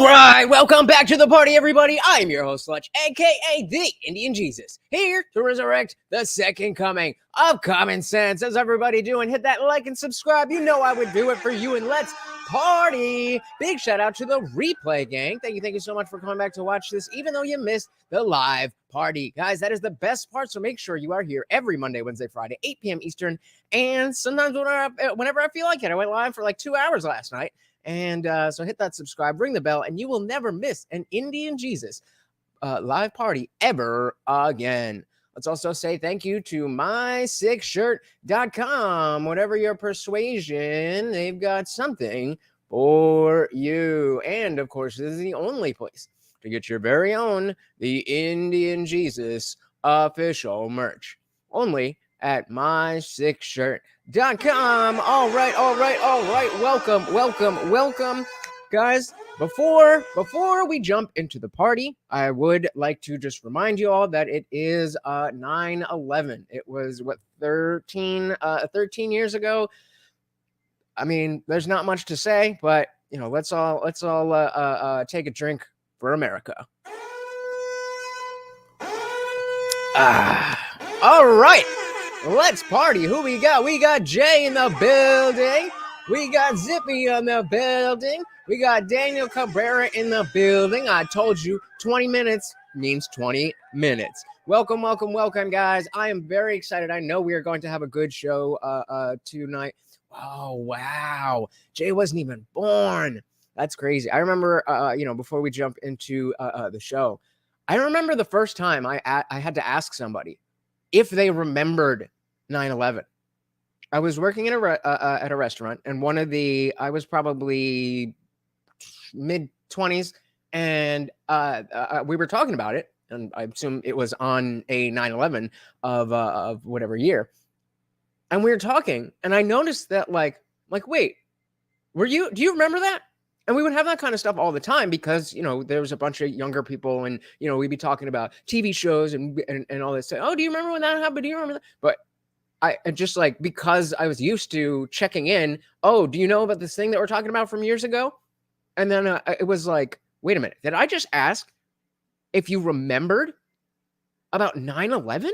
All right, welcome back to the party, everybody. I'm your host, Slutch, aka the Indian Jesus, here to resurrect the second coming of common sense. How's everybody doing? Hit that like and subscribe. You know I would do it for you, and let's party. Big shout out to the replay gang. Thank you so much for coming back to watch this, even though you missed the live party. Guys, that is the best part, so make sure you are here every Monday, Wednesday, Friday, 8 p.m. Eastern, and sometimes whenever I feel like it. I went live for like 2 hours last night. And so hit that subscribe, ring the bell, and you will never miss an Indian Jesus live party ever again. Let's also say thank you to mysickshirt.com. Whatever your persuasion, they've got something for you. And of course, this is the only place to get your very own The Indian Jesus official merch. Only at mysickshirt.com. All right. Welcome. Guys, before we jump into the party, I would like to just remind you all that it is 9/11. It was 13 years ago. I mean, there's not much to say, but you know, let's all take a drink for America. All right. Let's party. Who we got? We got Jay in the building. We got Zippy in the building. We got Daniel Cabrera in the building. I told you 20 minutes means 20 minutes. Welcome, guys. I am very excited. I know we are going to have a good show tonight. Oh, wow. Jay wasn't even born. That's crazy. I remember, before we jump into the show, I remember the first time I had to ask somebody if they remembered 9/11. I was working at a restaurant, and I was probably mid-20s, and we were talking about it, and I assume it was on a 9/11 of whatever year. And we were talking, and I noticed that like, wait, do you remember that? And we would have that kind of stuff all the time because, you know, there was a bunch of younger people and, you know, we'd be talking about TV shows and all this. Oh, do you remember when that happened? Do you remember that? But I just like, because I was used to checking in. Oh, do you know about this thing that we're talking about from years ago? And then it was like, wait a minute. Did I just ask if you remembered about 9/11?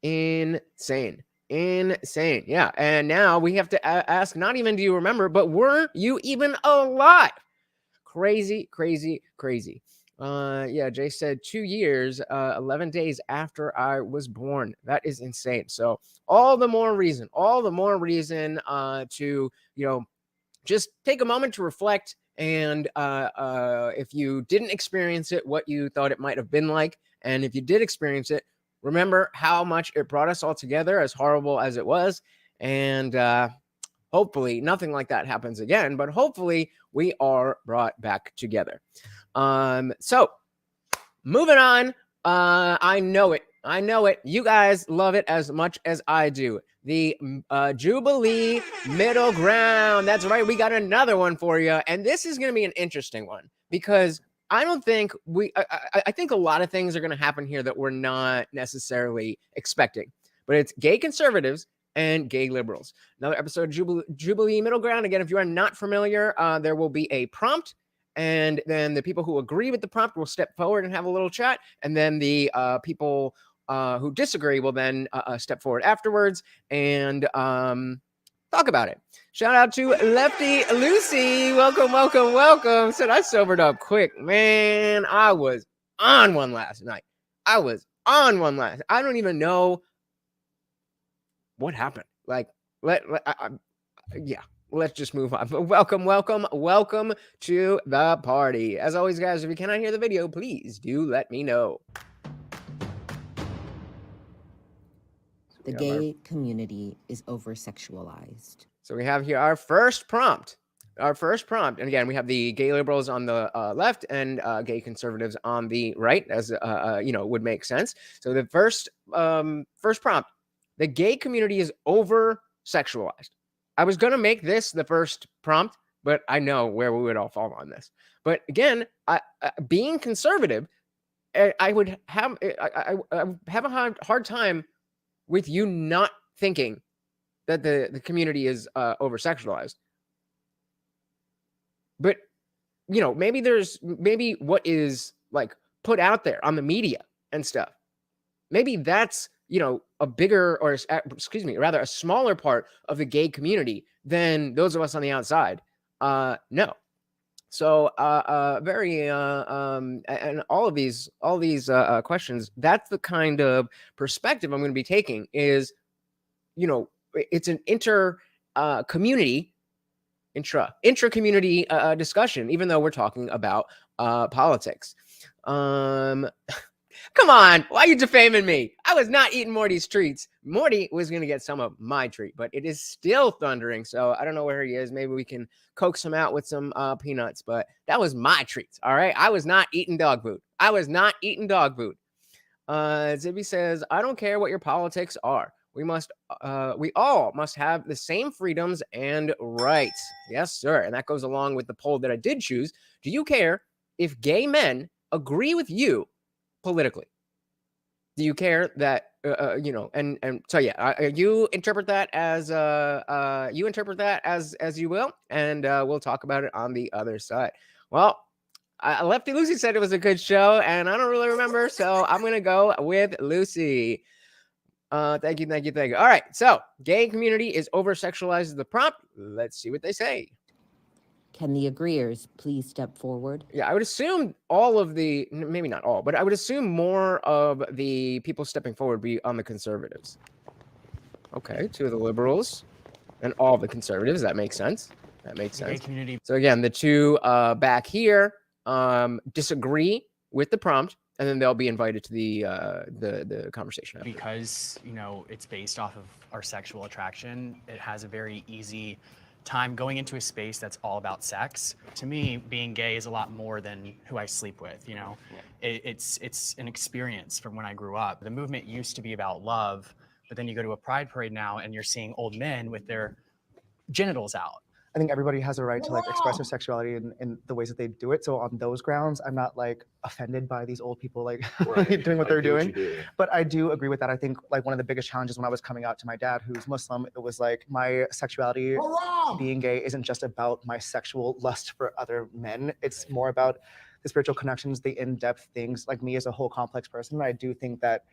Insane. Yeah. And now we have to ask, not even do you remember, but were you even alive? Crazy. Yeah, Jay said 2 years, 11 days after I was born. That is insane. So all the more reason to, you know, just take a moment to reflect. And if you didn't experience it, what you thought it might have been like. And if you did experience it, remember how much it brought us all together, as horrible as it was. And hopefully nothing like that happens again, but hopefully we are brought back together. So moving on, I know it. You guys love it as much as I do. The Jubilee Middle Ground. That's right. We got another one for you. And this is going to be an interesting one because I don't think I think a lot of things are going to happen here that we're not necessarily expecting, but it's gay conservatives and gay liberals. Another episode of Jubilee Middle Ground. Again, if you are not familiar, there will be a prompt, and then the people who agree with the prompt will step forward and have a little chat, and then the people who disagree will then step forward afterwards and talk about it. Shout out to Lefty Lucy. Welcome. Said I sobered up quick, man. I was on one last night. I don't even know what happened. Like, let's just move on. But welcome to the party. As always, guys, if you cannot hear the video, please do let me know. The gay community is over-sexualized. So we have here our first prompt. And again, we have the gay liberals on the left and gay conservatives on the right, as would make sense. So the first prompt: the gay community is over-sexualized. I was gonna make this the first prompt, but I know where we would all fall on this. But again, being conservative, I would have a hard time with you not thinking that the community is over-sexualized. But you know, maybe what is like put out there on the media and stuff, maybe that's, you know, a bigger, or excuse me, rather a smaller part of the gay community than those of us on the outside. No. So very and all these questions, that's the kind of perspective I'm going to be taking, is, you know, it's an community intra-community discussion, even though we're talking about politics. Come on, why are you defaming me? I was not eating Morty's treats. Morty was going to get some of my treat, but it is still thundering, so I don't know where he is. Maybe we can coax him out with some peanuts, but that was my treats, all right? I was not eating dog food. I was not eating dog food. Zibby says, I don't care what your politics are. We all must have the same freedoms and rights. Yes, sir. And that goes along with the poll that I did choose. Do you care if gay men agree with you politically? Do you care that you know, and so yeah, you interpret that as you will, and we'll talk about it on the other side. Well, Lefty Lucy said it was a good show, and I don't really remember, so I'm gonna go with Lucy. Thank you. All right, so gay community is over-sexualized as the prompt. Let's see what they say. Can the agreeers please step forward? Yeah, I would assume all of the, maybe not all, but I would assume more of the people stepping forward be on the conservatives. Okay, 2 of the liberals and all the conservatives. That makes sense. Community. So again, the 2 back here disagree with the prompt, and then they'll be invited to the conversation after. Because, you know, it's based off of our sexual attraction, it has a very easy time going into a space that's all about sex. To me, being gay is a lot more than who I sleep with, you know? It's an experience from when I grew up. The movement used to be about love, but then you go to a pride parade now and you're seeing old men with their genitals out. I think everybody has a right to like express their sexuality in the ways that they do it. So on those grounds, I'm not like offended by these old people like doing what they're doing. But I do agree with that. I think like one of the biggest challenges when I was coming out to my dad, who's Muslim, it was like my sexuality, being gay, isn't just about my sexual lust for other men. It's more about the spiritual connections, the in-depth things. Like me as a whole complex person, I do think that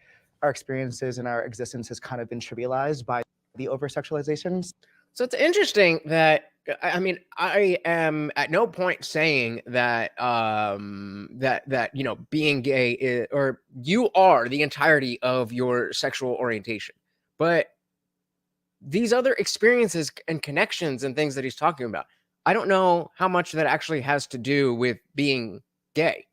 our experiences and our existence has kind of been trivialized by the over-sexualizations. So it's interesting that, I mean, I am at no point saying that that you know, being gay is, or you are the entirety of your sexual orientation, but these other experiences and connections and things that he's talking about, I don't know how much that actually has to do with being gay.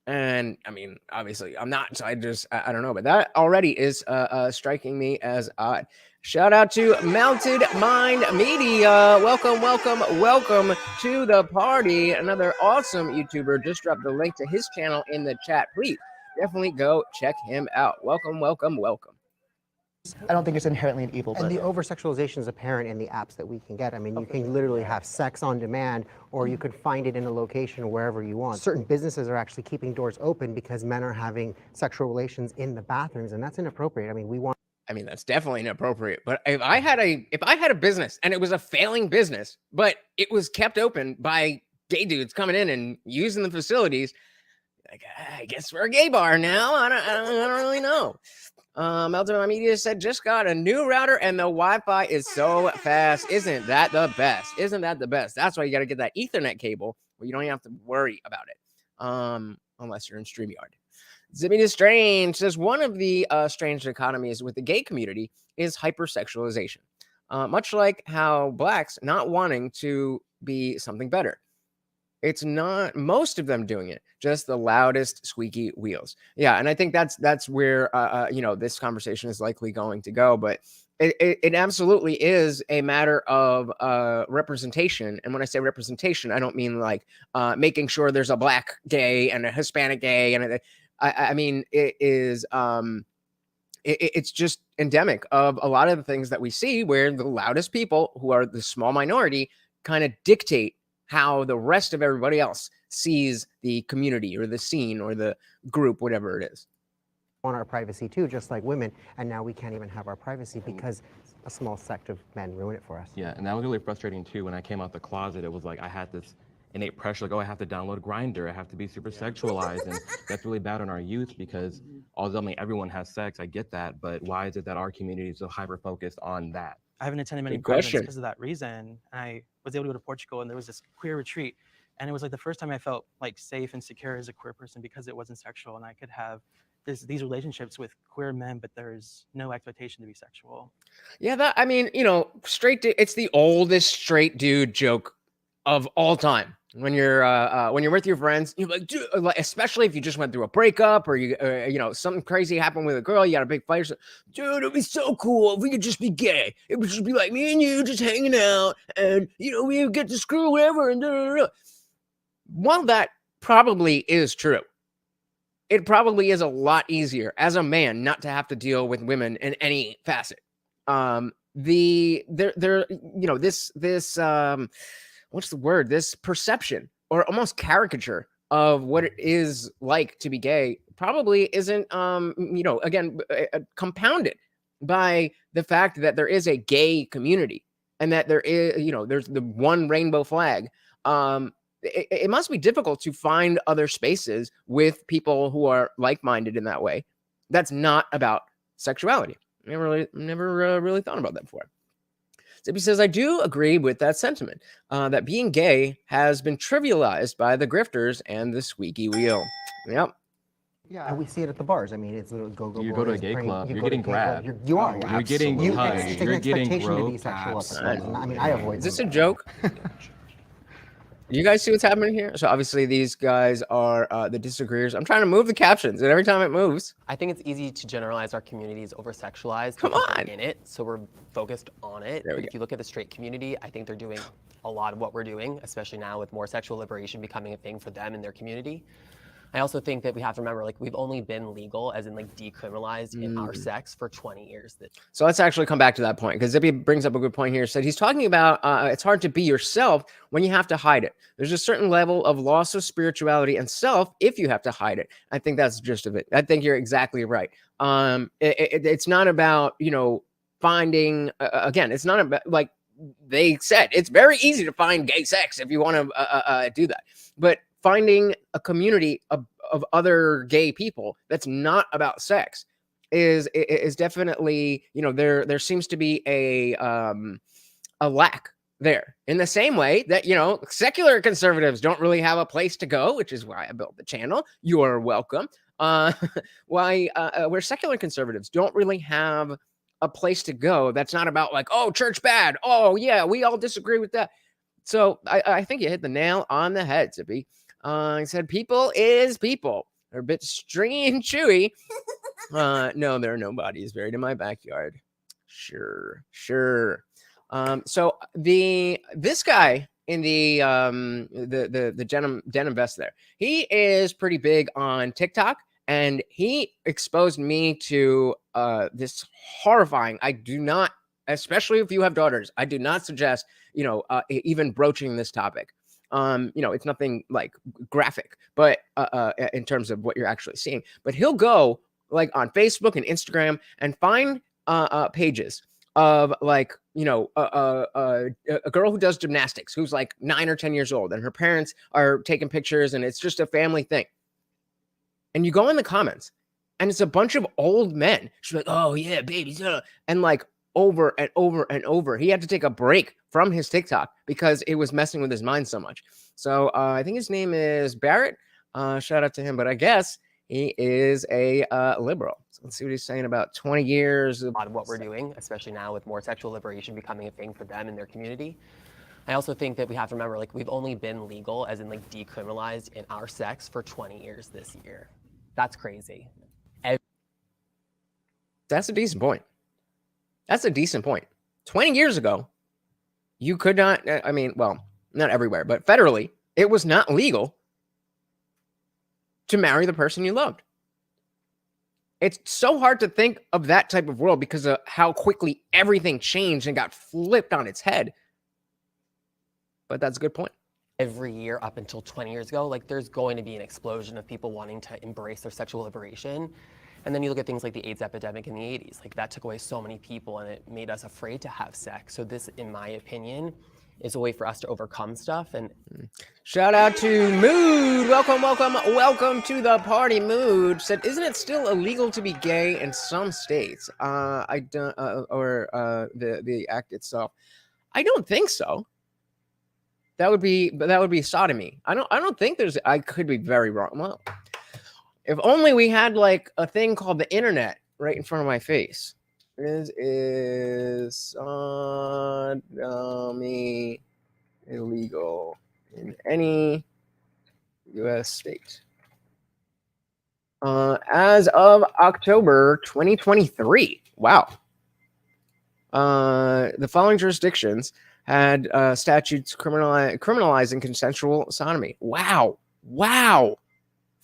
And I mean, obviously I'm not, so I don't know, but that already is striking me as odd. Shout out to Melted Mind Media. Welcome to the party. Another awesome YouTuber. Just dropped the link to his channel in the chat. Please definitely go check him out. Welcome. I don't think it's inherently an evil. And the over-sexualization is apparent in the apps that we can get. I mean, you can literally have sex on demand, or you could find it in a location wherever you want. Certain businesses are actually keeping doors open because men are having sexual relations in the bathrooms, and that's inappropriate. I mean, that's definitely inappropriate. But if I had a business and it was a failing business, but it was kept open by gay dudes coming in and using the facilities, like, I guess we're a gay bar now. I don't really know. Melton Media said, just got a new router and the Wi-Fi is so fast. Isn't that the best? That's why you got to get that Ethernet cable where you don't even have to worry about it. Unless you're in StreamYard. Zipping is Strange says, one of the strange economies with the gay community is hypersexualization. Much like how blacks not wanting to be something better. It's not most of them doing it, just the loudest squeaky wheels. Yeah, and I think that's where you know, this conversation is likely going to go. But it absolutely is a matter of representation. And when I say representation, I don't mean like making sure there's a black gay and a Hispanic gay, and I mean it is it's just endemic of a lot of the things that we see, where the loudest people, who are the small minority, kind of dictate how the rest of everybody else sees the community or the scene or the group, whatever it is. Want our privacy too, just like women, and now we can't even have our privacy because a small sect of men ruin it for us. Yeah, and that was really frustrating too. When I came out the closet, it was like I had this innate pressure, like, oh, I have to download Grindr, I have to be super sexualized, and that's really bad on our youth because ultimately everyone has sex. I get that, but why is it that our community is so hyper focused on that? I haven't attended many Good pride events question. because of that reason. And I was able to go to Portugal, and there was this queer retreat. And it was like the first time I felt like safe and secure as a queer person because it wasn't sexual, and I could have these relationships with queer men, but there's no expectation to be sexual. Yeah, that, I mean, you know, it's the oldest straight dude joke of all time. When you're with your friends, you're like, dude, like, especially if you just went through a breakup or you know, something crazy happened with a girl, you got a big fight. Dude, it'd be so cool if we could just be gay. It would just be like me and you just hanging out, and you know, we would get to screw whatever. And while that probably is true, it probably is a lot easier as a man not to have to deal with women in any facet. You know, this what's the word? This perception or almost caricature of what it is like to be gay probably isn't, you know, again, compounded by the fact that there is a gay community and that there is, you know, there's the one rainbow flag. It must be difficult to find other spaces with people who are like-minded in that way. That's not about sexuality. Never really thought about that before. Zippy says, I do agree with that sentiment, that being gay has been trivialized by the grifters and the squeaky wheel. Yep. Yeah, and we see it at the bars. I mean, it's literally go. You go to a boys, gay bring- club, you you're go to getting gay club, grabbed. You are. You're getting hugged. It's You're an getting expectation to be groped. sexual at the bars. I mean, I avoid. Is this them. a joke? You guys see what's happening here? So obviously these guys are the disagreeers. I'm trying to move the captions, and every time it moves. I think it's easy to generalize our communities over-sexualized. Come because we're on. in it, so we're focused on it. There we But if you look at the straight community, I think they're doing a lot of what we're doing, especially now with more sexual liberation becoming a thing for them in their community. I also think that we have to remember, like, we've only been legal, as in like decriminalized in our sex for 20 years. So let's actually come back to that point, because Zippy brings up a good point here. Said he's talking about it's hard to be yourself when you have to hide it. There's a certain level of loss of spirituality and self if you have to hide it. I think that's the gist of it. I think you're exactly right. It's not about, you know, finding, again, it's not about, like they said, it's very easy to find gay sex if you want to do that. But finding a community of other gay people that's not about sex is definitely, you know, there seems to be a lack there, in the same way that, you know, secular conservatives don't really have a place to go, which is why I built the channel. You are welcome. Where secular conservatives don't really have a place to go that's not about like, oh, church bad, oh yeah, we all disagree with that. So I think you hit the nail on the head, Zippy. He said, people is people. They're a bit stringy and chewy. No, there are no bodies buried in my backyard. Sure. So this guy in the denim vest there, he is pretty big on TikTok, and he exposed me to this horrifying. I do not, especially if you have daughters, I do not suggest, you know, even broaching this topic. You know, it's nothing like graphic, but in terms of what you're actually seeing. But he'll go like on Facebook and Instagram and find pages of, like, you know, a girl who does gymnastics who's like 9 or 10 years old, and her parents are taking pictures, and it's just a family thing. And you go in the comments, and it's a bunch of old men. She's like, "Oh yeah, babies," and like over and over and over. He had to take a break from his TikTok because it was messing with his mind so much. So I think his name is Barrett. Shout out to him. But I guess he is a liberal. So let's see what he's saying about 20 years. A lot of what we're doing, especially now with more sexual liberation becoming a thing for them in their community. I also think that we have to remember, like, we've only been legal, as in like decriminalized in our sex for 20 years this year. That's crazy. That's a decent point. 20 years ago, you could not, I mean, well, not everywhere, but federally, it was not legal to marry the person you loved. It's so hard to think of that type of world because of how quickly everything changed and got flipped on its head. But that's a good point. Every year up until 20 years ago, like, there's going to be an explosion of people wanting to embrace their sexual liberation. And then you look at things like the AIDS epidemic in the 80s. Like, that took away so many people, and it made us afraid to have sex. So this, in my opinion, it's a way for us to overcome stuff. And Shout out to Mood. Welcome to the party. Mood said, "Isn't it still illegal to be gay in some states? I don't, the act itself. I don't think so. That would be sodomy. I don't think there's. I could be very wrong. Well, if only we had like a thing called the internet right in front of my face. Is sodomy illegal in any U.S. state? As of October 2023. Wow. The following jurisdictions had statutes criminalizing consensual sodomy. Wow.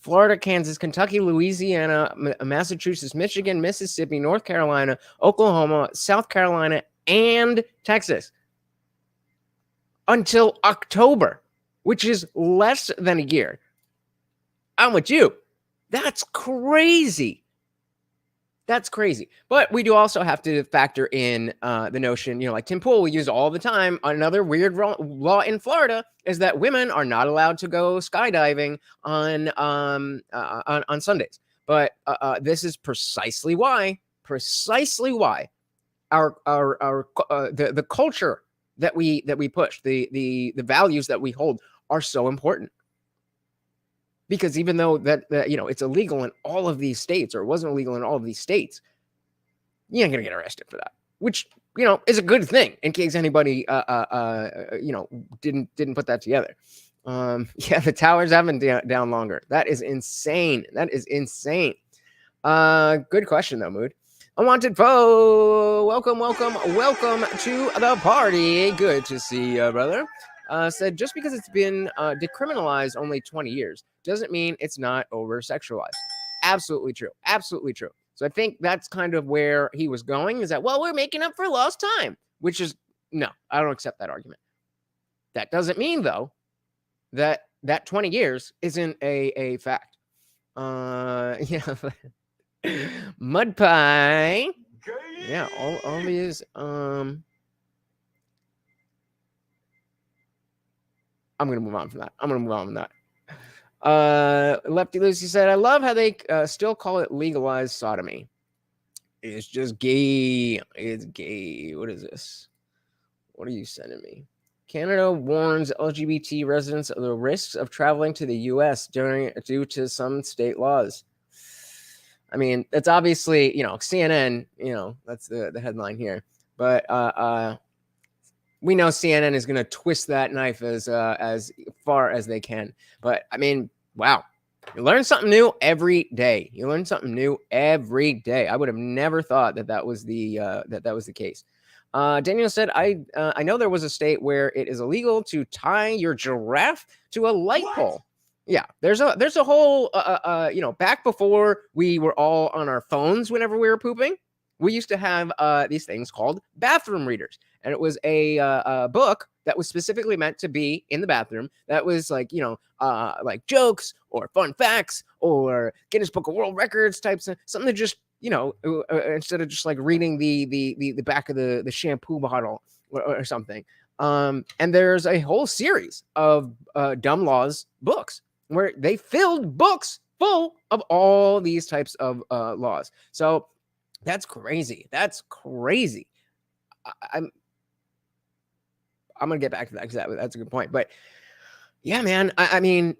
Florida, Kansas, Kentucky, Louisiana, Massachusetts, Michigan, Mississippi, North Carolina, Oklahoma, South Carolina, and Texas. Until October, which is less than a year. I'm with you. That's crazy. But we do also have to factor in the notion, like Tim Pool we use all the time. Another weird law in Florida is that women are not allowed to go skydiving on Sundays. But this is precisely why our the culture that we push, the values that we hold are so important. Because even though that it's illegal in all of these states, or it wasn't illegal in all of these states, you ain't gonna get arrested for that. Which is a good thing in case anybody didn't put that together. Yeah, the towers have been down longer. That is insane. Good question though, Mood. Unwanted foe, welcome to the party. Good to see you, brother. Said just because it's been decriminalized only 20 years doesn't mean it's not over sexualized. Absolutely true. So I think that's kind of where he was going, is that, well, we're making up for lost time, which is, no, I don't accept that argument. That doesn't mean though that 20 years isn't a fact. Yeah. Mud pie. Yeah, all these I'm gonna move on from that. Lefty Lucy said, I love how they still call it legalized sodomy. It's just gay. It's gay. What is this? What are you sending me? Canada warns LGBT residents of the risks of traveling to the US due to some state laws. I mean, that's obviously, CNN, that's the headline here. But we know CNN is going to twist that knife as far as they can. But I mean, wow, you learn something new every day. I would have never thought that was the case. Daniel said, I know there was a state where it is illegal to tie your giraffe to a light pole. Yeah, there's a whole back before we were all on our phones whenever we were pooping, we used to have these things called bathroom readers. And it was a book that was specifically meant to be in the bathroom. That was like, like jokes or fun facts or Guinness Book of World Records types of something that just, instead of just like reading the back of the shampoo bottle or something. And there's a whole series of Dumb Laws books where they filled books full of all these types of laws. So that's crazy. I'm gonna get back to that because that's a good point. But yeah, man, I mean,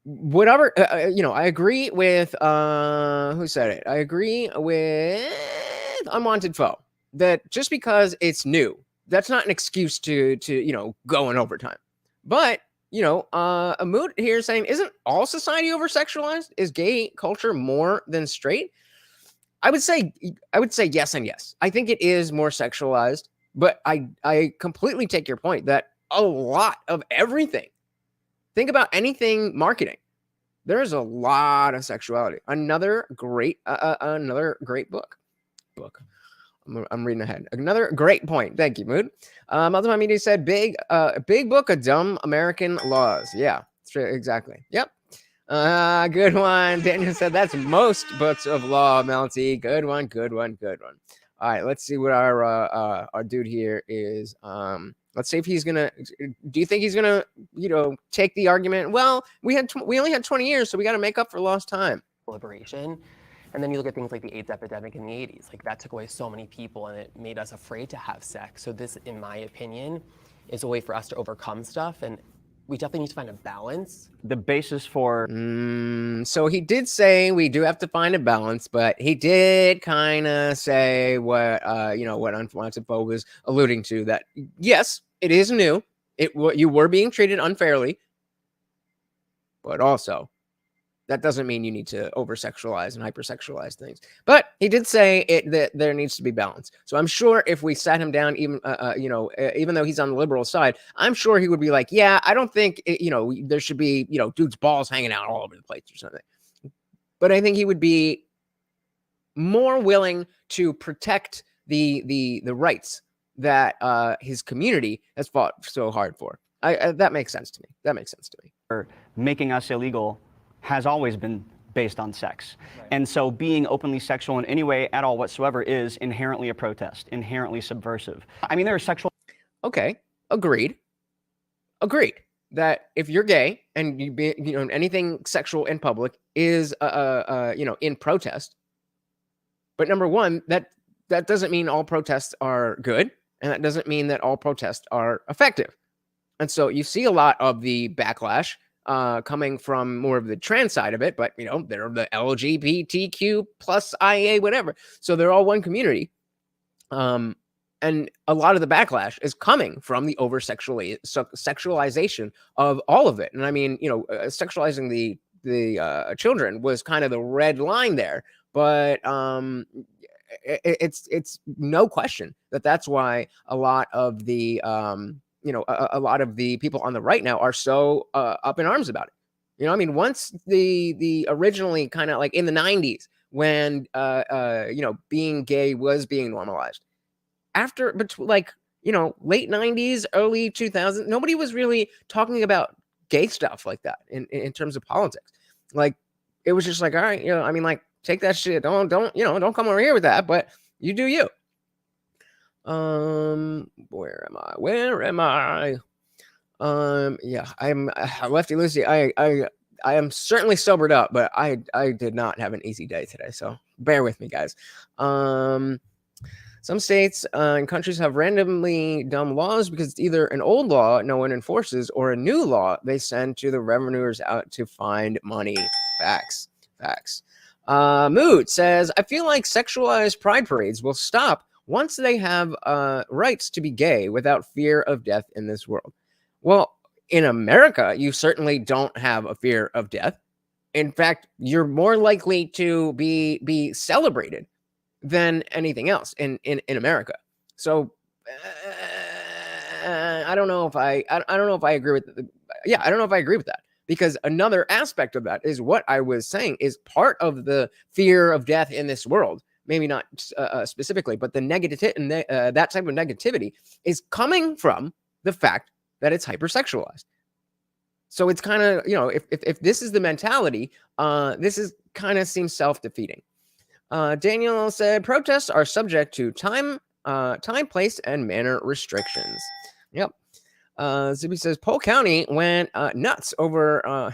whatever. I agree with who said it. I agree with Unwanted Foe that just because it's new, that's not an excuse to go in overtime. But a mood here saying, isn't all society over sexualized? Is gay culture more than straight? I would say yes and yes. I think it is more sexualized, but I completely take your point that a lot of everything, think about anything marketing, there's a lot of sexuality. Another great book. I'm reading ahead. Another great point. Thank you, Mood. Multiple Media said big book of dumb American laws. Yeah, exactly. Yep. Good one. Daniel said that's most books of law, Melty. Good one. All right, let's see what our dude here is Let's see if he's gonna. Do you think he's gonna, take the argument? Well, we only had 20 years, so we got to make up for lost time. Liberation. And then you look at things like the AIDS epidemic in the 80s. Like that took away so many people, and it made us afraid to have sex. So this, in my opinion, is a way for us to overcome stuff, and we definitely need to find a balance. The basis for So he did say we do have to find a balance, but he did kind of say what what Unwanted Foe was alluding to, that yes, it is new. You were being treated unfairly, but also that doesn't mean you need to over-sexualize and hypersexualize things. But he did say that there needs to be balance. So I'm sure if we sat him down, even though he's on the liberal side, I'm sure he would be like, yeah, I don't think there should be dudes' balls hanging out all over the place or something. But I think he would be more willing to protect the rights that his community has fought so hard for. That makes sense to me. That makes sense to me. making us illegal has always been based on sex. Right. And so being openly sexual in any way at all whatsoever is inherently a protest, inherently subversive. I mean, there are sexual... Okay, agreed. That if you're gay and you be, anything sexual in public is, in protest. But number one, that doesn't mean all protests are good. And that doesn't mean that all protests are effective. And so you see a lot of the backlash coming from more of the trans side of it, but they're the LGBTQ plus IA, whatever. So they're all one community. And a lot of the backlash is coming from the sexualization of all of it. And I mean, sexualizing the children was kind of the red line there, but it's no question that that's why a lot of the a lot of the people on the right now are so up in arms about it. Once the originally kind of like in the 90s when being gay was being normalized, after late 90s, early 2000s, nobody was really talking about gay stuff like that in terms of politics. Like, it was just like, all right, take that shit. Don't come over here with that, but you do you. Where am I? Yeah, I'm Lefty Lucy. I am certainly sobered up, but I did not have an easy day today, so bear with me, guys. Some states and countries have randomly dumb laws because it's either an old law no one enforces or a new law they send to the revenuers out to find money. Facts. Mood says, I feel like sexualized pride parades will stop once they have rights to be gay without fear of death in this world. Well, in America, you certainly don't have a fear of death. In fact, you're more likely to be celebrated than anything else in America. So I don't know if I agree with I don't know if I agree with that, because another aspect of that is what I was saying is part of the fear of death in this world. Maybe not specifically, but the negative and that type of negativity is coming from the fact that it's hypersexualized. So it's kind of, if this is the mentality, this is kind of seems self-defeating. Daniel said protests are subject to time, place, and manner restrictions. Yep. Zippy says Polk County went nuts over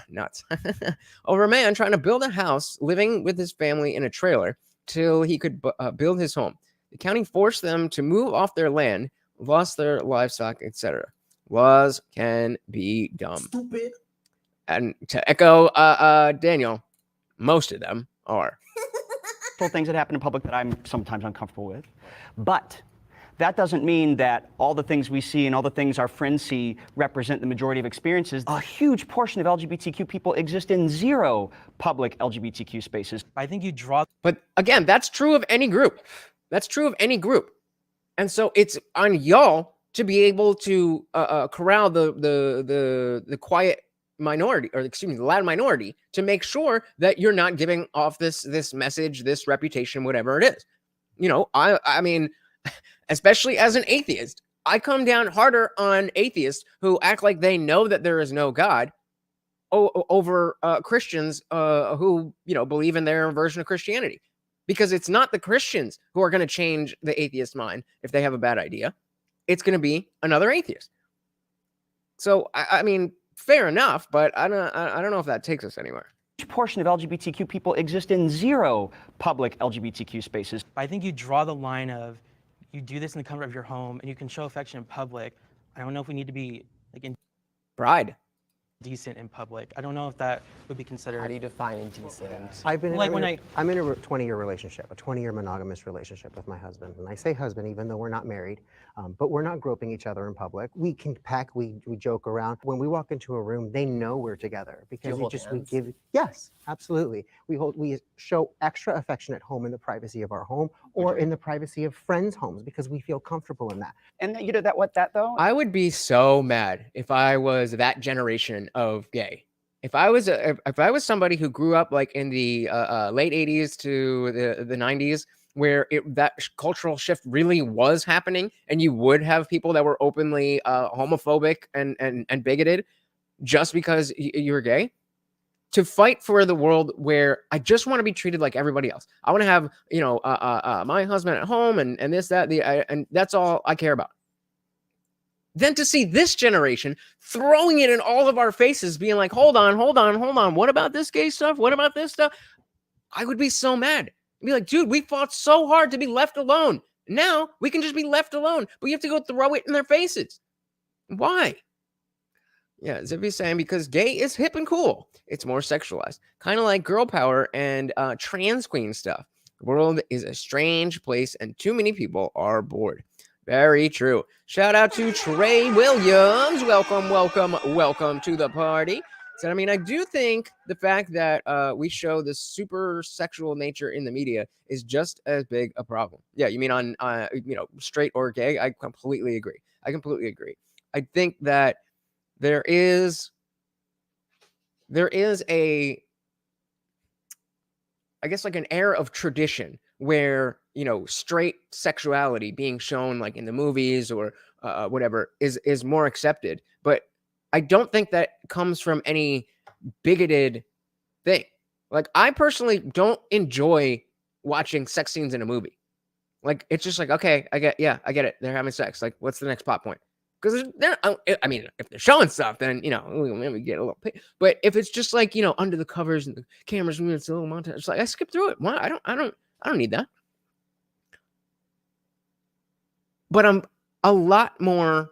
over a man trying to build a house, living with his family in a trailer till he could build his home. The county forced them to move off their land, lost their livestock, etc. Laws can be dumb. Stupid. And to echo Daniel, most of them are. Things that happen in public that I'm sometimes uncomfortable with. But that doesn't mean that all the things we see and all the things our friends see represent the majority of experiences. A huge portion of LGBTQ people exist in zero public LGBTQ spaces. I think you draw... But again, that's true of any group. And so it's on y'all to be able to corral the quiet minority, or excuse me, the loud minority, to make sure that you're not giving off this message, this reputation, whatever it is. I mean, especially as an atheist, I come down harder on atheists who act like they know that there is no God over Christians who, believe in their version of Christianity. Because it's not the Christians who are going to change the atheist mind if they have a bad idea. it's going to be another atheist. So, I mean, fair enough, but I don't know if that takes us anywhere. Huge portion of LGBTQ people exist in zero public LGBTQ spaces. I think you draw the line of, you do this in the comfort of your home and you can show affection in public. I don't know if we need to be like Pride. indecent in public. I don't know if that would be considered. How do you define indecent? I've been Like I'm when in a 20-year relationship, a 20-year monogamous relationship with my husband. And I say husband, even though we're not married, but we're not groping each other in public. We can peck, we joke around. When we walk into a room, they know we're together because hold we hands? give, yes, absolutely. We show extra affection at home in the privacy of our home or in the privacy of friends' homes because we feel comfortable in that. And you know that though? I would be so mad if I was that generation of gay. If I was somebody who grew up like in the late 80s to the 90s, where that cultural shift really was happening, and you would have people that were openly homophobic and bigoted just because you were gay, to fight for the world where I just want to be treated like everybody else. I want to have, my husband at home and this, that, and that's all I care about. Then to see this generation throwing it in all of our faces, being like, hold on. What about this gay stuff? What about this stuff? I would be so mad. I'd be like, dude, we fought so hard to be left alone. Now we can just be left alone, but you have to go throw it in their faces. Why? Yeah, Zippy's saying because gay is hip and cool. It's more sexualized. Kind of like girl power and trans queen stuff. The world is a strange place and too many people are bored. Very true. Shout out to Trey Williams. Welcome to the party. So, I mean, I do think the fact that we show the super sexual nature in the media is just as big a problem. Yeah, you mean on, straight or gay? I completely agree. I think that there is a, I guess, like an air of tradition where, straight sexuality being shown like in the movies or whatever is more accepted. But I don't think that comes from any bigoted thing. Like, I personally don't enjoy watching sex scenes in a movie. Like, it's just like, okay, I get it. They're having sex. Like, what's the next plot point? Because I mean, if they're showing stuff, then, maybe get a little but if it's just like, under the covers and the cameras, it's a little montage. It's like, I skip through it. Why? I don't need that. But I'm a lot more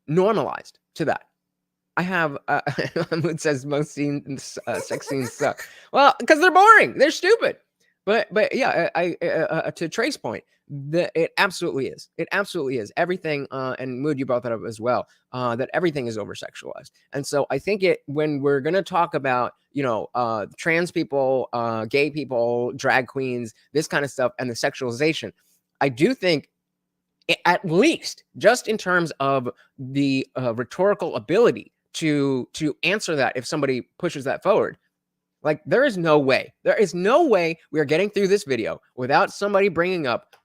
normalized to that. I have, Mood says most sex scenes suck. Well, because they're boring. They're stupid. But yeah, to Trey's point, it absolutely is. It absolutely is. Everything, and Mood, you brought that up as well, that everything is over-sexualized. And so I think when we're going to talk about, trans people, gay people, drag queens, this kind of stuff, and the sexualization, I do think, at least just in terms of the rhetorical ability to answer that if somebody pushes that forward, like, there is no way we are getting through this video without somebody bringing up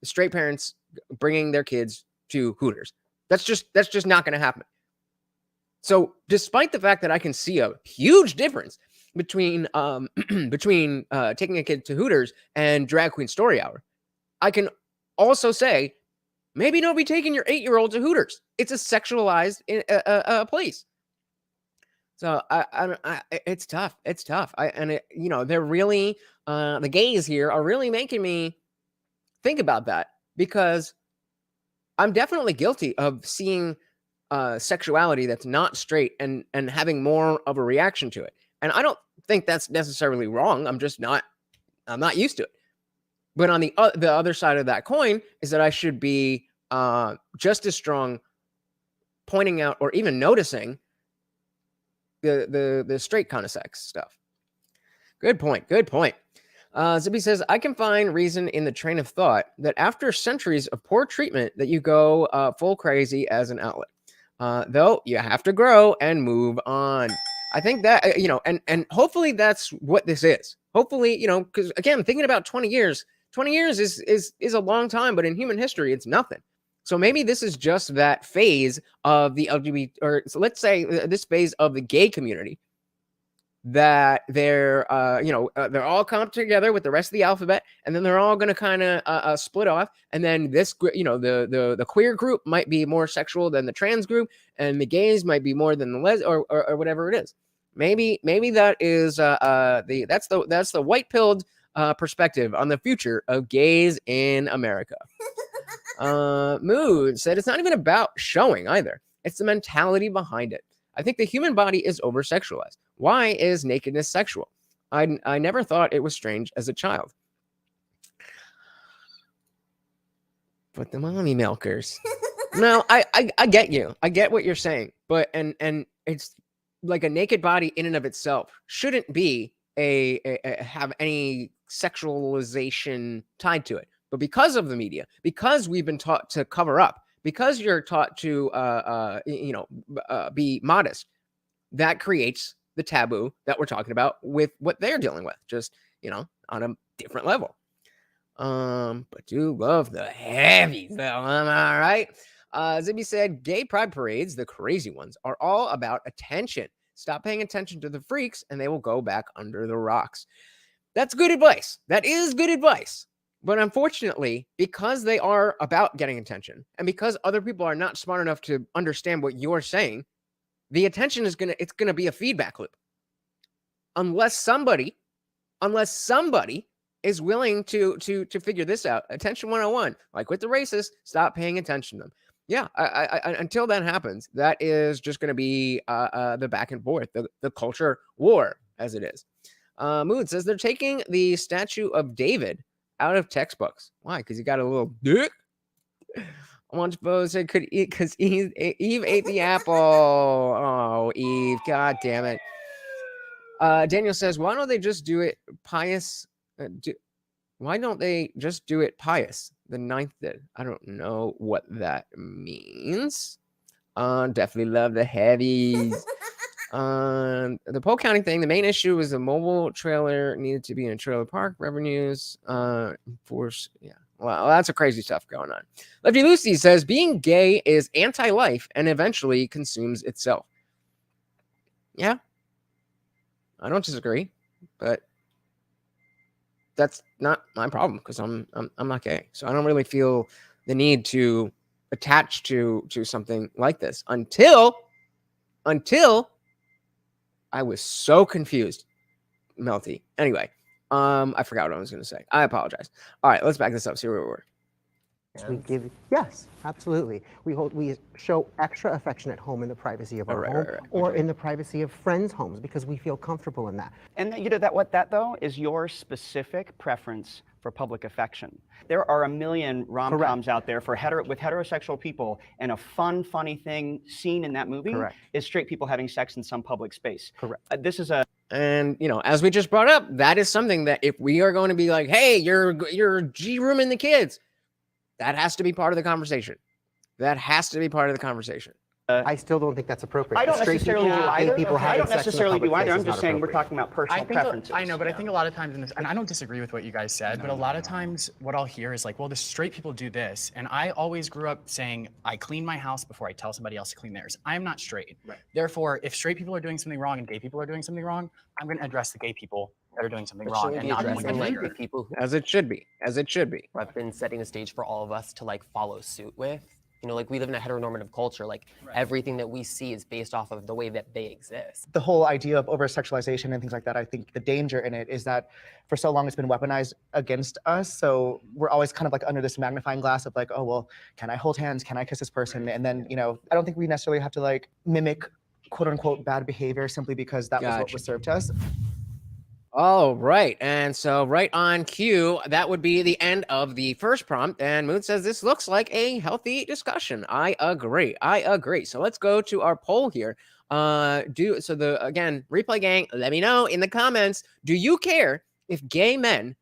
straight parents bringing their kids to Hooters. That's just not going to happen. So despite the fact that I can see a huge difference between taking a kid to Hooters and Drag Queen Story Hour, I can also say, maybe don't be taking your 8-year-old to Hooters. It's a sexualized place. So it's tough. They're really, the gays here are really making me think about that, because I'm definitely guilty of seeing sexuality that's not straight and having more of a reaction to it. And I don't think that's necessarily wrong. I'm not used to it. But on the other side of that coin is that I should be just as strong pointing out or even noticing the straight kind of sex stuff. Good point. Zippy says, I can find reason in the train of thought that after centuries of poor treatment that you go full crazy as an outlet. Though you have to grow and move on. I think that, and hopefully that's what this is. Hopefully, because again, thinking about 20 years is a long time, but in human history, it's nothing. So maybe this is just that phase of the LGBT, or let's say this phase of the gay community that they're they're all come together with the rest of the alphabet, and then they're all going to kind of split off, and then this the queer group might be more sexual than the trans group, and the gays might be more than the or whatever it is. Maybe that is that's the white pilled perspective on the future of gays in America. Mood said it's not even about showing either. It's the mentality behind it. I think the human body is over-sexualized. Why is nakedness sexual? I never thought it was strange as a child. But the mommy milkers. No, I get you. I get what you're saying. But and it's like a naked body in and of itself shouldn't be have any sexualization tied to it. But because of the media, because we've been taught to cover up, because you're taught to be modest, that creates the taboo that we're talking about with what they're dealing with, just on a different level. But do love the heavy though, am I right? Zibby said gay pride parades, the crazy ones, are all about attention. Stop paying attention to the freaks and they will go back under the rocks. That's good advice. That is good advice. But unfortunately, because they are about getting attention, and because other people are not smart enough to understand what you're saying, the attention is it's gonna be a feedback loop. Unless somebody is willing to figure this out. Attention 101, like with the racists, stop paying attention to them. Yeah, I until that happens, that is just gonna be the back and forth, the culture war as it is. Mood says they're taking the statue of David out of textbooks. Why? Because he got a little dick. Lunchbow said could eat because Eve ate the apple. Oh, Eve, god damn it. Daniel says, why don't they just do it pious? Why don't they just do it pious? The 9th did. I don't know what that means. Definitely love the heavies. The poll counting thing, the main issue was the mobile trailer needed to be in a trailer park. Revenues, force, yeah. Well, that's a crazy stuff going on. Lefty Lucy says being gay is anti-life and eventually consumes itself. Yeah, I don't disagree, but that's not my problem because I'm not gay, so I don't really feel the need to attach to something like this until I was so confused, Melty. Anyway, I forgot what I was going to say. I apologize. All right, let's back this up. See where we were. We give, yes, absolutely. We show extra affection at home in the privacy of our home, or in the privacy of friends' homes because we feel comfortable in that. And you know that though is your specific preference for public affection. There are a million rom-coms out there for with heterosexual people, and a funny thing seen in that movie is straight people having sex in some public space. Correct. This is and as we just brought up, that is something that if we are going to be like, hey, you're G-rooming the kids, that has to be part of the conversation. That has to be part of the conversation. I still don't think that's appropriate. I don't necessarily do either. I don't necessarily do either. I'm just saying we're talking about personal preferences. I know, but I think a lot of times in this, and I don't disagree with what you guys said, but a lot of times what I'll hear is like, well, the straight people do this. And I always grew up saying, I clean my house before I tell somebody else to clean theirs. I am not straight. Right. Therefore, if straight people are doing something wrong and gay people are doing something wrong, I'm going to address the gay people that are doing something wrong and not addressing like the people who, as it should be, have been setting a stage for all of us to like follow suit with. Like we live in a heteronormative culture, like everything that we see is based off of the way that they exist. The whole idea of over-sexualization and things like that, I think the danger in it is that for so long it's been weaponized against us. So we're always kind of like under this magnifying glass of like, oh, well, can I hold hands? Can I kiss this person? And then, I don't think we necessarily have to like mimic quote unquote bad behavior simply because that was what was served to us. All right, and so right on cue, that would be the end of the first prompt. And Moon says this looks like a healthy discussion. I agree. So let's go to our poll here. Again, replay gang, let me know in the comments. Do you care if gay men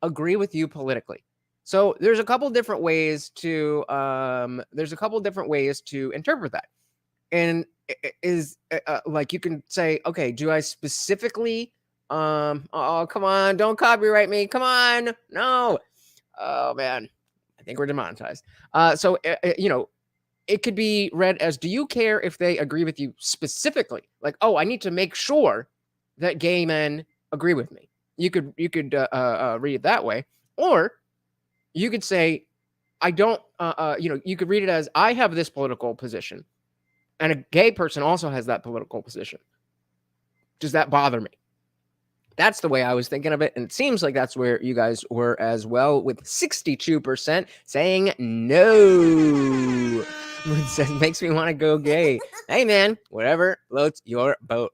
agree with you politically? So there's a couple different ways to interpret that, and is like you can say, okay, do I specifically? Oh, come on, don't copyright me. Come on. No. Oh man. I think we're demonetized. So it could be read as, do you care if they agree with you specifically? Like, oh, I need to make sure that gay men agree with me. You could read it that way, or you could say, I don't. You could read it as, I have this political position, and a gay person also has that political position. Does that bother me? That's the way I was thinking of it, and it seems like that's where you guys were as well, with 62% saying no. It says, makes me want to go gay. Hey man, whatever floats your boat.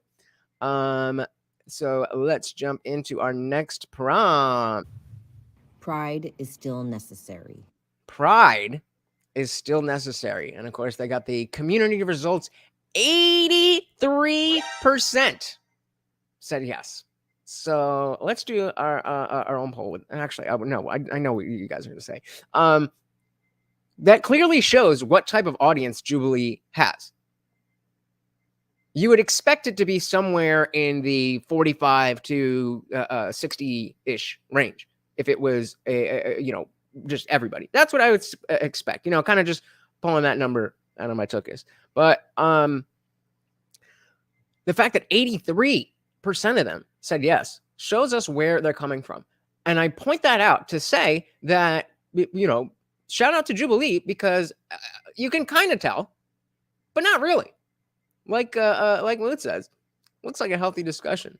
So let's jump into our next prompt. Pride is still necessary. Pride is still necessary, and of course they got the community results. 83% said yes. So let's do our own poll. Actually, I know what you guys are going to say. That clearly shows what type of audience Jubilee has. You would expect it to be somewhere in the 45 to 60-ish range if it was just everybody. That's what I would expect. Kind of just pulling that number out of my tuchus. But the fact that 83% of them said yes shows us where they're coming from. And I point that out to say that, shout out to Jubilee, because you can kind of tell, but not really. Like Moot says, looks like a healthy discussion.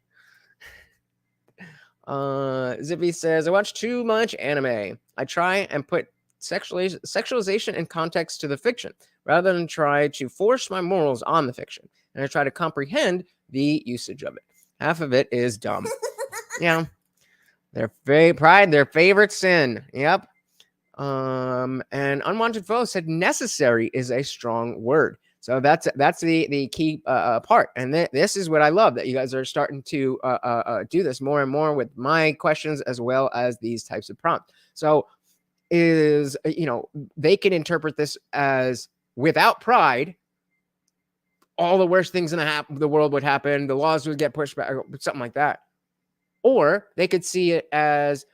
Zippy says, I watch too much anime. I try and put sexualization in context to the fiction rather than try to force my morals on the fiction. And I try to comprehend the usage of it. Half of it is dumb. Yeah. Their favorite sin. Yep. And Unwanted Foe said necessary is a strong word. So that's the key part. And this is what I love, that you guys are starting to do this more and more with my questions as well as these types of prompts. So they can interpret this as, without pride, all the worst things in the world would happen. The laws would get pushed back, or something like that. Or they could see it as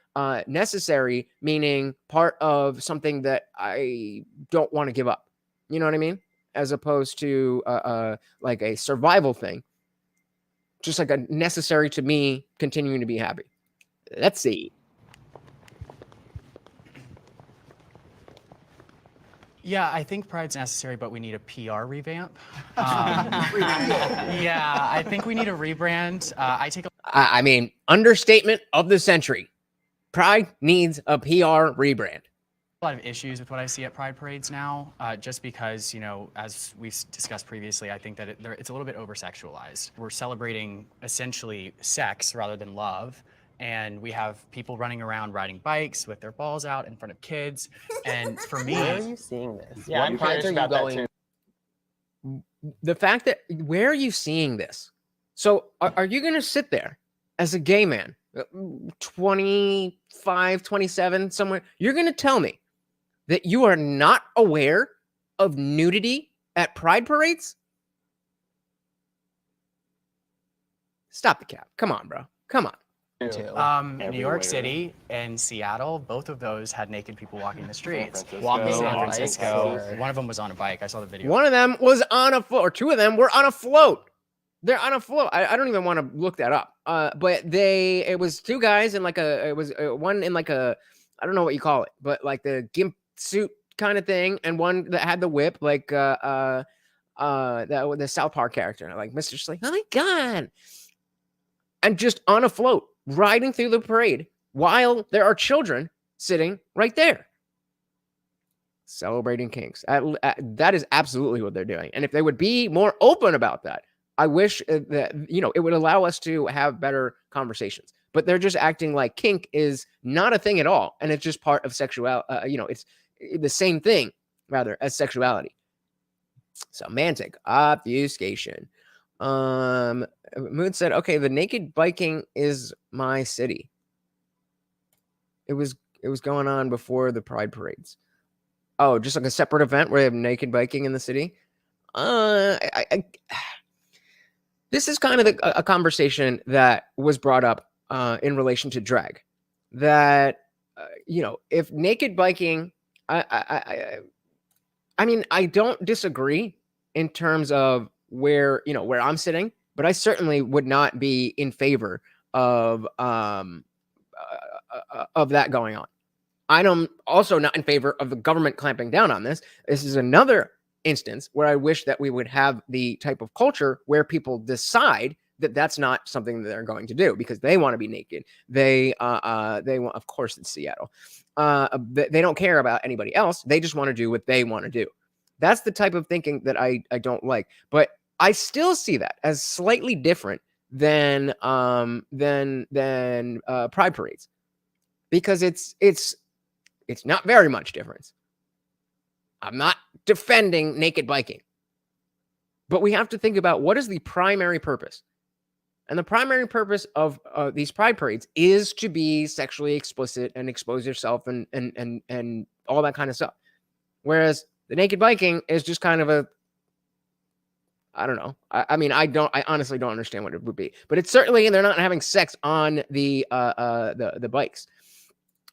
necessary, meaning part of something that I don't want to give up. You know what I mean? As opposed to like a survival thing. Just like a necessary to me continuing to be happy. Let's see. Yeah, I think pride's necessary, but we need a PR revamp. Yeah, I think we need a rebrand. I mean, understatement of the century. Pride needs a PR rebrand. A lot of issues with what I see at pride parades now, just because, as we've discussed previously, I think that it's a little bit over-sexualized. We're celebrating essentially sex rather than love. And we have people running around riding bikes with their balls out in front of kids. And for me, where are you seeing this? Yeah, I'm curious about that too. The fact that, where are you seeing this? So are you going to sit there as a gay man, 25, 27, somewhere? You're going to tell me that you are not aware of nudity at pride parades? Stop the cap. Come on, bro. Come on. New York City and Seattle, both of those had naked people walking the streets. Walking San on Francisco, bikes. one of them was on a bike. I saw the video. One of them was on a float, or two of them were on a float. They're on a float. I don't even want to look that up. But it was two guys in one in like a, I don't know what you call it, but like the gimp suit kind of thing, and one that had the whip, like the South Park character, like Mr. Slate. Oh my God. And just on a float, riding through the parade while there are children sitting right there. Celebrating kinks. That is absolutely what they're doing. And if they would be more open about that, I wish that, it would allow us to have better conversations. But they're just acting like kink is not a thing at all. And it's just part of sexuality. It's the same thing, rather, as sexuality. Semantic obfuscation. Moon said, okay, the naked biking is my city. It was going on before the pride parades. Oh, just like a separate event where they have naked biking in the city? This is kind of a conversation that was brought up in relation to drag. That, if naked biking, I mean, I don't disagree in terms of where I'm sitting but I certainly would not be in favor of that going on. I'm also not in favor of the government clamping down on this. This is another instance where I wish that we would have the type of culture where people decide that that's not something that they're going to do because they want to be naked. They want, of course, it's Seattle. They don't care about anybody else. They just want to do what they want to do. That's the type of thinking that I don't like. But I still see that as slightly different than pride parades, because it's not very much difference. I'm not defending naked biking, but we have to think about what is the primary purpose. And the primary purpose of these pride parades is to be sexually explicit and expose yourself and all that kind of stuff. Whereas the naked biking is just kind of a, I don't know. I mean, I honestly don't understand what it would be, but it's certainly, they're not having sex on the bikes.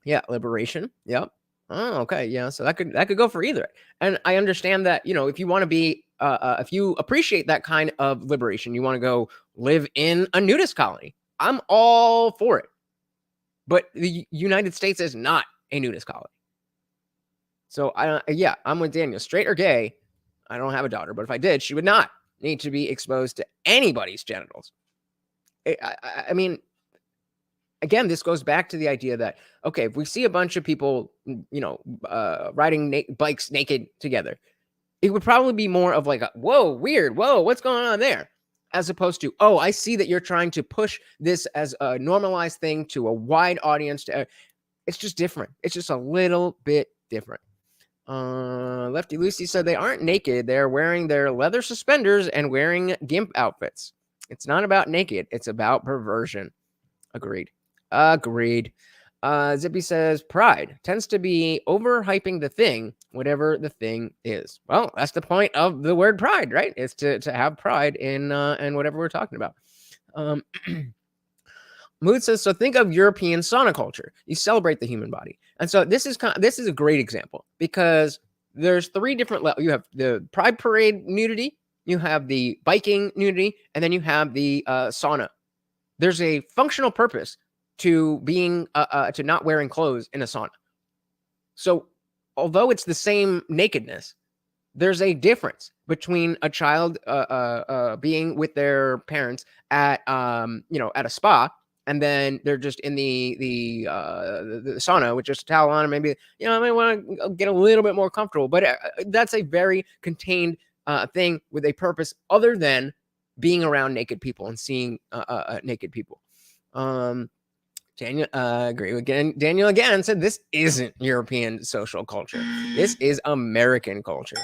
Yeah, liberation. Yep. Oh, okay. Yeah. So that could go for either. And I understand that, if you want to be, if you appreciate that kind of liberation, you want to go live in a nudist colony. I'm all for it. But the United States is not a nudist colony. So I'm with Daniel. Straight or gay, I don't have a daughter, but if I did, she would not need to be exposed to anybody's genitals. I mean, again, this goes back to the idea that, okay, if we see a bunch of people, riding bikes naked together, it would probably be more of like, whoa, weird, whoa, what's going on there? As opposed to, oh, I see that you're trying to push this as a normalized thing to a wide audience. It's just different. It's just a little bit different. Lefty Lucy said they aren't naked. They're wearing their leather suspenders and wearing gimp outfits. It's not about naked. It's about perversion. Agreed. Zippy says pride tends to be overhyping the thing, whatever the thing is. Well, that's the point of the word pride, right? It's to have pride in whatever we're talking about. Mood says, so think of European sauna culture. You celebrate the human body. And so this is a great example because there's three different levels. You have the pride parade nudity, you have the biking nudity, and then you have the sauna. There's a functional purpose to being to not wearing clothes in a sauna. So although it's the same nakedness, there's a difference between a child being with their parents at at a spa, and then they're just in the sauna with just a towel on, and maybe I might want to get a little bit more comfortable. But that's a very contained thing with a purpose other than being around naked people and seeing naked people. Daniel, agree again. Daniel again said this isn't European social culture. This is American culture.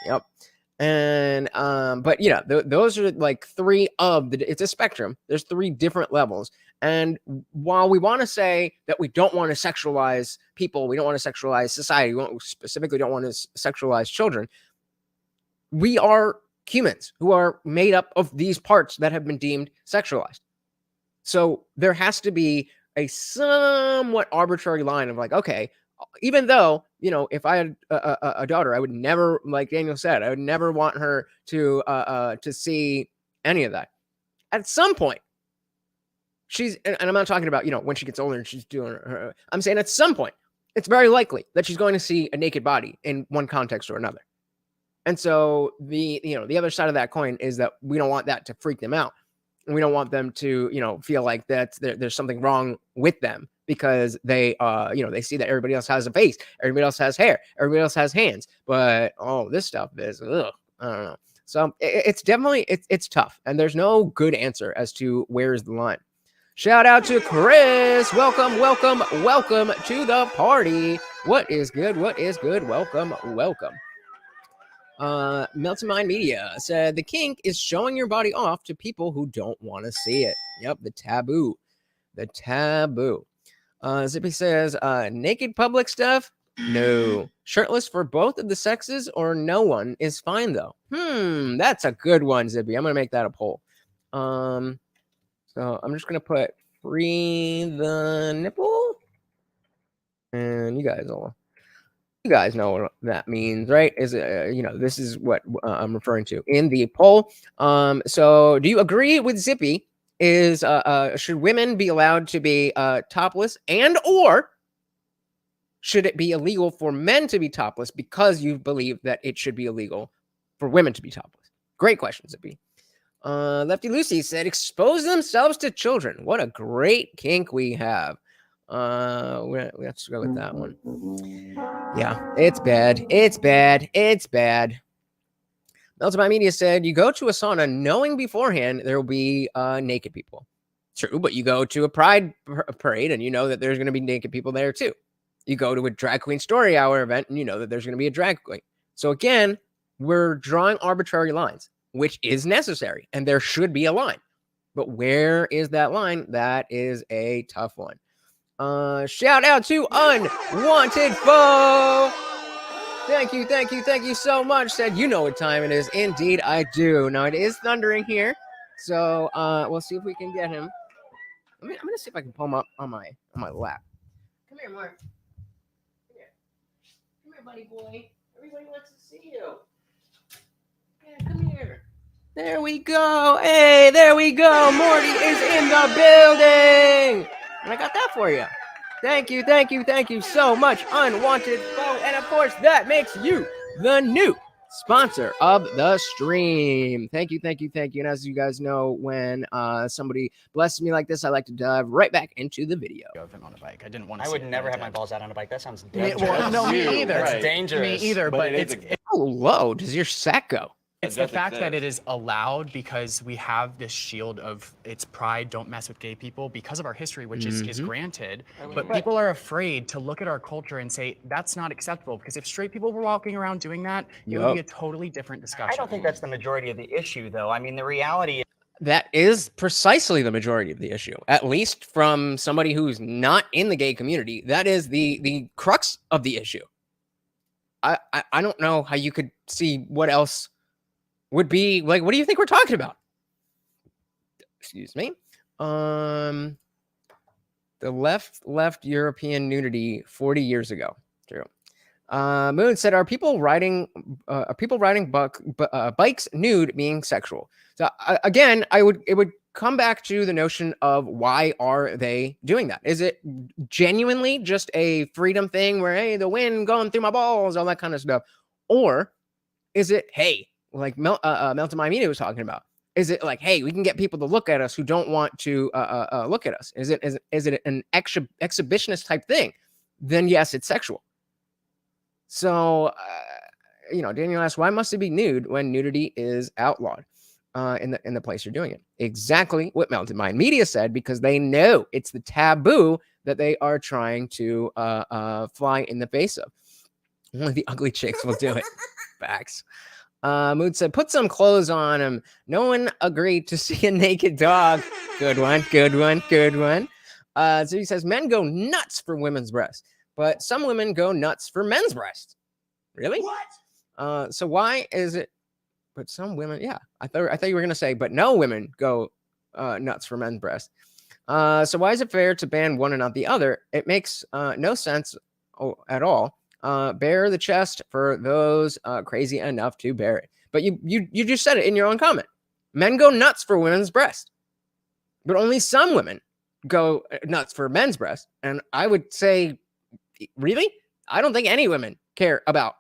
Yep. And but those are like three of the. It's a spectrum. There's three different levels. And while we want to say that we don't want to sexualize people, we don't want to sexualize society, we specifically don't want to sexualize children, we are humans who are made up of these parts that have been deemed sexualized. So there has to be a somewhat arbitrary line of like, okay, even though, if I had a daughter, I would never, like Daniel said, I would never want her to see any of that. At some point, and I'm not talking about, when she gets older and she's doing her, I'm saying at some point, it's very likely that she's going to see a naked body in one context or another. And so the other side of that coin is that we don't want that to freak them out. And we don't want them to, feel like that there's something wrong with them because they see that everybody else has a face, everybody else has hair, everybody else has hands. But, this stuff is, I don't know. So it's definitely, it's tough. And there's no good answer as to where's the line. Shout out to Chris. Welcome to the party. What is good? Welcome. Melton Mind Media said the kink is showing your body off to people who don't want to see it. Yep, the taboo. Zippy says naked public stuff? No. Shirtless for both of the sexes or no one is fine though. That's a good one, Zippy. I'm gonna make that a poll. So I'm just gonna put free the nipple, and you guys will You guys know what that means, right? Is this is what I'm referring to in the poll. So do you agree with Zippy? Is should women be allowed to be topless, and or should it be illegal for men to be topless because you believe that it should be illegal for women to be topless? Great question, Zippy. Lefty Lucy said, expose themselves to children. What a great kink we have. Let's go with that one. Yeah, it's bad. It's bad. It's bad. Melted by Media said, you go to a sauna knowing beforehand there will be naked people. True, but you go to a pride parade and you know that there's going to be naked people there too. You go to a drag queen story hour event and you know that there's going to be a drag queen. So again, we're drawing arbitrary lines, which is necessary, and there should be a line. But where is that line? That is a tough one. Shout out to Unwanted Foe. Thank you so much. Said, you know what time it is. Indeed, I do. Now it is thundering here, so we'll see if we can get him. I'm gonna see if I can pull him up on my lap. Come here, Mark. Come here, buddy boy. Everybody wants to see you. Yeah, come here. There we go. Hey, there we go. Morty is in the building. And I got that for you. Thank you so much, Unwanted Foe. And of course, that makes you the new sponsor of the stream. Thank you. And as you guys know, when somebody blesses me like this, I like to dive right back into the video. Of him on a bike. I didn't want to. I would never have my balls out on a bike. That sounds dangerous. Well, no, me either. That's dangerous. Me either. But it's How low does your sack go? It's the fact that it is allowed because we have this shield of its pride, don't mess with gay people, because of our history, which is granted. But people are afraid to look at our culture and say, that's not acceptable. Because if straight people were walking around doing that, it would be a totally different discussion. I don't think that's the majority of the issue, though. I mean, the reality is That is precisely the majority of the issue, at least from somebody who's not in the gay community. That is the crux of the issue. I don't know how you could see what else would be like. What do you think we're talking about? Excuse me. The left European nudity 40 years ago. True. Moon said, "Are people riding bikes nude being sexual?" So again, it would come back to the notion of why are they doing that? Is it genuinely just a freedom thing where, hey, the wind going through my balls, all that kind of stuff, or is it, hey, like Melton Maimini was talking about? Is it like, hey, we can get people to look at us who don't want to look at us? Is it an exhibitionist type thing? Then yes, it's sexual. So, Daniel asked, why must it be nude when nudity is outlawed in the place you're doing it? Exactly what Melted Mind Media said, because they know it's the taboo that they are trying to fly in the face of. Only the ugly chicks will do it. Facts. Mood said, put some clothes on him. No one agreed to see a naked dog. Good one. So he says, men go nuts for women's breasts, but some women go nuts for men's breasts. Really? What? So why is it? But some women, yeah. I thought you were gonna say, but no women go nuts for men's breasts. So why is it fair to ban one and not the other? It makes no sense at all. Bare the chest for those crazy enough to bear it. But you just said it in your own comment. Men go nuts for women's breasts, but only some women go nuts for men's breasts. And I would say, really? I don't think any women care about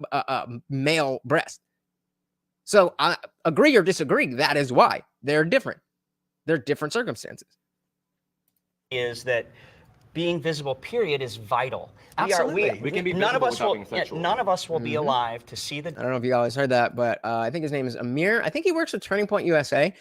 male breasts. So I agree or disagree. That is why they're different. They're different circumstances. Is that being visible, period, is vital. Absolutely. We can be none of us visible will. without being sexual. None of us will be alive to see the I don't know if you guys heard that, but I think his name is Amir. I think he works with Turning Point USA.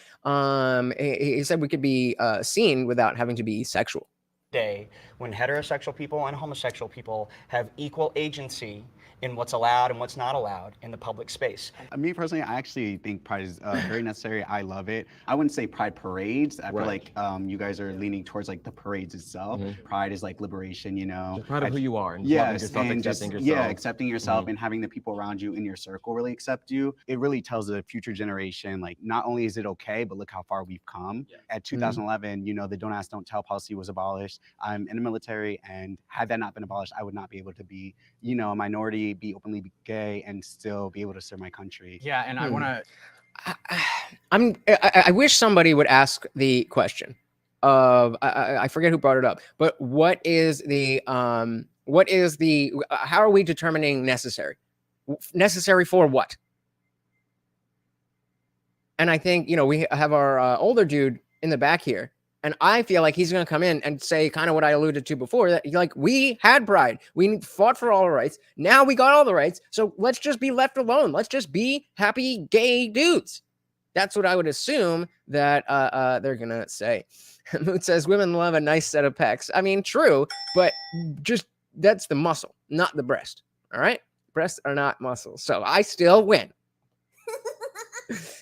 He said we could be seen without having to be sexual. day when heterosexual people and homosexual people have equal agency in what's allowed and what's not allowed in the public space. Me personally, I actually think Pride is very necessary. I love it. I wouldn't say Pride parades. I feel like you guys are leaning towards like the parades itself. Pride is like liberation, you know. Just proud of who you are and yes, yourself, and accepting just, yourself. yeah, accepting yourself and having the people around you in your circle really accept you. It really tells the future generation, like, not only is it okay, but look how far we've come. At 2011, you know, the Don't Ask, Don't Tell policy was abolished. I'm in the military, and had that not been abolished, I would not be able to be, you know, a minority literally be openly gay and still be able to serve my country. Yeah, and I want to. I wish somebody would ask the question of I forget who brought it up, but what is the how are we determining necessary? Necessary for what? And I think, you know, we have our older dude in the back here, and I feel like he's going to come in and say kind of what I alluded to before, that like we had pride, we fought for all the rights, now we got all the rights, so let's just be left alone. Let's just be happy gay dudes. That's what I would assume that they're going to say. Moot says women love a nice set of pecs. I mean, true, but just that's the muscle, not the breast. All right? Breasts are not muscles. So I still win.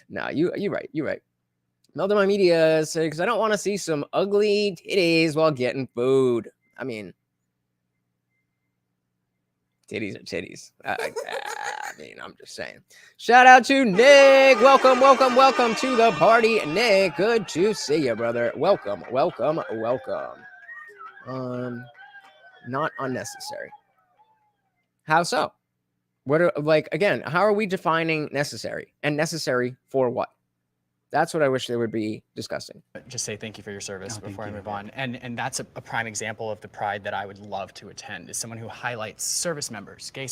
No, you're right. You're right. Melda My Media says, because I don't want to see some ugly titties while getting food. I mean, titties are titties. I mean, I'm just saying. Shout out to Nick. Welcome to the party, Nick. Good to see you, brother. Welcome. Not unnecessary. How so? What are, like, again, how are we defining necessary, and necessary for what? That's what I wish they would be discussing. Just say thank you for your service before I move on. And that's a prime example of the pride that I would love to attend, is someone who highlights service members, gay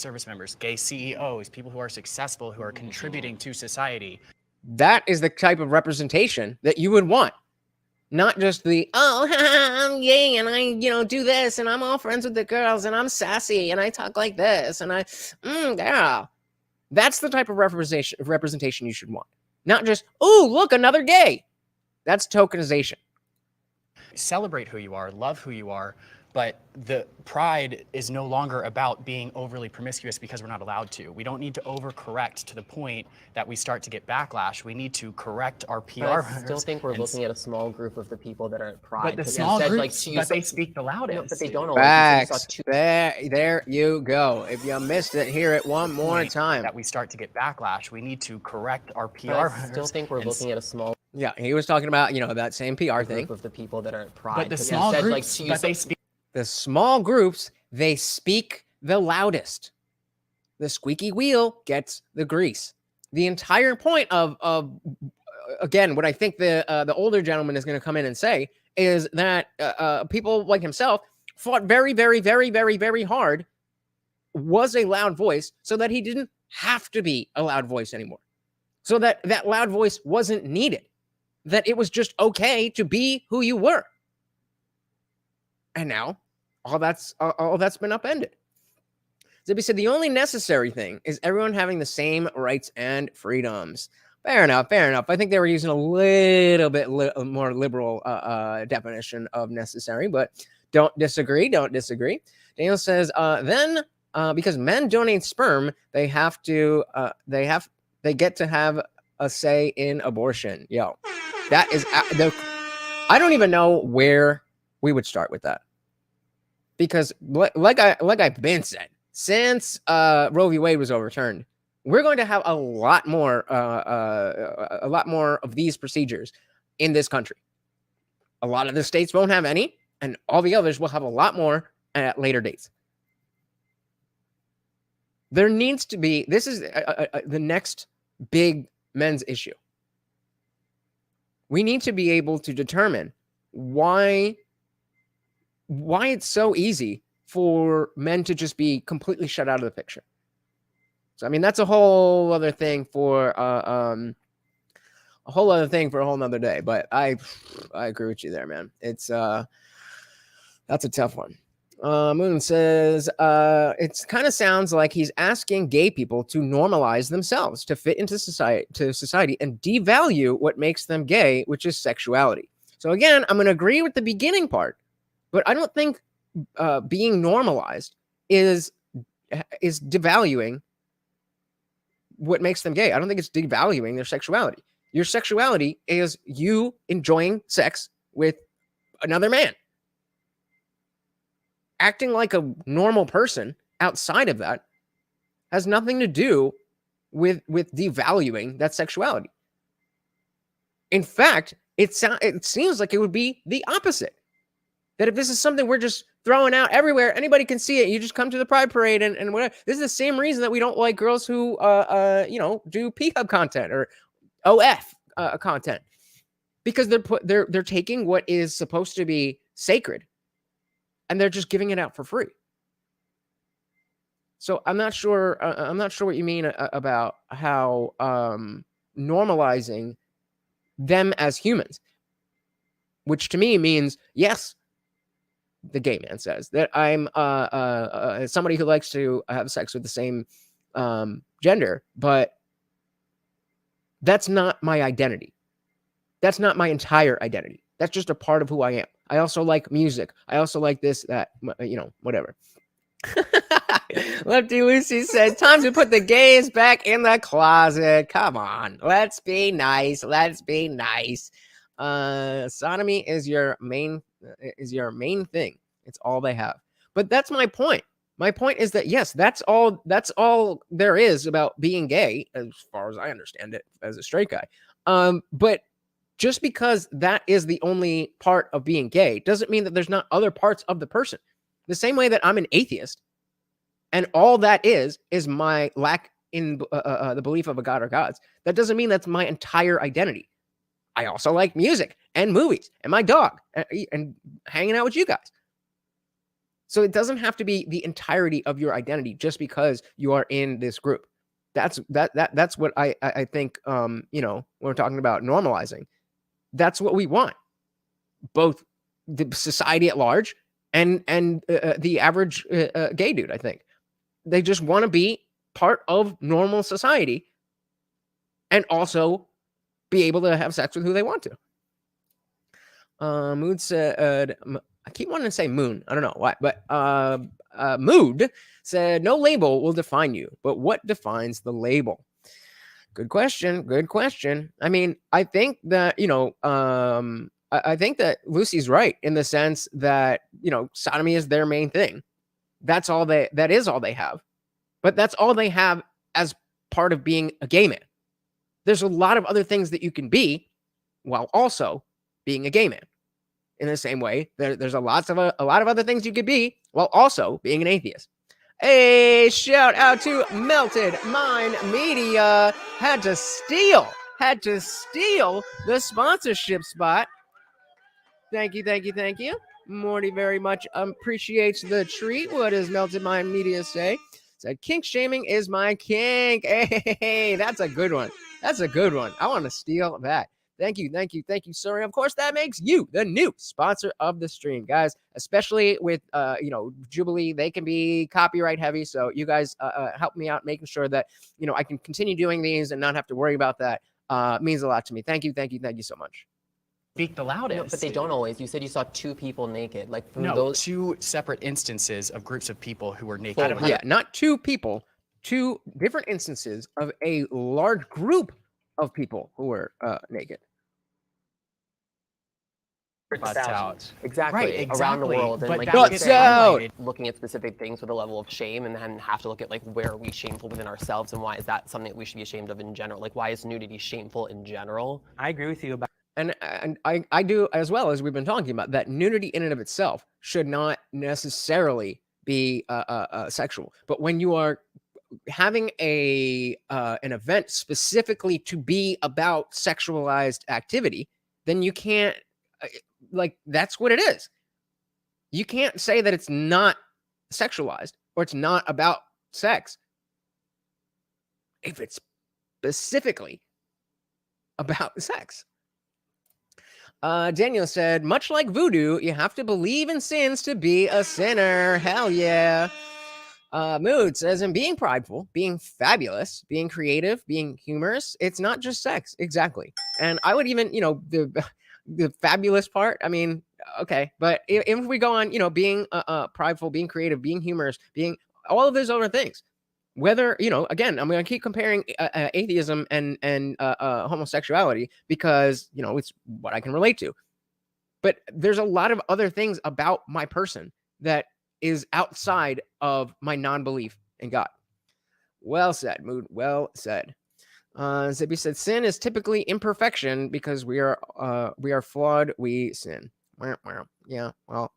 CEOs, people who are successful, who are contributing to society. That is the type of representation that you would want. Not just the, oh, I'm gay and I, you know, do this and I'm all friends with the girls and I'm sassy and I talk like this and girl. That's the type of representation you should want. Not just, oh, look, another gay. That's tokenization. Celebrate who you are, love who you are, but the pride is no longer about being overly promiscuous because we're not allowed to. We don't need to overcorrect to the point that we start to get backlash. We need to correct our PR. But I still think we're looking at a small group of the people that are at pride. But the small groups, but they speak the loudest. No, but they don't always. Facts. There you go. If you missed it, hear it one more time. That we start to get backlash. We need to correct our PR. But I still think we're looking at a small. Yeah, he was talking about, you know, that same PR thing. Group of the people that are at pride. But the small groups, but they speak. The small groups, they speak the loudest. The squeaky wheel gets the grease. The entire point of again, what I think the older gentleman is going to come in and say is that people like himself fought very, very, very, very, very hard, was a loud voice, so that he didn't have to be a loud voice anymore. So that that loud voice wasn't needed. That it was just okay to be who you were. And now, all that's been upended. Zippy said the only necessary thing is everyone having the same rights and freedoms. Fair enough. I think they were using a little bit more liberal definition of necessary, but don't disagree. Daniel says then because men donate sperm, they get to have a say in abortion. Yo, that is I don't even know where we would start with that. Because like I've been said, since Roe v. Wade was overturned, we're going to have a lot more of these procedures in this country. A lot of the states won't have any, and all the others will have a lot more at later dates. There needs to be, this is the next big men's issue. We need to be able to determine why it's so easy for men to just be completely shut out of the picture. So, I mean, that's a whole other thing for a whole nother day. But I agree with you there, man. It's that's a tough one. Moon says it kind of sounds like he's asking gay people to normalize themselves to fit into society and devalue what makes them gay, which is sexuality. So again, I'm going to agree with the beginning part. But I don't think being normalized is devaluing what makes them gay. I don't think it's devaluing their sexuality. Your sexuality is you enjoying sex with another man. Acting like a normal person outside of that has nothing to do with devaluing that sexuality. In fact, it seems like it would be the opposite. That if this is something we're just throwing out everywhere, anybody can see it. You just come to the Pride Parade and whatever. This is the same reason that we don't like girls who, do P-Hub content or OF content, because they're taking what is supposed to be sacred and they're just giving it out for free. So I'm not sure what you mean about how normalizing them as humans, which to me means, yes, the gay man says that I'm somebody who likes to have sex with the same gender, but that's not my identity. That's not my entire identity. That's just a part of who I am. I also like music. I also like this, that, whatever. Lefty Lucy said, time to put the gays back in the closet. Come on. Let's be nice. Let's be nice. Sodomy is your main thing. It's all they have. But that's my point. My point is that, yes, that's all there is about being gay, as far as I understand it as a straight guy. But just because that is the only part of being gay doesn't mean that there's not other parts of the person. The same way that I'm an atheist, and all that is my lack in the belief of a god or gods. That doesn't mean that's my entire identity. I also like music and movies and my dog and hanging out with you guys. So it doesn't have to be the entirety of your identity just because you are in this group. That's what I think. When we're talking about normalizing, that's what we want. Both the society at large and the average gay dude. I think they just want to be part of normal society and also be able to have sex with who they want to. Mood said, I keep wanting to say Moon. I don't know why, but Mood said, no label will define you, but what defines the label? Good question. Good question. I mean, I think that, I think that Lucy's right in the sense that, sodomy is their main thing. That is all they have. But that's all they have as part of being a gay man. There's a lot of other things that you can be while also being a gay man. In the same way, there's a lot of other things you could be while also being an atheist. Hey, shout out to Melted Mind Media. Had to steal the sponsorship spot. Thank you. Morty very much appreciates the treat. What does Melted Mind Media say? Said, kink shaming is my kink. Hey, that's a good one. I want to steal that. Thank you, sir. Of course, that makes you the new sponsor of the stream, guys. Especially with Jubilee, they can be copyright heavy. So you guys help me out, making sure that I can continue doing these and not have to worry about that. Means a lot to me. Thank you so much. Speak the loudest. No, but they don't always. You said you saw 2 people naked. Like those 2 separate instances of groups of people who were naked. Yeah, not 2 people. 2 different instances of a large group of people who were naked. Thousands. Exactly. Right, Around the world. And like looking at specific things with a level of shame, and then have to look at like where are we shameful within ourselves, and why is that something that we should be ashamed of in general? Like, why is nudity shameful in general? I agree with you about. And I do as well, as we've been talking about, that nudity in and of itself should not necessarily be sexual. But when you are having an event specifically to be about sexualized activity, then you can't, that's what it is. You can't say that it's not sexualized or it's not about sex if it's specifically about sex. Daniel said, much like voodoo, you have to believe in sins to be a sinner. Hell yeah. Mood says, and being prideful, being fabulous, being creative, being humorous, it's not just sex. Exactly. And I would even, the fabulous part, I mean, okay. But if we go on, being prideful, being creative, being humorous, being all of those other things, whether, again, I'm going to keep comparing atheism and homosexuality because, it's what I can relate to. But there's a lot of other things about my person that is outside of my non-belief in God. Well said, Mood. Well said. Zippy said, sin is typically imperfection because we are flawed. We sin. Yeah, well,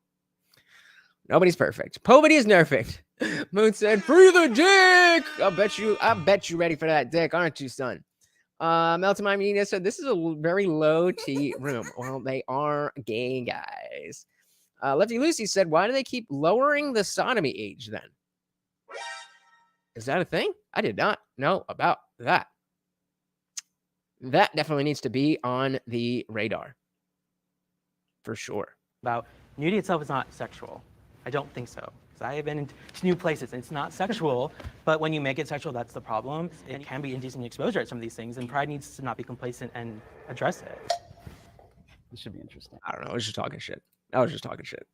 Nobody's perfect. Nobody is perfect. Moon said, "Free the dick." I bet you ready for that dick, aren't you, son? Melton Media said, "This is a very low T room." Well, they are gay guys. Lefty Lucy said, "Why do they keep lowering the sodomy age then?" Is that a thing? I did not know about that. That definitely needs to be on the radar. For sure. About nudity itself is not sexual. I don't think so. Because I have been into new places and it's not sexual, but when you make it sexual, that's the problem. It can be indecent exposure at some of these things, and Pride needs to not be complacent and address it. This should be interesting. I don't know. I was just talking shit. I was just talking shit.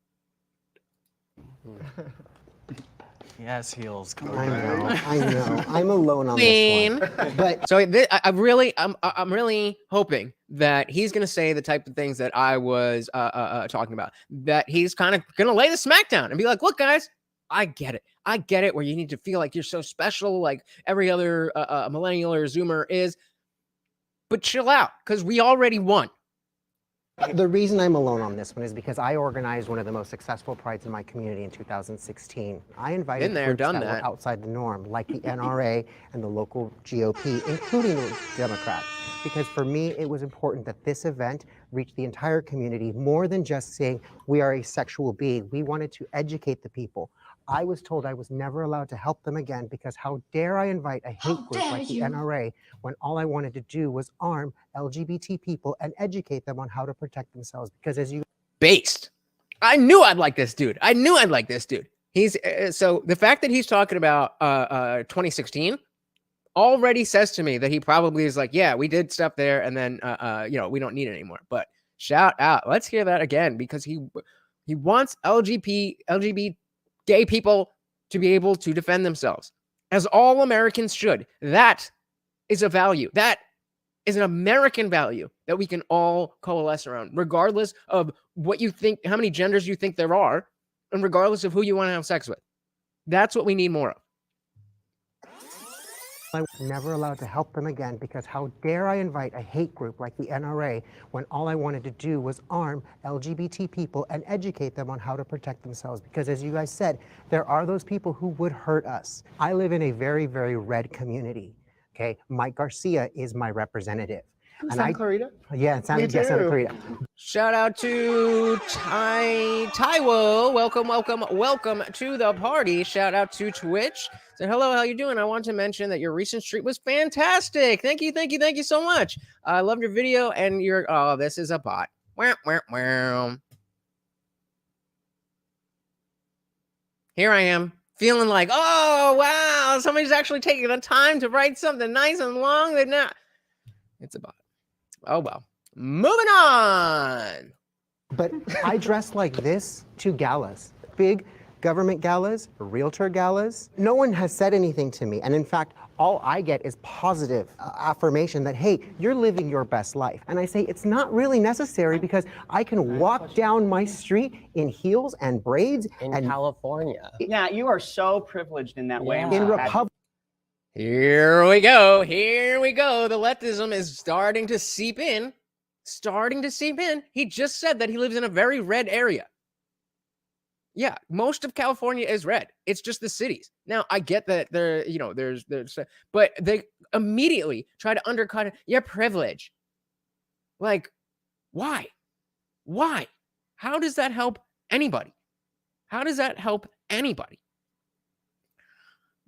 Yes, heels. Come I on. know. I'm alone on this one. But So I'm really hoping that he's gonna say the type of things that I was talking about. That he's kind of gonna lay the smackdown and be like, "Look, guys, I get it. I get it. Where you need to feel like you're so special, like every other millennial or Zoomer is, but chill out, because we already won." the reason I'm alone on this one is because I organized one of the most successful prides in my community in 2016. I invited Been there, groups done that that. were outside the norm, like the NRA and the local GOP, including the Democrats. Because for me, it was important that this event reach the entire community more than just saying we are a sexual being. We wanted to educate the people. I was told I was never allowed to help them again because how dare I invite a hate group like the NRA when all I wanted to do was arm LGBT people and educate them on how to protect themselves. Because as you Based. I knew I'd like this dude. He's so the fact that he's talking about 2016 already says to me that he probably is like, yeah, we did stuff there, and then we don't need it anymore. But shout out. Let's hear that again, because he wants LGBT gay people to be able to defend themselves, as all Americans should. That is a value. That is an American value that we can all coalesce around, regardless of what you think, how many genders you think there are, and regardless of who you want to have sex with. That's what we need more of. I was never allowed to help them again because how dare I invite a hate group like the NRA when all I wanted to do was arm LGBT people and educate them on how to protect themselves. Because as you guys said, there are those people who would hurt us. I live in a very, very red community. Okay, Mike Garcia is my representative. Santa Clarita? Yeah, Santa Clarita. Shout out to Taiwo. Welcome to the party. Shout out to Twitch. Said, hello, how you doing? I want to mention that your recent stream was fantastic. Thank you so much. I loved your video and your, oh, this is a bot. Wah, wah, wah. Here I am, feeling like, oh, wow, somebody's actually taking the time to write something nice and long. They're not. It's a bot. Oh, well. Moving on. But I dress like this to galas, big government galas, realtor galas. No one has said anything to me. And in fact, all I get is positive affirmation that, hey, you're living your best life. And I say, it's not really necessary because I can walk down my street in heels and braids. In California. Yeah, you are so privileged in that way. Yeah. In Republic. Here we go. The leftism is starting to seep in. He just said that he lives in a very red area. Yeah, most of California is red. It's just the cities. Now, I get that there's, but they immediately try to undercut your privilege. Like, why? How does that help anybody?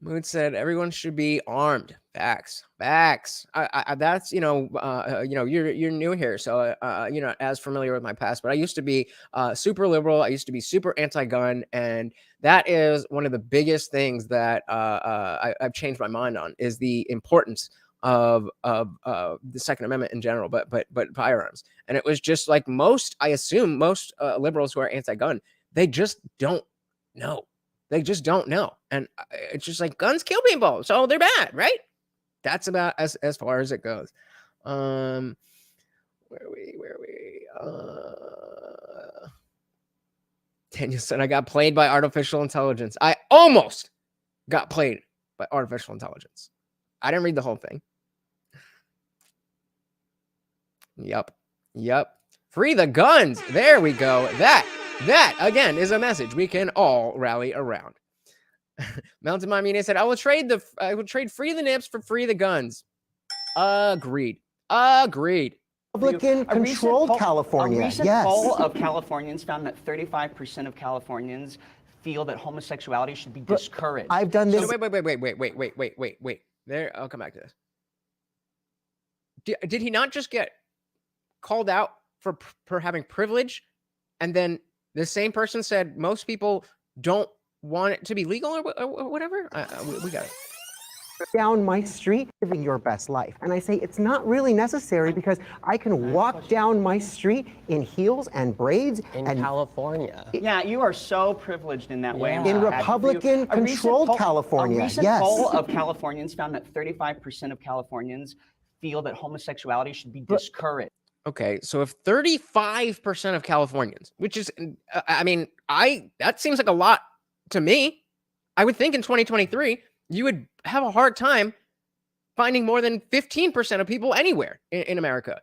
Mood said everyone should be armed. Facts. That's you're new here, so you're not as familiar with my past. But I used to be super liberal. I used to be super anti-gun, and that is one of the biggest things that I've changed my mind on is the importance of the Second Amendment in general, but firearms. And it was just like I assume most liberals who are anti-gun, they just don't know. And it's just like guns kill people, so they're bad, right? That's about as far as it goes. Where are we? Daniel said, I got played by artificial intelligence. I almost got played by artificial intelligence. I didn't read the whole thing. Yep. Free the guns. There we go. That, again, is a message we can all rally around. Mountain Mamine said, I will trade free the nips for free the guns. Agreed. Republican-controlled California. A recent Yes. poll of Californians found that 35% of Californians feel that homosexuality should be discouraged. I've done this. So wait. There, I'll come back to this. Did he not just get called out for having privilege, and then the same person said most people don't want it to be legal or whatever? We got it. Down my street, living your best life. And I say it's not really necessary because I can walk down my street in heels and braids. In California. Yeah, you are so privileged in that way. Yeah. I'm In so happy for you. Republican-controlled California, A recent yes. poll of Californians found that 35% of Californians feel that homosexuality should be discouraged. Okay, so if 35% of Californians, which is, that seems like a lot to me. I would think in 2023, you would have a hard time finding more than 15% of people anywhere in America.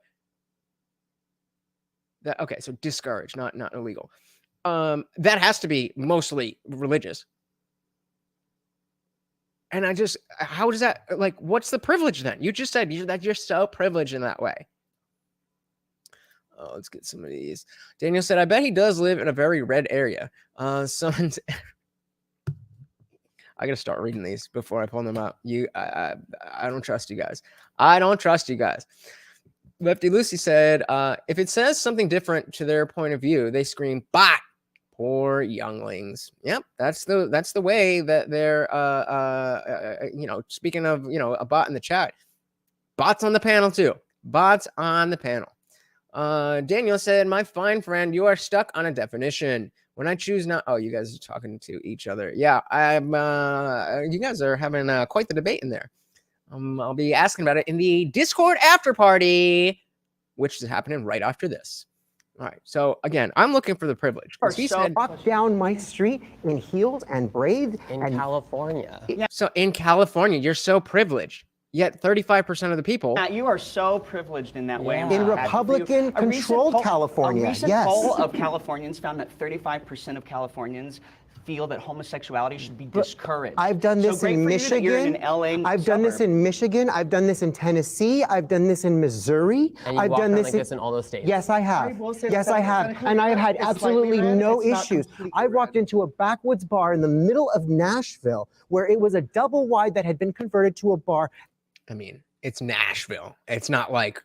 Okay, so discouraged, not illegal. That has to be mostly religious. And how does that, like, what's the privilege then? You just said that you're so privileged in that way. Oh, let's get some of these. Daniel said, I bet he does live in a very red area. Someone's... I gotta start reading these before I pull them out. I don't trust you guys. I don't trust you guys. Lefty Lucy said, if it says something different to their point of view, they scream, bot. Poor younglings. Yep, that's the way that they're speaking of, a bot in the chat. Bots on the panel too. Bots on the panel. Daniel said, my fine friend, you are stuck on a definition. When I choose not, oh, you guys are talking to each other. Yeah, you guys are having quite the debate in there. I'll be asking about it in the Discord after party, which is happening right after this. All right. So again, I'm looking for the privilege. He said, walk down my street in heels and braids. In California. So in California, you're so privileged. Yet 35% of the people. Yeah, you are so privileged in that way. I'm In so happy for you. Republican-controlled California, A recent yes. poll of Californians found that 35% of Californians feel that homosexuality should be discouraged. I've done this so great in for you that you're in Michigan. an LA I've done this in Michigan. I've done this in Tennessee. I've done this in Missouri. And you've I've walked done around this like this in all those states. Yes, I have. Yes, I have. And I have had absolutely no issues. I walked into a backwoods bar in the middle of Nashville where it was a double wide that had been converted to a bar. I mean, it's Nashville. It's not like,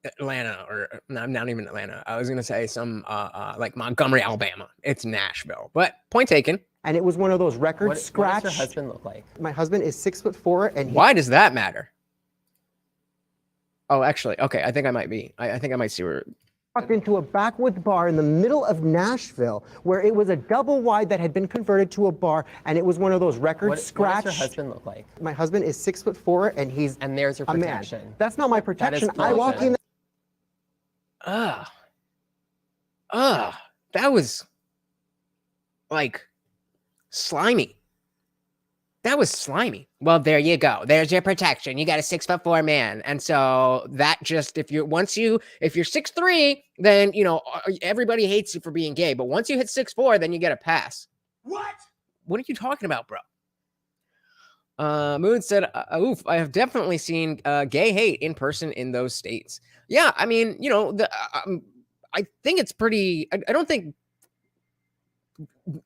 Atlanta or not even Atlanta. I was going to say some like Montgomery, Alabama. It's Nashville. But point taken. And it was one of those record scratch. What does your husband look like? My husband is 6'4", and why does that matter? Oh, actually, okay. I think I might be. I think I might see where. Walked into a backwoods bar in the middle of Nashville where it was a double wide that had been converted to a bar, and it was one of those record scratch. What does your husband look like? My husband is 6'4", and he's and there's your a man. protection. That's not my protection. That is I walk in. That was like slimy. That was slimy. Well, there you go. There's your protection. You got a 6'4" man. And so that just, if you're 6'3", then, everybody hates you for being gay. But once you hit 6'4", then you get a pass. What are you talking about, bro? Moon said, oof, I have definitely seen gay hate in person in those states. Yeah, I mean, I think it's pretty, I don't think,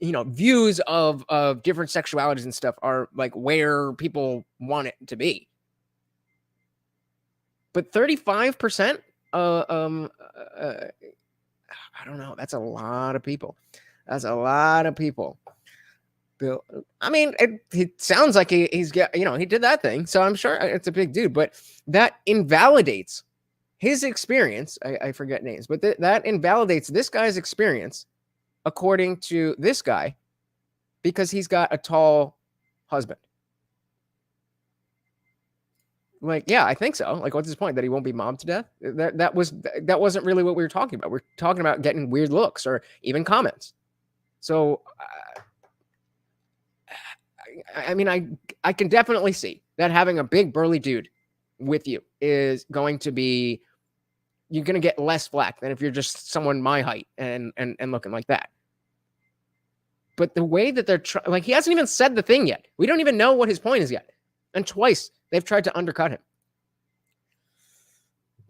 views of different sexualities and stuff are like where people want it to be. But 35%, I don't know. That's a lot of people. That's a lot of people. Bill, I mean, it sounds like he's got, he did that thing. So I'm sure it's a big dude, but that invalidates his experience. I forget names, but that invalidates this guy's experience, according to this guy, because he's got a tall husband. Like, yeah, I think so. Like, what's his point? That he won't be mobbed to death? That wasn't really what we were talking about. We're talking about getting weird looks or even comments. So, I mean, I can definitely see that having a big burly dude with you is going to be you're going to get less flack than if you're just someone my height and looking like that. But the way that they're like, he hasn't even said the thing yet. We don't even know what his point is yet. And twice they've tried to undercut him.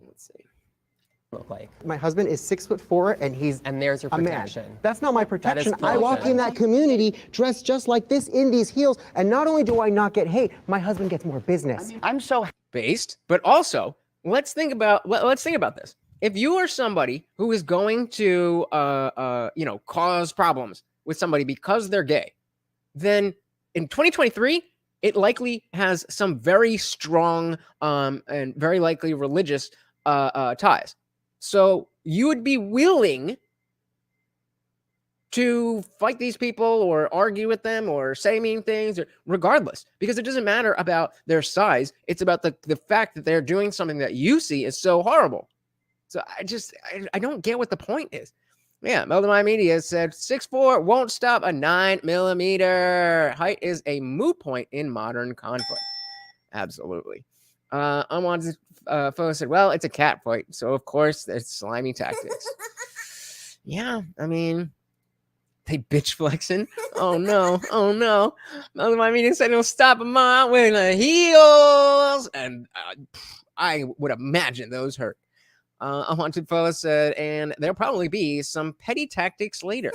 Let's see. Look like. My husband is 6'4" and there's your a man. protection. That's not my protection. That is I walk in bullshit. that community dressed just like this in these heels, and not only do I not get hate, my husband gets more business. I'm so based, but also let's think about this. If you are somebody who is going to cause problems with somebody because they're gay, then in 2023 it likely has some very strong and very likely religious ties. So you would be willing to fight these people or argue with them or say mean things, or regardless, because it doesn't matter about their size. It's about the fact that they're doing something that you see is so horrible. So I don't get what the point is. Yeah, Meldemai Media said 6'4" won't stop a 9mm. Height is a moot point in modern conflict. Absolutely. Unwanted Foe said, well, it's a cat fight, so of course it's slimy tactics. Yeah, I mean, they bitch flexing. Oh no, oh no. Meldemai Media said it'll stop a mom with the heels, and I would imagine those hurt. Unwanted Foe said, and there'll probably be some petty tactics later.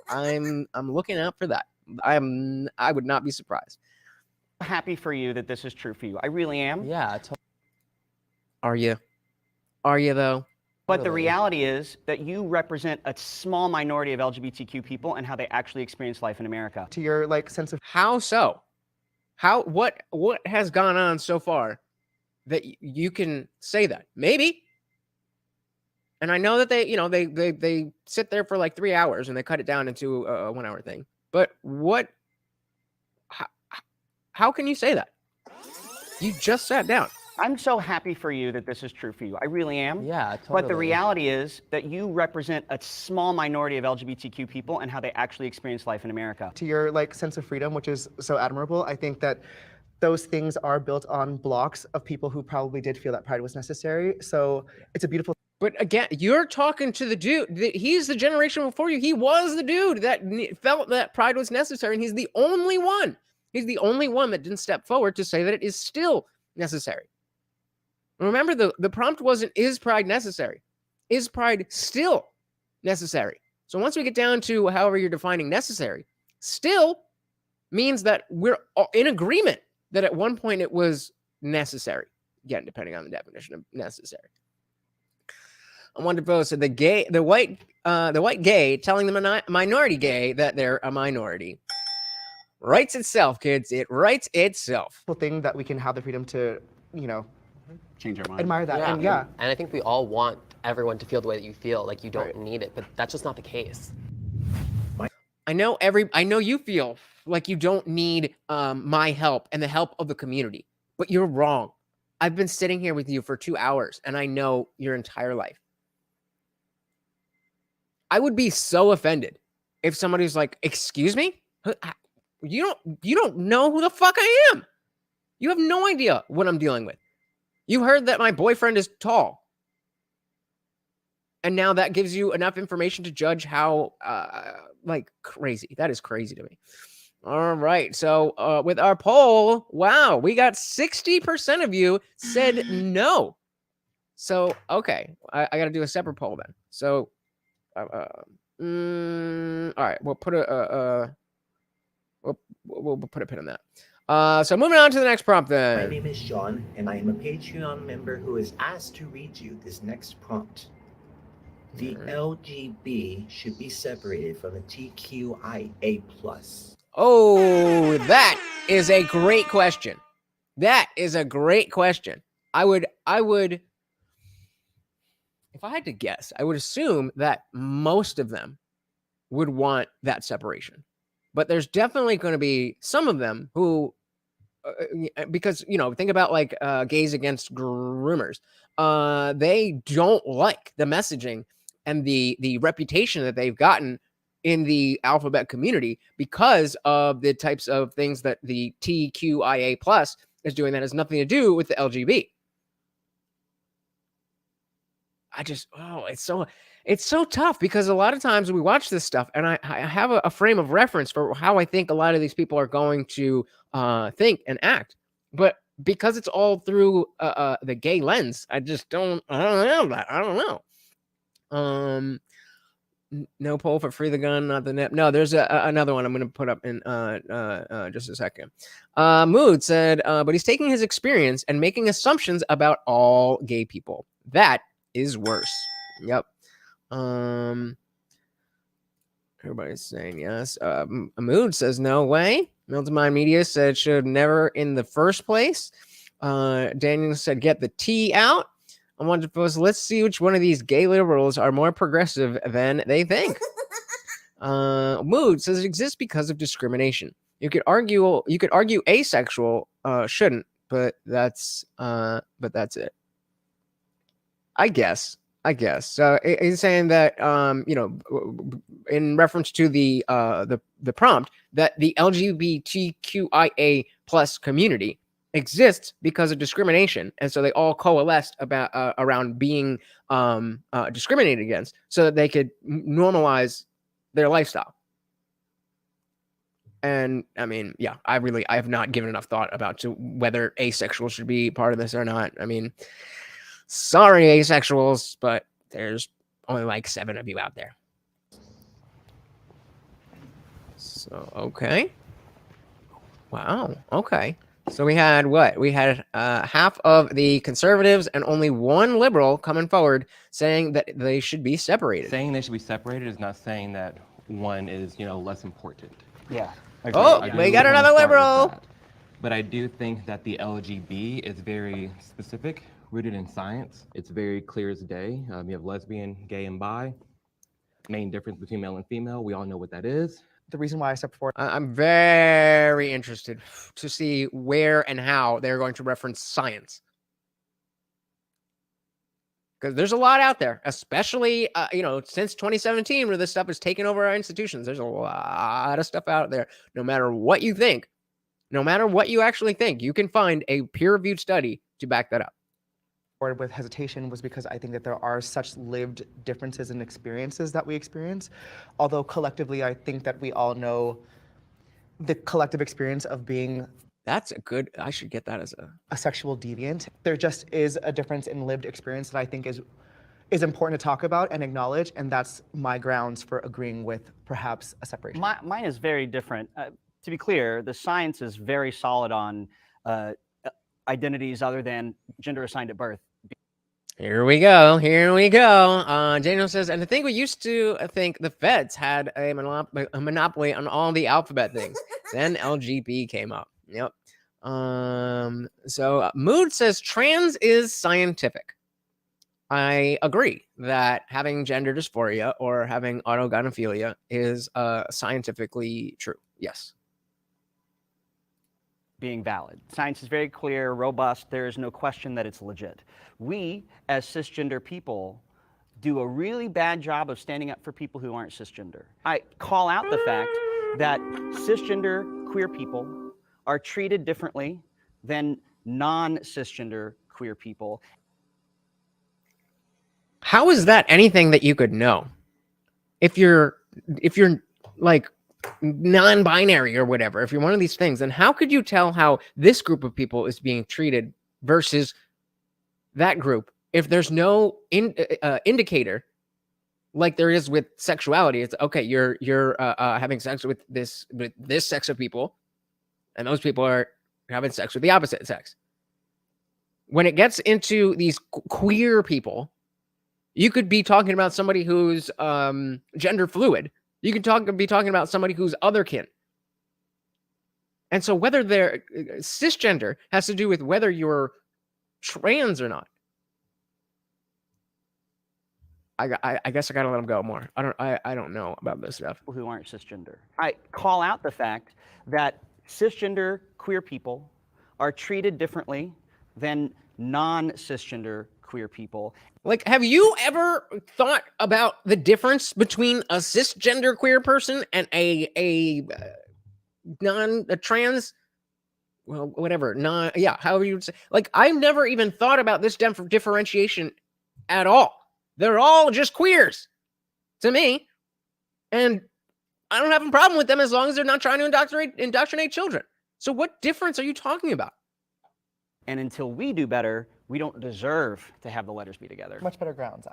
I'm looking out for that. I would not be surprised. happy for you that this is true for you. I really am. Yeah. Are you? Are you though? But the reality is that you represent a small minority of LGBTQ people and how they actually experience life in America. To your sense of how so? What has gone on so far that you can say that? Maybe. And I know that they sit there for like 3 hours and they cut it down into a 1 hour thing. But how can you say that? You just sat down. I'm so happy for you that this is true for you. I really am. Yeah, totally. But the reality is that you represent a small minority of LGBTQ people and how they actually experience life in America. To your sense of freedom, which is so admirable, I think that those things are built on blocks of people who probably did feel that pride was necessary. So it's a beautiful. But again, you're talking to the dude. He's the generation before you. He was the dude that felt that pride was necessary, and he's the only one. He's the only one that didn't step forward to say that it is still necessary. Remember, the prompt wasn't, is pride necessary? Is pride still necessary? So once we get down to however you're defining necessary, still means that we're in agreement that at one point it was necessary. Again, depending on the definition of necessary. I wanted to post the white gay telling the minority gay that they're a minority. Writes itself, kids. It writes itself. Thing that we can have the freedom to, change our mind. Admire that. Yeah. And yeah. And I think we all want everyone to feel the way that you feel, like you don't need it, but that's just not the case. I know you feel like you don't need my help and the help of the community, but you're wrong. I've been sitting here with you for 2 hours and I know your entire life. I would be so offended if somebody's like, excuse me? You don't know who the fuck I am. You have no idea what I'm dealing with. You heard that my boyfriend is tall. And now that gives you enough information to judge how, crazy. That is crazy to me. All right. So with our poll, wow, we got 60% of you said no. So, okay. I got to do a separate poll then. So, all right. We'll put we'll put a pin on that. So moving on to the next prompt then. My name is Sean, and I am a Patreon member who is asked to read you this next prompt. The LGB should be separated from the TQIA+. Oh, that is a great question. That is a great question. I would, if I had to guess, I would assume that most of them would want that separation. But there's definitely going to be some of them who, because, think about like gays against groomers. They don't like the messaging and the reputation that they've gotten in the alphabet community because of the types of things that the TQIA+ is doing that has nothing to do with the LGB. it's so tough because a lot of times we watch this stuff and I have a frame of reference for how I think a lot of these people are going to think and act, but because it's all through the gay lens, I don't know that. I don't know. No poll for free the gun, not the net. No, there's another one I'm going to put up in just a second. Mood said, but he's taking his experience and making assumptions about all gay people. That is worse. Yep. Everybody's saying yes. Mood says no way. Milton Mind Media said should never in the first place. Daniel said get the T out. I wanted to post, let's see which one of these gay liberals are more progressive than they think. Mood says it exists because of discrimination. You could argue asexual shouldn't, but that's it. I guess. So he's saying that in reference to the prompt that the LGBTQIA plus community exists because of discrimination, and so they all coalesced about around being discriminated against, so that they could normalize their lifestyle. And I mean, yeah, I have not given enough thought about to whether asexual should be part of this or not. I mean, sorry, asexuals, but there's only like 7 of you out there. So okay, wow, okay. So we had what? We had half of the conservatives and only 1 liberal coming forward saying that they should be separated. Saying they should be separated is not saying that one is, less important. Yeah. Oh, we got another liberal. But I do think that the LGB is very specific, rooted in science. It's very clear as day. You have lesbian, gay, and bi. Main difference between male and female, we all know what that is. The reason why I stepped forward. I'm very interested to see where and how they're going to reference science. Because there's a lot out there, especially, since 2017, where this stuff has taken over our institutions. There's a lot of stuff out there. No matter what you think, no matter what you actually think, you can find a peer-reviewed study to back that up. With hesitation was because I think that there are such lived differences and experiences that we experience. Although collectively, I think that we all know the collective experience of being. That's a good, I should get that as a sexual deviant. There just is a difference in lived experience that I think is important to talk about and acknowledge, and that's my grounds for agreeing with perhaps a separation. Mine is very different. To be clear, the science is very solid on identities other than gender assigned at birth. Here we go. Daniel says, and I think we used to think the feds had a monopoly on all the alphabet things. Then LGB came up. Yep. So Mood says trans is scientific. I agree that having gender dysphoria or having autogynephilia is scientifically true. Yes. Being valid. Science is very clear, robust. There is no question that it's legit. We, as cisgender people, do a really bad job of standing up for people who aren't cisgender. I call out the fact that cisgender queer people are treated differently than non-cisgender queer people. How is that anything that you could know? If you're like non-binary or whatever, if you're one of these things, then how could you tell how this group of people is being treated versus that group if there's no indicator like there is with sexuality? It's okay, you're having sex with this sex of people, and those people are having sex with the opposite sex. When it gets into these queer people, you could be talking about somebody who's gender fluid. You can be talking about somebody who's otherkin. And so whether they're cisgender has to do with whether you're trans or not. I guess I gotta let them go more. I don't know about this stuff. People who aren't cisgender. I call out the fact that cisgender queer people are treated differently than non-cisgender queer people. Like, have you ever thought about the difference between a cisgender queer person and a trans, well, whatever, however you would say. Like, I've never even thought about this differentiation at all. They're all just queers to me. And I don't have a problem with them as long as they're not trying to indoctrinate children. So what difference are you talking about? And until we do better, we don't deserve to have the letters be together. Much better grounds.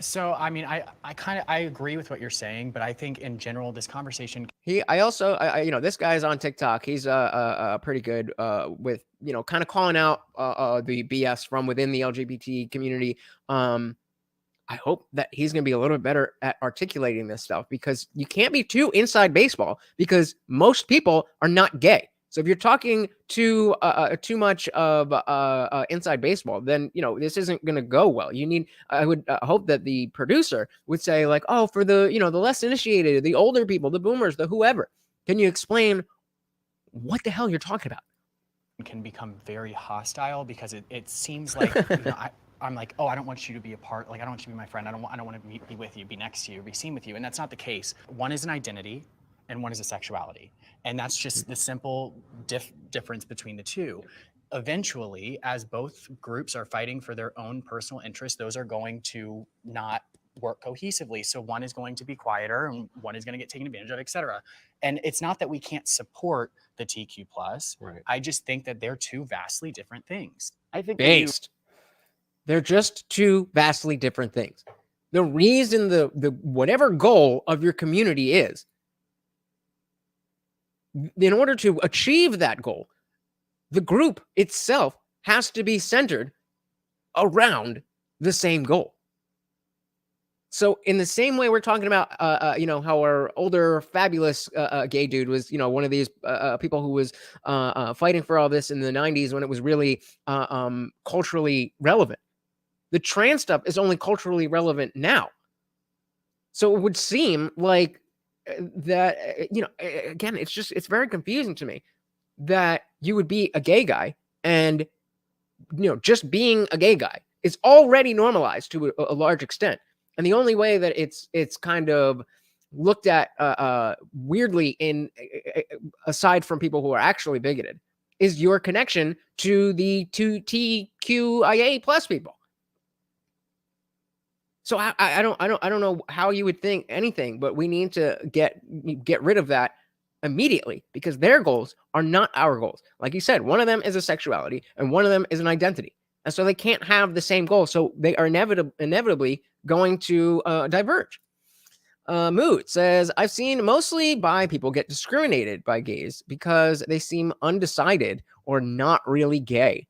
So, I mean, I agree with what you're saying, but I think in general, this conversation. You know, this guy's on TikTok. He's pretty good with, you know, kind of calling out the BS from within the LGBT community. I hope that he's going to be a little bit better at articulating this stuff, because you can't be too inside baseball, because most people are not gay. So if you're talking too much of inside baseball, then, you know, this isn't going to go well. I would hope that the producer would say, like, oh, for the, you know, the less initiated, the older people, the boomers, the whoever, can you explain what the hell you're talking about? Can become very hostile, because it seems like, you know, I'm like, oh, I don't want you to be a part, like, I don't want you to be my friend. I don't want to be with you, be next to you, be seen with you. And that's not the case. One is an identity and one is a sexuality. And that's just the simple difference between the two. Eventually, as both groups are fighting for their own personal interests, those are going to not work cohesively. So one is going to be quieter and one is going to get taken advantage of, et cetera. And it's not that we can't support the TQ+. Right. I just think that they're two vastly different things. I think They're just two vastly different things. The reason the whatever goal of your community is, in order to achieve that goal, the group itself has to be centered around the same goal. So in the same way we're talking about, you know, how our older, fabulous gay dude was, you know, one of these people who was fighting for all this in the 90s when it was really culturally relevant. The trans stuff is only culturally relevant now. So it would seem like that, you know, again, it's very confusing to me that you would be a gay guy and, you know, just being a gay guy is already normalized to a large extent. And the only way that it's kind of looked at weirdly aside from people who are actually bigoted is your connection to the TQIA plus people. So I don't know how you would think anything, but we need to get rid of that immediately, because their goals are not our goals. Like you said, one of them is a sexuality and one of them is an identity. And so they can't have the same goal. So they are inevitably going to diverge. Mood says, I've seen mostly bi people get discriminated by gays because they seem undecided or not really gay.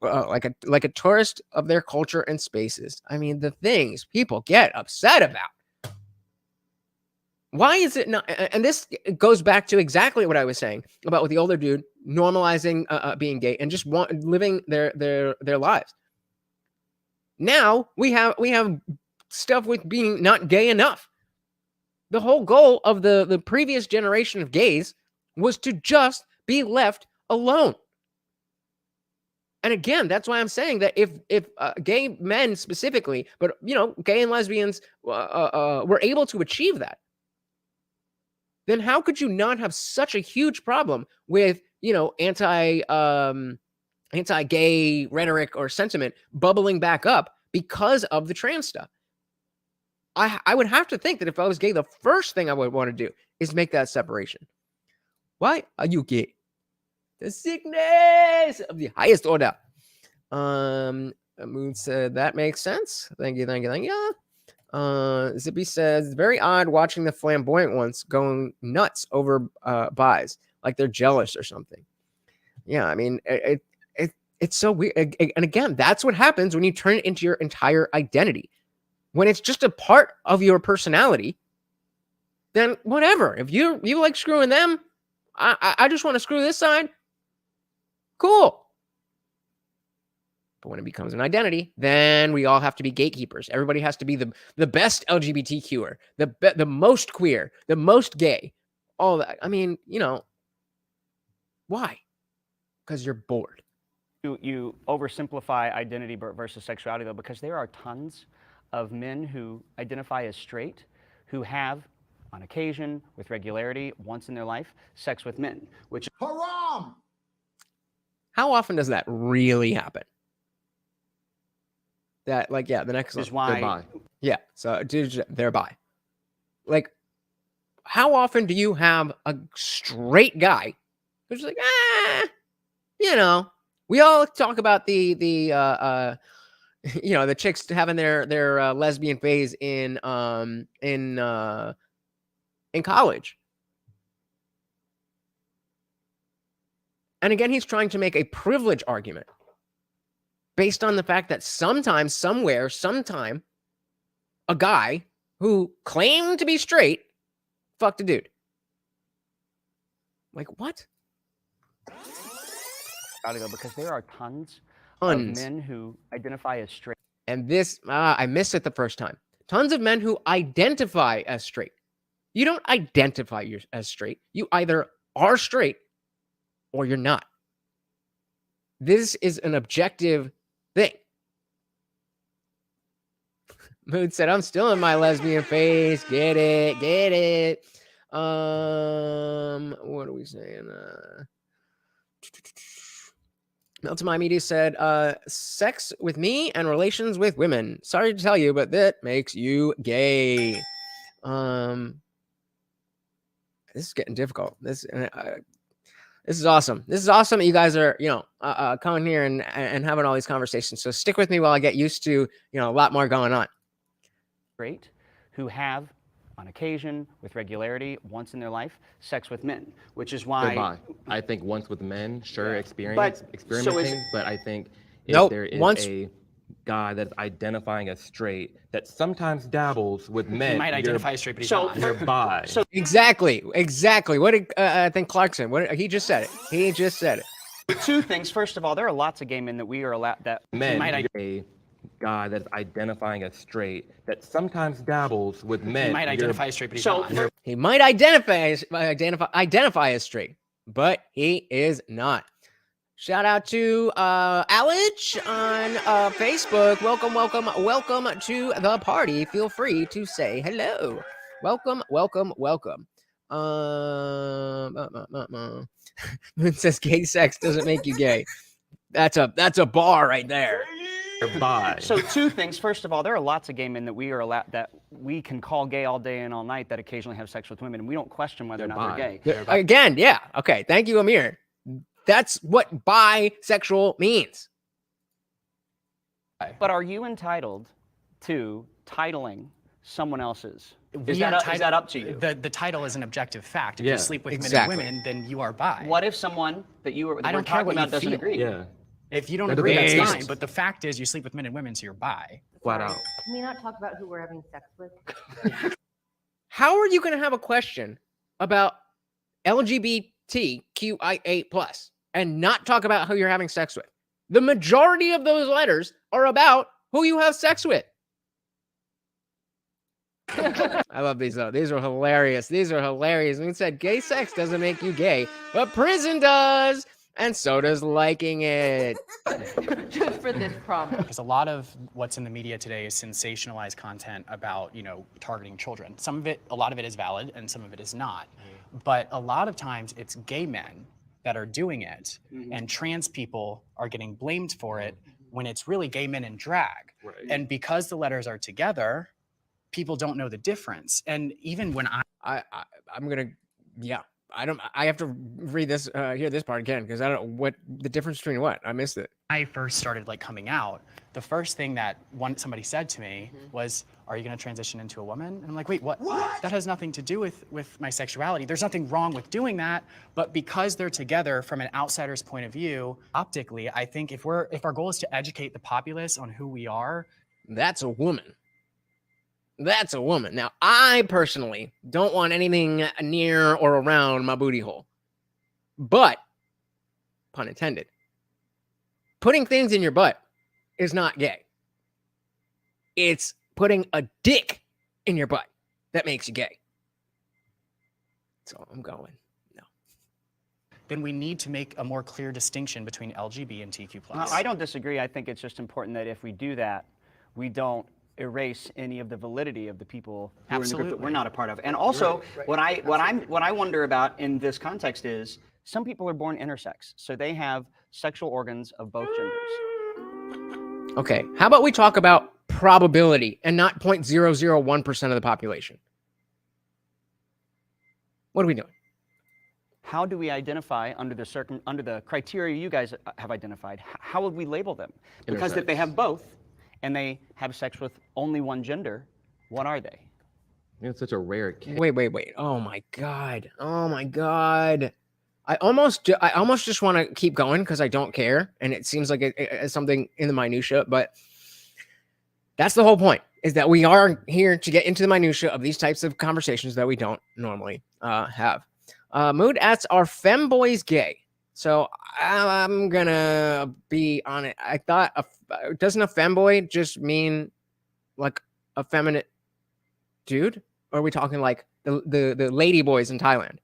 Like a tourist of their culture and spaces. I mean, the things people get upset about. Why is it not? And this goes back to exactly what I was saying about with the older dude normalizing being gay and just living their lives. Now we have stuff with being not gay enough. The whole goal of the previous generation of gays was to just be left alone. And again, that's why I'm saying that if gay men specifically, but, you know, gay and lesbians were able to achieve that, then how could you not have such a huge problem with, you know, anti-gay rhetoric or sentiment bubbling back up because of the trans stuff? I would have to think that if I was gay, the first thing I would want to do is make that separation. Why are you gay? The sickness of the highest order. Moon said that makes sense. Thank you. Zippy says it's very odd watching the flamboyant ones going nuts over buys, like they're jealous or something. Yeah, I mean it's so weird. And again, that's what happens when you turn it into your entire identity. When it's just a part of your personality, then whatever. If you like screwing them, I just want to screw this side. Cool. But when it becomes an identity, then we all have to be gatekeepers. Everybody has to be the best LGBTQer, the most queer, the most gay, all that. I mean, you know, why? Because you're bored. You oversimplify identity versus sexuality, though, because there are tons of men who identify as straight who have, on occasion, with regularity, once in their life, sex with men, which How often does that really happen? That like, yeah, the next Which is one. They're why bi. Yeah, so they're bi. Like, how often do you have a straight guy who's like, you know, we all talk about the you know, the chicks having their lesbian phase in college. And again, he's trying to make a privilege argument based on the fact that sometimes, somewhere, sometime, a guy who claimed to be straight fucked a dude. Like, what? gotta go because there are tons Tons. of men who identify as straight. And this, I missed it the first time. Tons of men who identify as straight. You don't identify as straight. You either are straight or you're not. This is an objective thing. Mood said, I'm still in my lesbian phase. Get it, get it. What are we saying? Meltemi Media said, sex with me and relations with women. Sorry to tell you, but that makes you gay. This is getting difficult. This is awesome. This is awesome that you guys are, you know, coming here and having all these conversations. So stick with me while I get used to, you know, a lot more going on. Straight who have, on occasion, with regularity, once in their life, sex with men, which is why They're bi. I think once with men, sure, But- experimenting, but I think if Nope, there is once- a guy that's identifying as straight that sometimes dabbles with men, He might you're- identify as straight, but he's So- not. you're bi. So- Exactly. What did I think Clarkson? What he just said it. He just said it. two things. First of all, there are lots of gay men that we are allowed that Men, might you're a guy that's identifying as straight that sometimes dabbles with men. He might you're- identify as straight, but he's So- not. He might identify as straight, but he is not. Shout out to Alich on Facebook. Welcome to the party. Feel free to say hello. Welcome. Moon says gay sex doesn't make you gay. That's a bar right there. You're bi. So two things. First of all, there are lots of gay men that we are allowed that we can call gay all day and all night that occasionally have sex with women, and we don't question whether or They're not bi. they're gay. Again, yeah. Okay. Thank you, Amir. That's what bisexual means. But are you entitled to titling someone else's? Is We are that up to you? The title is an objective fact. If Yeah, you sleep with exactly. men and women, then you are bi. What if someone that you were that I we're don't care talking what you about doesn't feel. agree? Yeah, If you don't That agree, doesn't that's exist. fine. But the fact is, you sleep with men and women, so you're bi. flat out. Can we not talk about who we're having sex with? How are you going to have a question about LGBTQIA+ and not talk about who you're having sex with? The majority of those letters are about who you have sex with. I love these though. These are hilarious. We said gay sex doesn't make you gay, but prison does, and so does liking it. Just for this prompt. Because a lot of what's in the media today is sensationalized content about, you know, targeting children. A lot of it is valid, and some of it is not. But a lot of times, it's gay men that are doing it, and trans people are getting blamed for it when it's really gay men in drag. Right. And because the letters are together, people don't know the difference. And even when I'm gonna, yeah. I have to read this, hear this part again because I don't know what the difference between what I missed it. I first started like coming out, the first thing that somebody said to me was, "Are you going to transition into a woman?" And I'm like, "Wait, what? That has nothing to do with my sexuality. There's nothing wrong with doing that, but because they're together from an outsider's point of view, optically, I think if our goal is to educate the populace on who we are, That's a woman. That's a woman. Now, I personally don't want anything near or around my booty hole. But, pun intended, putting things in your butt is not gay. It's putting a dick in your butt that makes you gay. So I'm going. No. then we need to make a more clear distinction between LGB and TQ+. No, I don't disagree. I think it's just important that if we do that, we don't erase any of the validity of the people who are in the group that we're not a part of. And also, what I wonder about in this context is some people are born intersex, so they have sexual organs of both genders. Okay, how about we talk about probability and not 0.001% of the population? What are we doing? How do we identify under the criteria you guys have identified? How would we label them? Because if they have both and they have sex with only one gender, what are they? It's such a rare case. Wait. Oh my God. I almost just want to keep going because I don't care. And it seems like it's something in the minutia, but that's the whole point, is that we are here to get into the minutia of these types of conversations that we don't normally have. Mood asks, are femboys gay? So I'm gonna be on it. I thought, doesn't a femboy just mean like a feminine dude? Or are we talking like the lady boys in Thailand?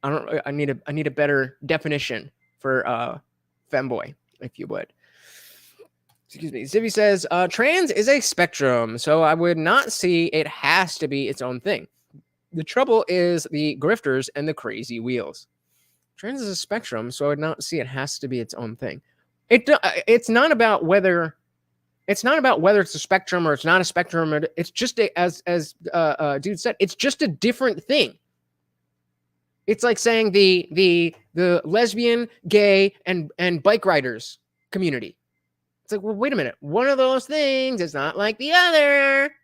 I need a better definition for femboy, if you would. Excuse me. Zippy says, trans is a spectrum, so I would not see it has to be its own thing. The trouble is the grifters and the crazy wheels. Trans is a spectrum, so I would not see it has to be its own thing. It's not about whether it's a spectrum or it's not a spectrum. It's just as dude said, it's just a different thing. It's like saying the lesbian, gay, and bike riders community. It's like, well, wait a minute. One of those things is not like the other.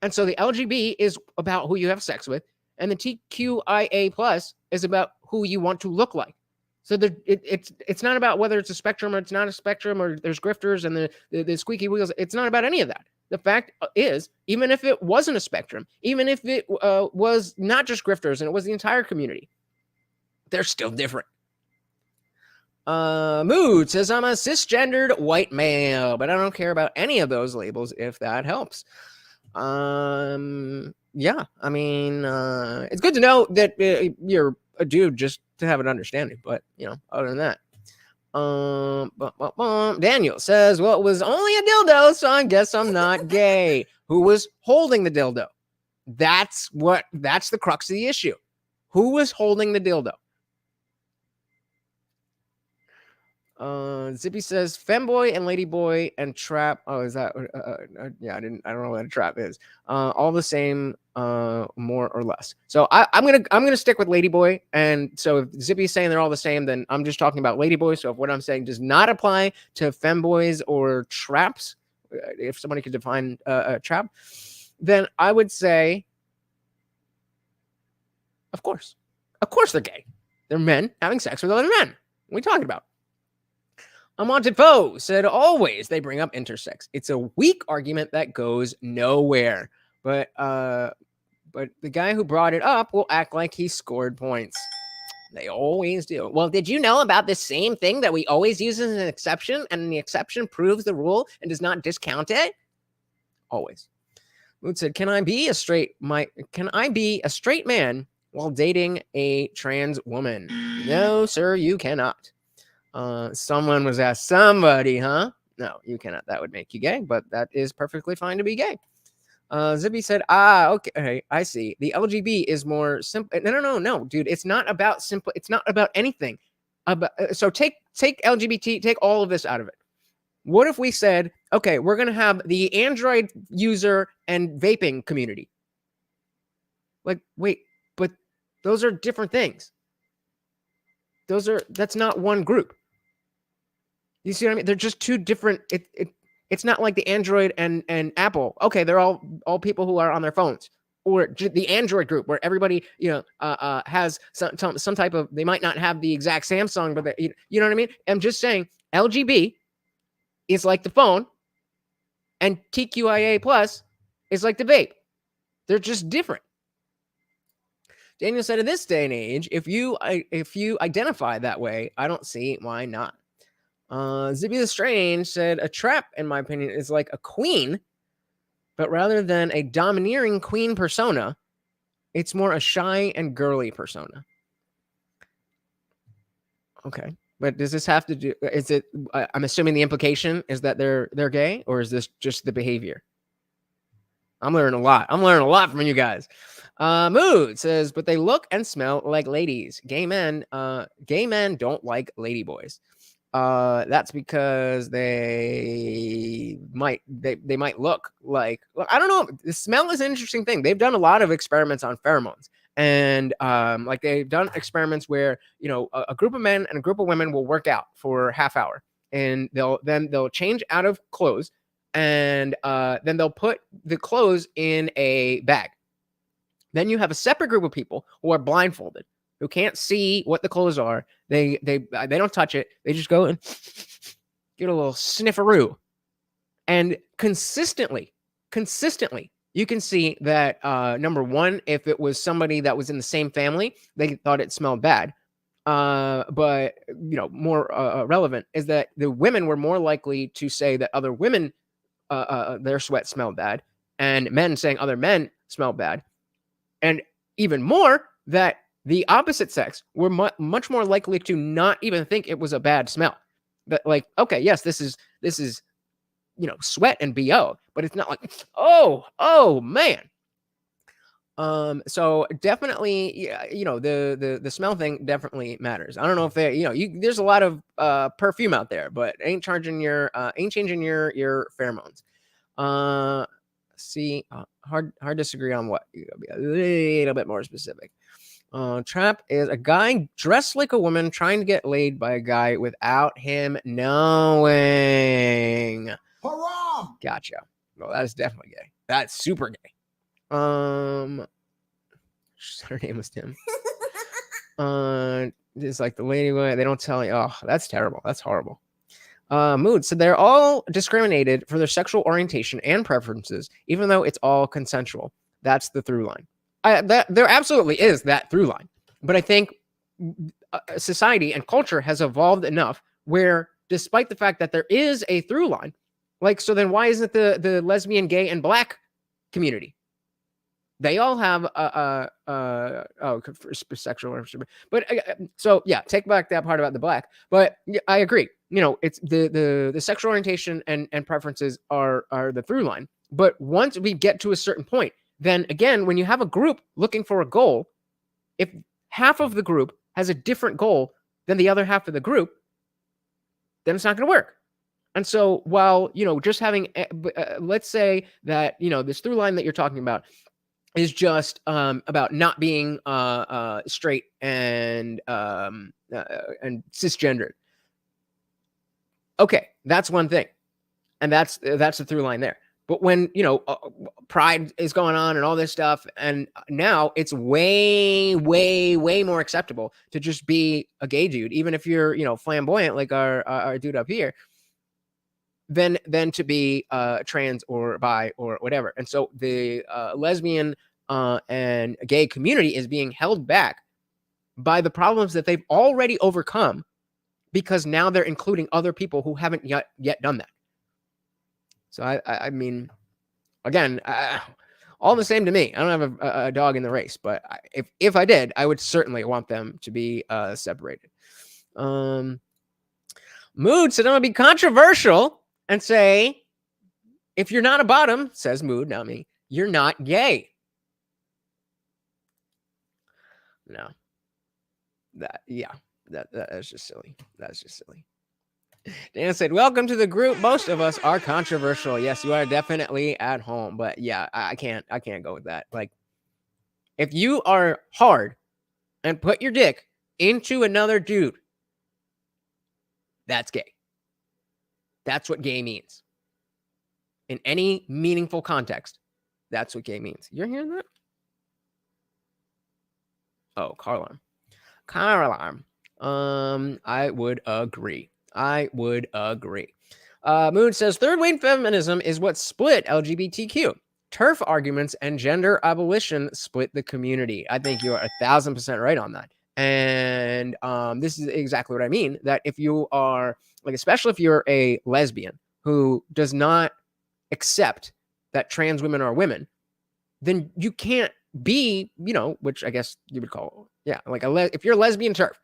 And so the LGB is about who you have sex with, and the TQIA plus is about who you want to look like. So it's not about whether it's a spectrum or it's not a spectrum, or there's grifters and the squeaky wheels. It's not about any of that. The fact is, even if it wasn't a spectrum, even if it was not just grifters and it was the entire community, they're still different. Mood says, I'm a cisgendered white male, but I don't care about any of those labels if that helps. Yeah, I mean, it's good to know that you're a dude just to have an understanding, but you know, other than that, Daniel says, well, it was only a dildo, so I guess I'm not gay. Who was holding the dildo? That's the crux of the issue. Who was holding the dildo? Zippy says femboy and ladyboy and trap. Oh, is that? Yeah, I don't know what a trap is. All the same, more or less. So I'm gonna stick with ladyboy. And so if Zippy's saying they're all the same, then I'm just talking about ladyboy. So if what I'm saying does not apply to femboys or traps, if somebody could define a trap, then I would say, of course they're gay. They're men having sex with other men. What are we talking about? Unwanted Foe said, always they bring up intersex. It's a weak argument that goes nowhere. But the guy who brought it up will act like he scored points. They always do. Well, did you know about this same thing that we always use as an exception, and the exception proves the rule and does not discount it? Always. Mood said, can I be a straight man while dating a trans woman? No, sir, you cannot. Someone was asked, somebody, huh? No, you cannot. That would make you gay, but that is perfectly fine to be gay. Zippy said, okay, I see. The LGB is more simple. No, dude. It's not about simple. It's not about anything. So take LGBT, take all of this out of it. What if we said, okay, we're going to have the Android user and vaping community? Like, wait, but those are different things. That's not one group. You see what I mean? They're just two different. It's not like the Android and Apple. Okay, they're all people who are on their phones, or the Android group where everybody has some type of. They might not have the exact Samsung, but you know what I mean. I'm just saying LGB is like the phone, and TQIA plus is like the vape. They're just different. Daniel said, in this day and age, if you identify that way, I don't see why not. Zippy the Strange said, a trap, in my opinion, is like a queen, but rather than a domineering queen persona, it's more a shy and girly persona. Okay, but does this have to do? Is it? I'm assuming the implication is that they're gay, or is this just the behavior? I'm learning a lot. I'm learning a lot from you guys. Mood says, but they look and smell like ladies. Gay men don't like ladyboys. that's because they might look like, well, I don't know. The smell is an interesting thing. They've done a lot of experiments on pheromones, and like they've done experiments where a group of men and a group of women will work out for half hour, and they'll change out of clothes, and then they'll put the clothes in a bag. Then you have a separate group of people who are blindfolded, who can't see what the clothes are. They don't touch it. They just go and get a little snifferoo. And consistently, you can see that, number one, if it was somebody that was in the same family, they thought it smelled bad. But, more relevant is that the women were more likely to say that other women, their sweat smelled bad, and men saying other men smelled bad. And even more, that the opposite sex were much more likely to not even think it was a bad smell. That, like, okay, yes, this is sweat and BO, but it's not like, oh man. So definitely, the smell thing definitely matters. I don't know if there's a lot of perfume out there, but ain't changing your pheromones. See, hard disagree on what. You gotta be a little bit more specific. Trap is a guy dressed like a woman trying to get laid by a guy without him knowing. Haram! Gotcha. Well, that is definitely gay. That's super gay. Her name was Tim. It's like the lady way. They don't tell you. Oh, that's terrible. That's horrible. Mood. So they're all discriminated for their sexual orientation and preferences, even though it's all consensual. That's the through line. There absolutely is that through line. But I think society and culture has evolved enough where, despite the fact that there is a through line, like, so then why isn't the lesbian, gay, and black community? They all have sexual, but so yeah, take back that part about the black. But yeah, I agree. It's the sexual orientation and preferences are the through line. But once we get to a certain point, then again, when you have a group looking for a goal, if half of the group has a different goal than the other half of the group, then it's not going to work. And so while, just having, let's say that, this through line that you're talking about is just about not being straight and cisgendered. Okay, that's one thing. And that's the through line there. But when, pride is going on and all this stuff, and now it's way, way, way more acceptable to just be a gay dude, even if you're, flamboyant like our dude up here, than to be trans or bi or whatever. And so the lesbian and gay community is being held back by the problems that they've already overcome, because now they're including other people who haven't yet done that. So I mean, again, all the same to me. I don't have a dog in the race, but if I did, I would certainly want them to be separated. Mood said, I'm gonna be controversial and say, if you're not a bottom, says Mood, not me, you're not gay. No. That's just silly. That's just silly. Dan said, welcome to the group. Most of us are controversial. Yes, you are definitely at home. But yeah, I can't go with that. Like, if you are hard and put your dick into another dude, that's gay. That's what gay means. In any meaningful context, that's what gay means. You're hearing that? Oh, car alarm. Car alarm. I would agree. Moon says, third wave feminism is what split LGBTQ. TERF arguments and gender abolition split the community. I think you are 1,000% right on that. And this is exactly what I mean, that if you are, like, especially if you're a lesbian who does not accept that trans women are women, then you can't be, which I guess you would call, like if you're a lesbian TERF,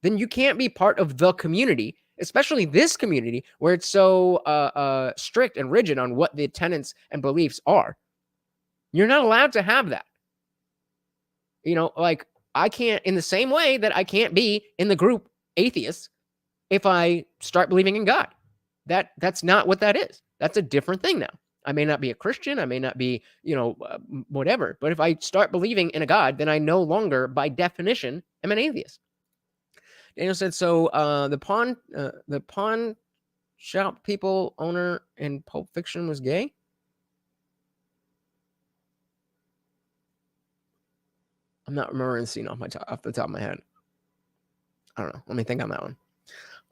then you can't be part of the community, especially this community where it's so strict and rigid on what the tenets and beliefs are. You're not allowed to have that. Like, I can't, in the same way that I can't be in the group atheists, if I start believing in God. That's not what that is. That's a different thing now. I may not be a Christian. I may not be, whatever. But if I start believing in a God, then I no longer, by definition, am an atheist. Daniel said, so the pawn shop people owner in Pulp Fiction was gay? I'm not remembering the scene off the top of my head. I don't know. Let me think on that one.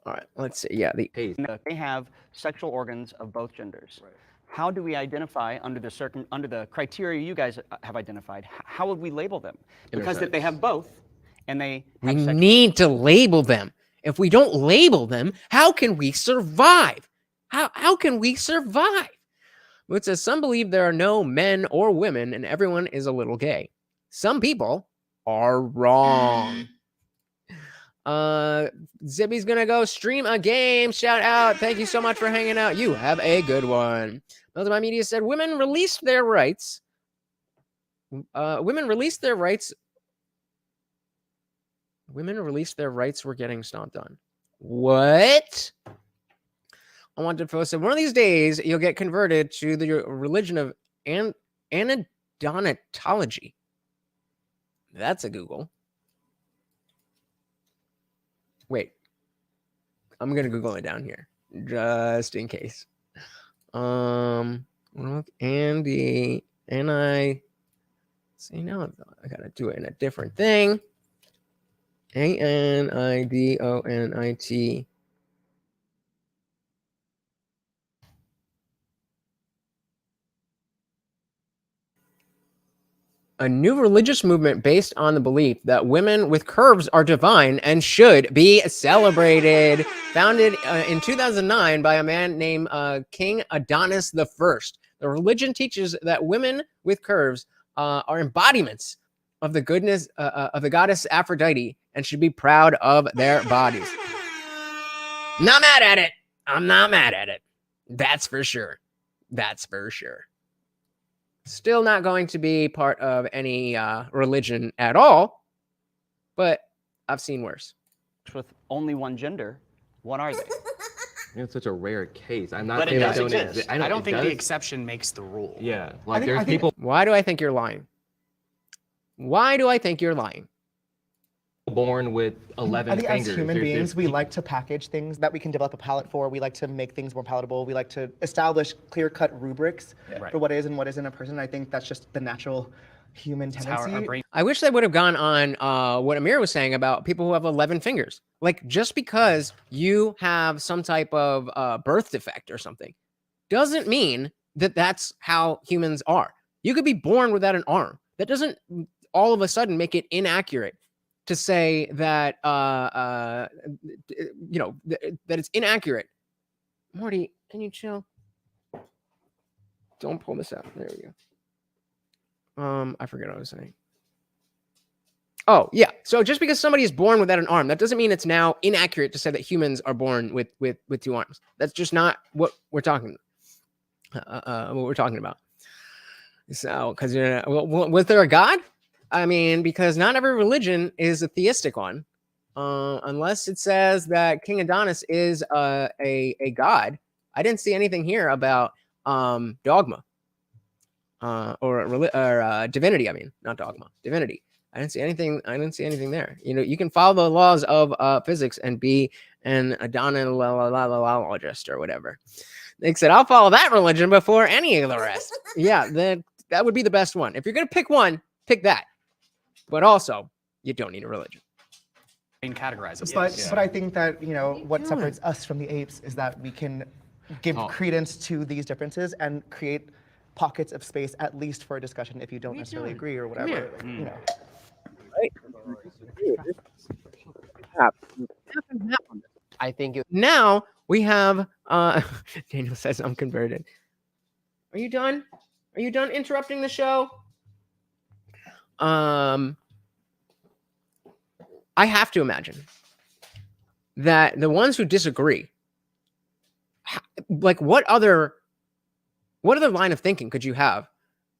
All right, let's see. Yeah, they have sexual organs of both genders. Right. How do we identify under the criteria you guys have identified? How would we label them? Because that they have both, and we need to label them. If we don't label them, how can we survive? How can we survive? It says some believe there are no men or women, and everyone is a little gay. Some people are wrong. Zippy's gonna go stream a game. Shout out. Thank you so much for hanging out. You have a good one. Meltdown Media said women released their rights. Women released their rights. Women released their rights were getting stomped on. What? I wanted to said one of these days you'll get converted to the religion of anodonatology. That's a Google. Wait, I'm gonna Google it down here just in case. Andy and I see now I gotta do it in a different thing. ANIDONIT. A new religious movement based on the belief that women with curves are divine and should be celebrated. Founded in 2009 by a man named King Adonis I. The religion teaches that women with curves are embodiments of the goodness of the goddess Aphrodite and should be proud of their bodies. Not mad at it. I'm not mad at it. That's for sure. That's for sure. Still not going to be part of any religion at all, but I've seen worse. With only one gender, what are they? It's such a rare case. I'm not but saying it that does don't exist. exist. I don't think the exception makes the rule. Yeah, like there's people. Why do I think you're lying? Why do I think you're lying? Born with 11 I think fingers. as human beings, we like to package things that we can develop a palette for. We like to make things more palatable. We like to establish clear-cut rubrics for what is and what isn't a person. I think that's just the natural human tendency. I wish they would have gone on what Amir was saying about people who have 11 fingers. Like, just because you have some type of birth defect or something doesn't mean that that's how humans are. You could be born without an arm. That doesn't all of a sudden make it inaccurate to say that, that it's inaccurate. Morty, can you chill? Don't pull this out. There we go. I forget what I was saying. Oh, yeah. So just because somebody is born without an arm, that doesn't mean it's now inaccurate to say that humans are born with two arms. That's just not what we're talking about. So, because was there a God? I mean, because not every religion is a theistic one, unless it says that King Adonis is a god. I didn't see anything here about dogma or divinity. I mean, not dogma, divinity. I didn't see anything. I didn't see anything there. You know, you can follow the laws of physics and be an Adonologist or whatever. They said, I'll follow that religion before any of the rest. Yeah, that would be the best one. If you're gonna pick one, pick that. But also, you don't need a religion. Categorize it. But I think that, what separates us from the apes is that we can give credence to these differences and create pockets of space, at least for a discussion, if you don't necessarily agree or whatever. Right? I think now we have Daniel says I'm converted. Are you done? Are you done interrupting the show? I have to imagine that the ones who disagree, like what other line of thinking could you have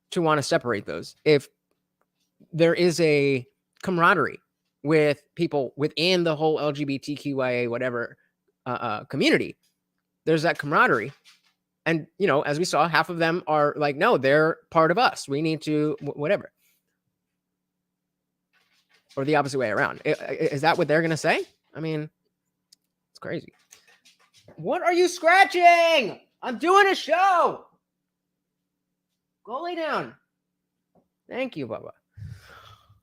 to want to separate those if there is a camaraderie with people within the whole LGBTQIA whatever community. There's that camaraderie. And, you know, as we saw, half of them are like, no, they're part of us. We need to, whatever. Or the opposite way around. Is that what they're going to say? I mean, it's crazy. What are you scratching? I'm doing a show. Go lay down. Thank you, Bubba.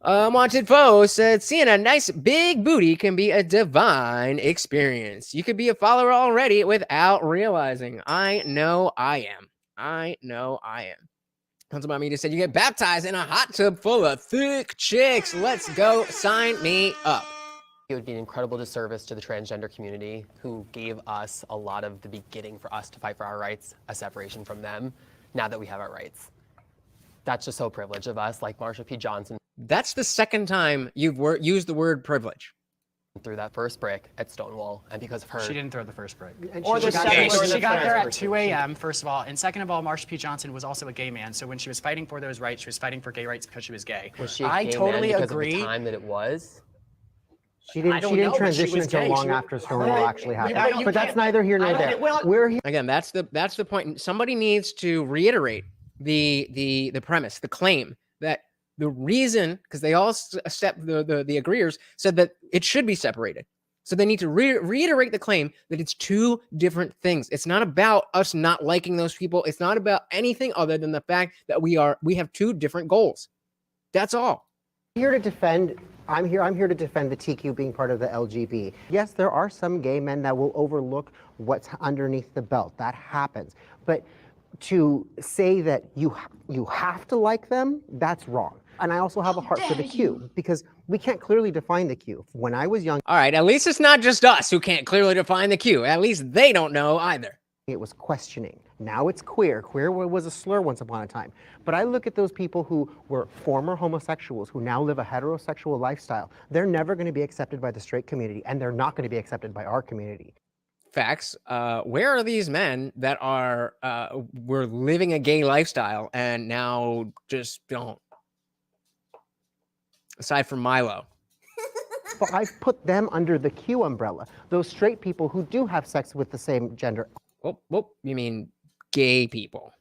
Wanted Foe said, seeing a nice big booty can be a divine experience. You could be a follower already without realizing. I know I am. I know I am. Tons about me just said, you get baptized in a hot tub full of thick chicks. Let's go. Sign me up. It would be an incredible disservice to the transgender community who gave us a lot of the beginning for us to fight for our rights, a separation from them, now that we have our rights. That's just so privileged of us, like Marsha P. Johnson. That's the second time you've used the word privilege. Threw that first brick at Stonewall, and because of her... She didn't throw the first brick. Or the second or the She got there first. at 2 a.m., first of all. And second of all, Marsha P. Johnson was also a gay man. So when she was fighting for those rights, she was fighting for gay rights because she was gay. Was she a I gay totally man because agree. of the time that it was? She didn't transition until long after Stonewall actually happened. But that's neither here nor there. We're here. Again, that's the point. Somebody needs to reiterate the premise, the claim that the reason, because they all accept the agreeers said that it should be separated. So they need to reiterate the claim that it's two different things. It's not about us not liking those people. It's not about anything other than the fact that we have two different goals. That's all. I'm here to defend the TQ being part of the LGB. Yes, there are some gay men that will overlook what's underneath the belt. That happens. But to say that you have to like them, that's wrong. And I also have a heart for the Q because we can't clearly define the Q. When I was young, all right, at least it's not just us who can't clearly define the Q. At least they don't know either. It was questioning. Now it's queer. Queer was a slur once upon a time. But I look at those people who were former homosexuals who now live a heterosexual lifestyle. They're never going to be accepted by the straight community, and they're not going to be accepted by our community. Facts. Where are these men that were living a gay lifestyle and now just don't? Aside from Milo. But I've put them under the Q umbrella. Those straight people who do have sex with the same gender. Whoop, you mean gay people?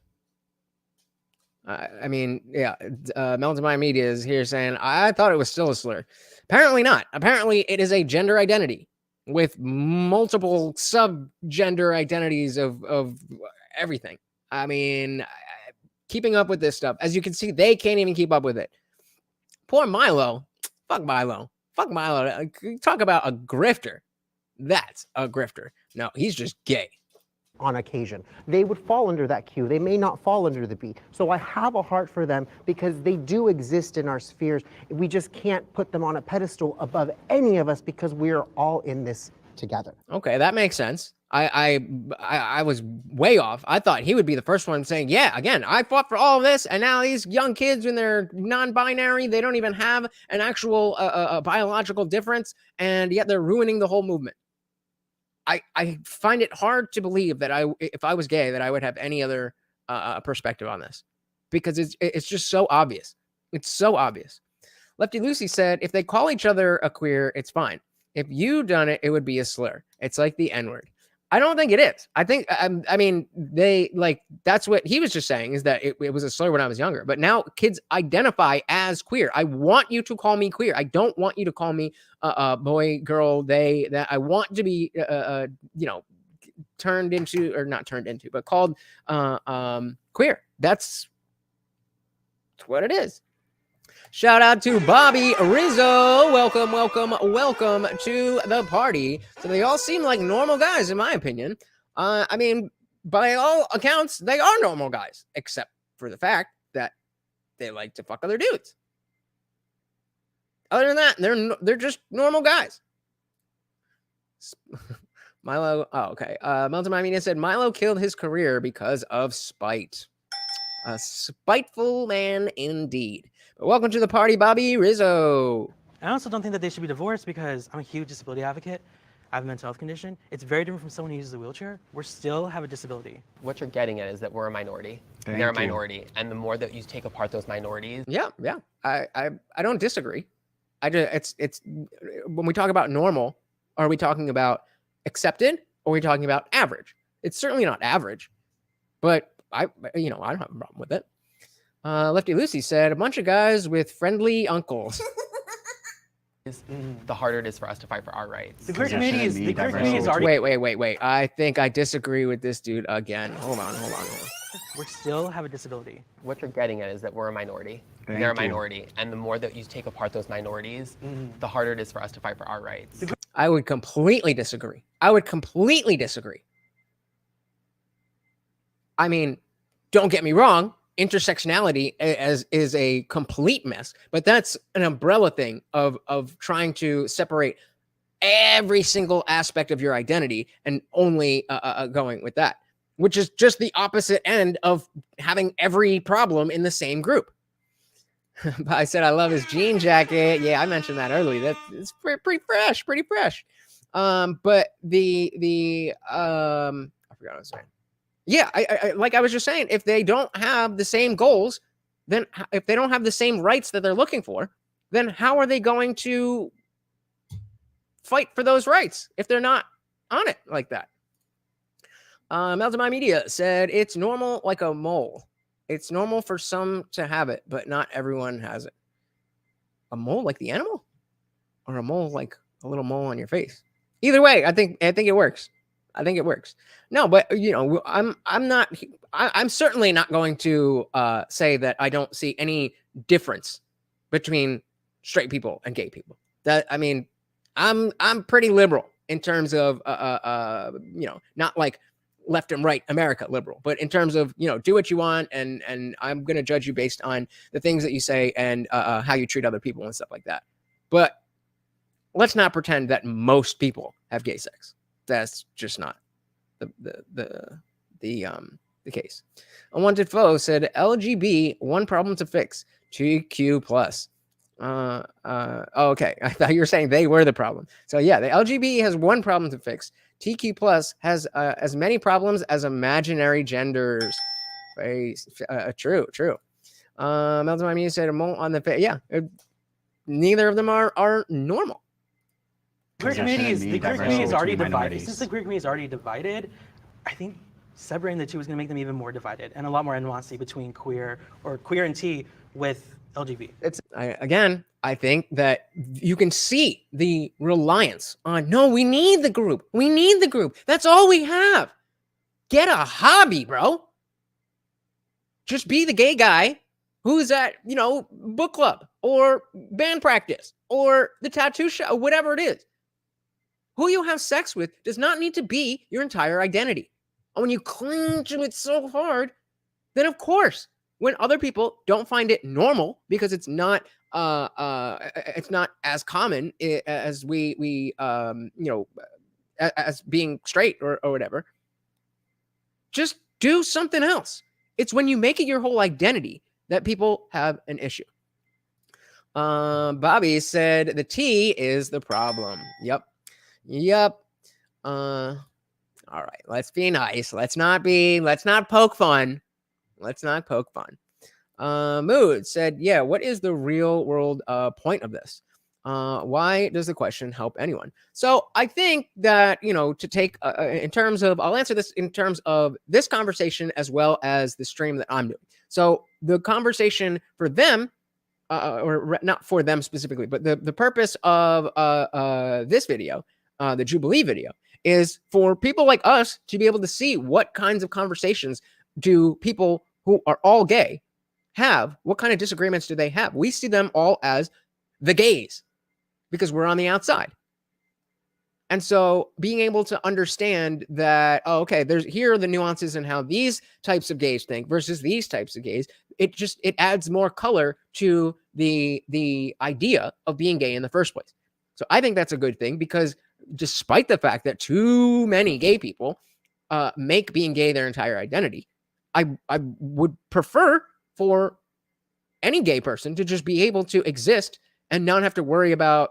I mean, yeah. Melton My Media is here saying, I thought it was still a slur. Apparently not. Apparently it is a gender identity with multiple sub-gender identities of everything. I mean, keeping up with this stuff. As you can see, they can't even keep up with it. Poor Milo. Fuck Milo. Fuck Milo. Talk about a grifter. That's a grifter. No, he's just gay. On occasion, they would fall under that Q. They may not fall under the B. So I have a heart for them because they do exist in our spheres. We just can't put them on a pedestal above any of us because we're all in this together. Okay, that makes sense. I was way off. I thought he would be the first one saying, yeah, again, I fought for all of this, and now these young kids, when they're non-binary, they don't even have an actual biological difference, and yet they're ruining the whole movement. I find it hard to believe that if I was gay, that I would have any other perspective on this, because it's just so obvious. It's so obvious. Lefty Lucy said, if they call each other a queer, it's fine. If you done it, it would be a slur. It's like the N-word. I don't think it is. I think, I mean, that's what he was just saying, is that it was a slur when I was younger. But now kids identify as queer. I want you to call me queer. I don't want you to call me boy, girl, they, that. I want to be, turned into, or not turned into, but called queer. That's what it is. Shout out to Bobby Rizzo. Welcome to the party. So they all seem like normal guys, in my opinion. I mean, by all accounts, they are normal guys, except for the fact that they like to fuck other dudes. Other than that, they're just normal guys. Milo, oh, okay. Melton My Media said, Milo killed his career because of spite. A spiteful man indeed. But welcome to the party, Bobby Rizzo. I also don't think that they should be divorced because I'm a huge disability advocate. I have a mental health condition. It's very different from someone who uses a wheelchair. We still have a disability. What you're getting at is that we're a minority. They're a minority. And the more that you take apart those minorities. Yeah. I don't disagree. It's when we talk about normal, are we talking about accepted are we talking about average? It's certainly not average, but I don't have a problem with it. Lefty Lucy said, a bunch of guys with friendly uncles. The harder it is for us to fight for our rights. The queer community is already. Wait. I think I disagree with this dude again. Hold on. We still have a disability. What you're getting at is that we're a minority. They're a minority. And the more that you take apart those minorities, the harder it is for us to fight for our rights. I would completely disagree. I mean, don't get me wrong. Intersectionality is a complete mess, but that's an umbrella thing of trying to separate every single aspect of your identity and only going with that, which is just the opposite end of having every problem in the same group. I said I love his jean jacket. Yeah, I mentioned that earlier. It's pretty fresh. But the I forgot what I was saying. Yeah, I like I was just saying, if they don't have the same goals, then if they don't have the same rights that they're looking for, then how are they going to fight for those rights if they're not on it like that? Meltemi Media said, it's normal like a mole. It's normal for some to have it, but not everyone has it. A mole like the animal? Or a mole like a little mole on your face? Either way, I think it works. No, but I'm certainly not going to say that I don't see any difference between straight people and gay people. That, I mean, I'm pretty liberal in terms of not like left and right America liberal, but in terms of, do what you want, and I'm going to judge you based on the things that you say and how you treat other people and stuff like that. But let's not pretend that most people have gay sex. That's just not the case. Unwanted Foe said, LGB, one problem to fix, TQ plus. Okay. I thought you were saying they were the problem. So yeah, the LGB has one problem to fix. TQ plus has as many problems as imaginary genders. True. Melton Media said, a mole on the face. Yeah, neither of them are normal. The queer community is already divided. Since the queer community is already divided, I think separating the two is going to make them even more divided and a lot more animosity between queer and T with LGBT. I think that you can see the reliance on, no, we need the group. That's all we have. Get a hobby, bro. Just be the gay guy who's at, book club or band practice or the tattoo shop, whatever it is. Who you have sex with does not need to be your entire identity. And when you cling to it so hard, then of course, when other people don't find it normal because it's not as common as we as being straight or whatever, just do something else. It's when you make it your whole identity that people have an issue. Bobby said the T is the problem. Yep. All right. Let's be nice. Let's not poke fun. Mood said, yeah, what is the real world point of this? Why does the question help anyone? So I think that, to take in terms of, I'll answer this in terms of this conversation as well as the stream that I'm doing. So the conversation for them, or not for them specifically, but the purpose of this video, the Jubilee video, is for people like us to be able to see what kinds of conversations do people who are all gay have. What kind of disagreements do they have? We see them all as the gays because we're on the outside. And so being able to understand that, here are the nuances in how these types of gays think versus these types of gays, it adds more color to the idea of being gay in the first place. So I think that's a good thing, because despite the fact that too many gay people make being gay their entire identity, I would prefer for any gay person to just be able to exist and not have to worry about,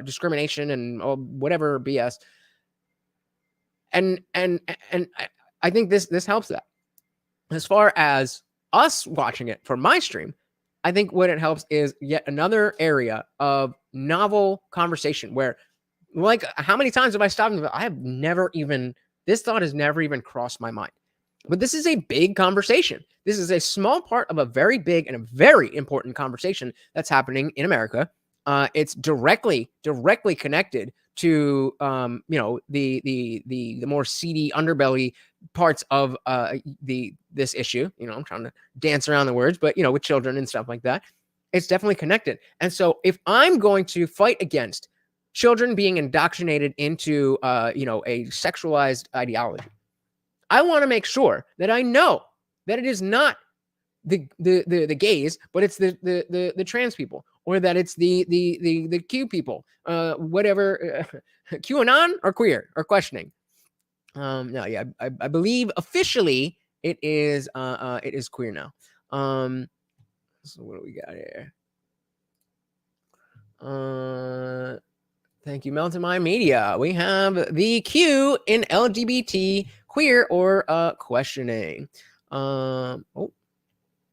discrimination and whatever BS. And I think this helps that. As far as us watching it for my stream, I think what it helps is yet another area of novel conversation where Like, how many times have I stopped and I have never even, this thought has never even crossed my mind. But this is a big conversation. This is a small part of a very big and a very important conversation that's happening in America. It's directly connected to the more seedy underbelly parts of this issue. I'm trying to dance around the words, but with children and stuff like that, it's definitely connected. And so if I'm going to fight against children being indoctrinated into a sexualized ideology, I want to make sure that I know that it is not the gays, but it's the trans people, or that it's the Q people, whatever, QAnon or queer or questioning. No, yeah, I believe officially it is queer now. So what do we got here? Thank you, Melton My Media. We have the Q in LGBT, queer, or questioning.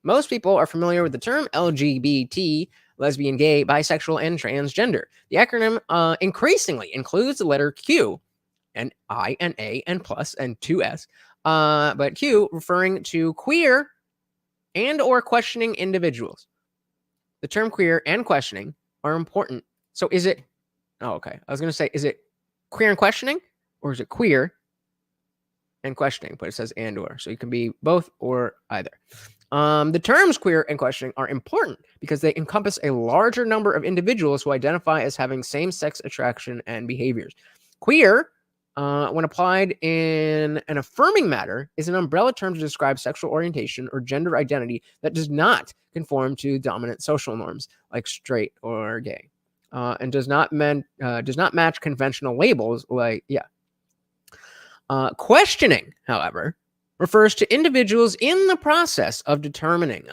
Most people are familiar with the term LGBT, lesbian, gay, bisexual, and transgender. The acronym increasingly includes the letter Q, and I, and A, and plus, and 2S. But Q referring to queer and or questioning individuals. The term queer and questioning are important. So is it, oh, okay. I was going to say, is it queer and questioning, or is it queer and questioning? But it says and or, so you can be both or either. The terms queer and questioning are important because they encompass a larger number of individuals who identify as having same-sex attraction and behaviors. Queer, when applied in an affirming matter, is an umbrella term to describe sexual orientation or gender identity that does not conform to dominant social norms like straight or gay, and does not match conventional labels like questioning, however, refers to individuals in the process of determining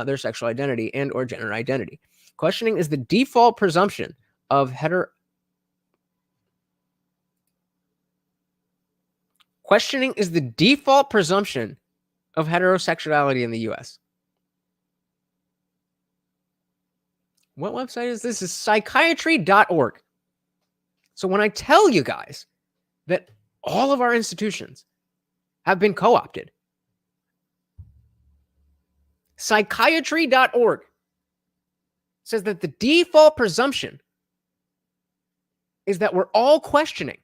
their sexual identity and or gender identity. Questioning is the default presumption of Questioning is the default presumption of heterosexuality in the US. What website is this? This is psychiatry.org. So when I tell you guys that all of our institutions have been co-opted, psychiatry.org says that the default presumption is that we're all questioning.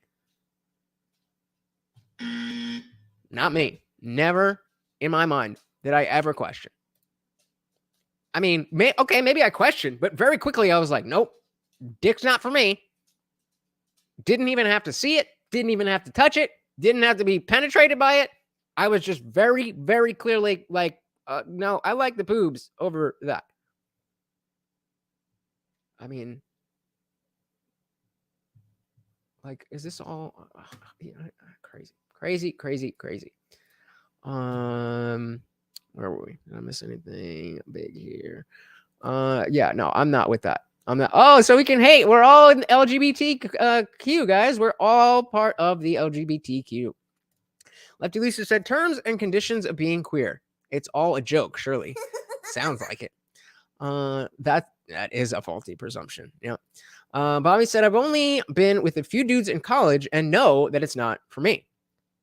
Not me. Never in my mind did I ever question. I mean, maybe I questioned, but very quickly I was like, nope, dick's not for me. Didn't even have to see it. Didn't even have to touch it. Didn't have to be penetrated by it. I was just very, very clearly like, no, I like the boobs over that. I mean, like, is this all crazy? Crazy. Where were we? Did I miss anything big here? Yeah, no, I'm not with that. I'm not. Oh, so we can hate. We're all in LGBTQ, guys. We're all part of the LGBTQ. Lefty Lisa said, terms and conditions of being queer. It's all a joke, surely. Sounds like it. That is a faulty presumption. Yeah. Bobby said, I've only been with a few dudes in college and know that it's not for me.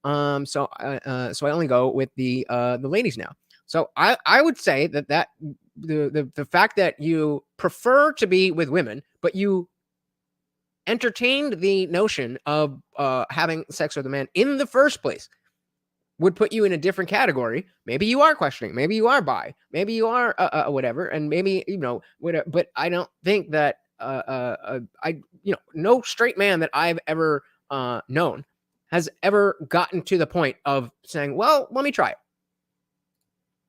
So I only go with the ladies now. So I would say that the fact that you prefer to be with women, but you entertained the notion of having sex with a man in the first place would put you in a different category. Maybe you are questioning. Maybe you are bi. Maybe you are whatever. And maybe, whatever. But I don't think that no straight man that I've ever known has ever gotten to the point of saying, well, let me try it.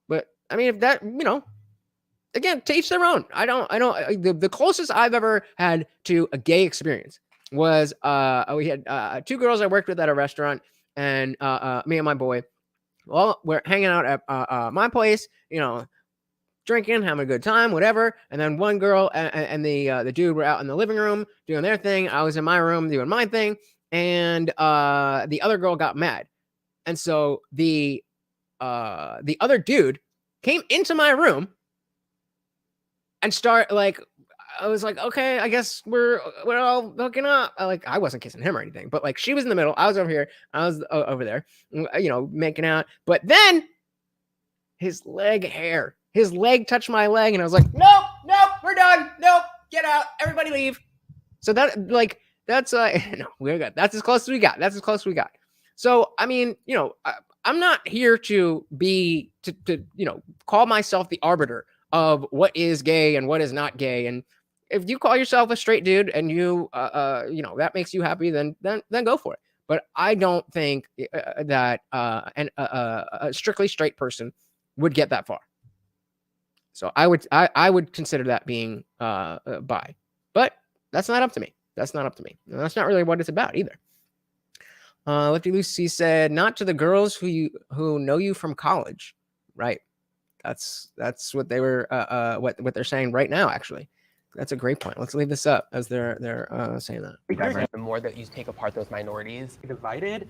But I mean, if that, again, to each their own. The closest I've ever had to a gay experience was we had two girls I worked with at a restaurant, and me and my boy, well, we're hanging out at my place, drinking, having a good time, whatever. And then one girl and the dude were out in the living room doing their thing. I was in my room doing my thing, and the other girl got mad, and so the other dude came into my room and start like I was like, okay, I guess we're all hooking up. I wasn't kissing him or anything, but like she was in the middle, I was over here, I was over there, making out. But then his leg touched my leg, and I was like, nope, we're done, nope, get out, everybody leave. So that's no, we're good. That's as close as we got. So I mean, I'm not here to be to call myself the arbiter of what is gay and what is not gay. And if you call yourself a straight dude and you that makes you happy, then go for it. But I don't think that a strictly straight person would get that far. So I would consider that being bi. But that's not up to me. And that's not really what it's about either. Lefty Lucy said, not to the girls who know you from college. Right. That's what they were what they're saying right now, actually. That's a great point. Let's leave this up as they're saying that. The more that you take apart those minorities, divided,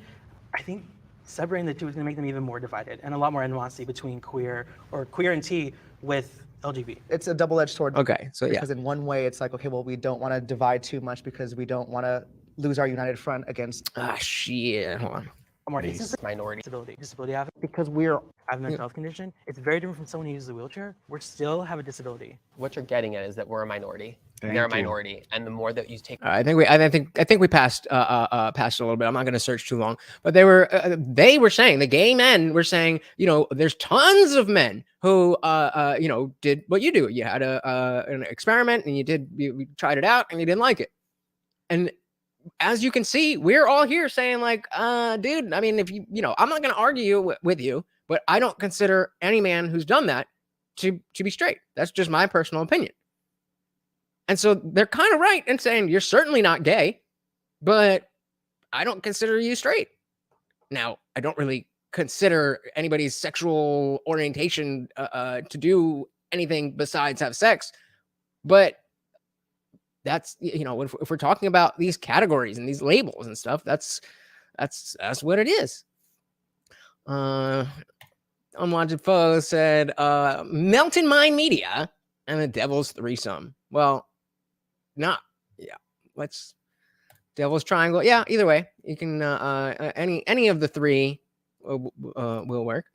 I think separating the two is going to make them even more divided, and a lot more animosity between queer and T with LGBT. It's a double-edged sword. Okay, so yeah. Because in one way, it's like, okay, well, we don't want to divide too much because we don't want to lose our united front against. Shit. Hold on. More minority disability have because we're have a mental health condition. It's very different from someone who uses a wheelchair. We still have a disability. What you're getting at is that we're a minority. They're a minority, and the more that you take. I think we passed a little bit. I'm not going to search too long, but they were saying, the gay men were saying, there's tons of men who did what you do. You had an experiment and you tried it out and you didn't like it, and as you can see, we're all here saying like, dude, I mean, if I'm not going to argue with you, but I don't consider any man who's done that to be straight. That's just my personal opinion. And so they're kind of right in saying you're certainly not gay, but I don't consider you straight. Now, I don't really consider anybody's sexual orientation to do anything besides have sex, but that's, if we're talking about these categories and these labels and stuff, that's what it is. Unwanted Foe said, Melton Mind Media and the Devil's Threesome. Well, let's Devil's Triangle. Yeah, either way, you can, any of the three will work.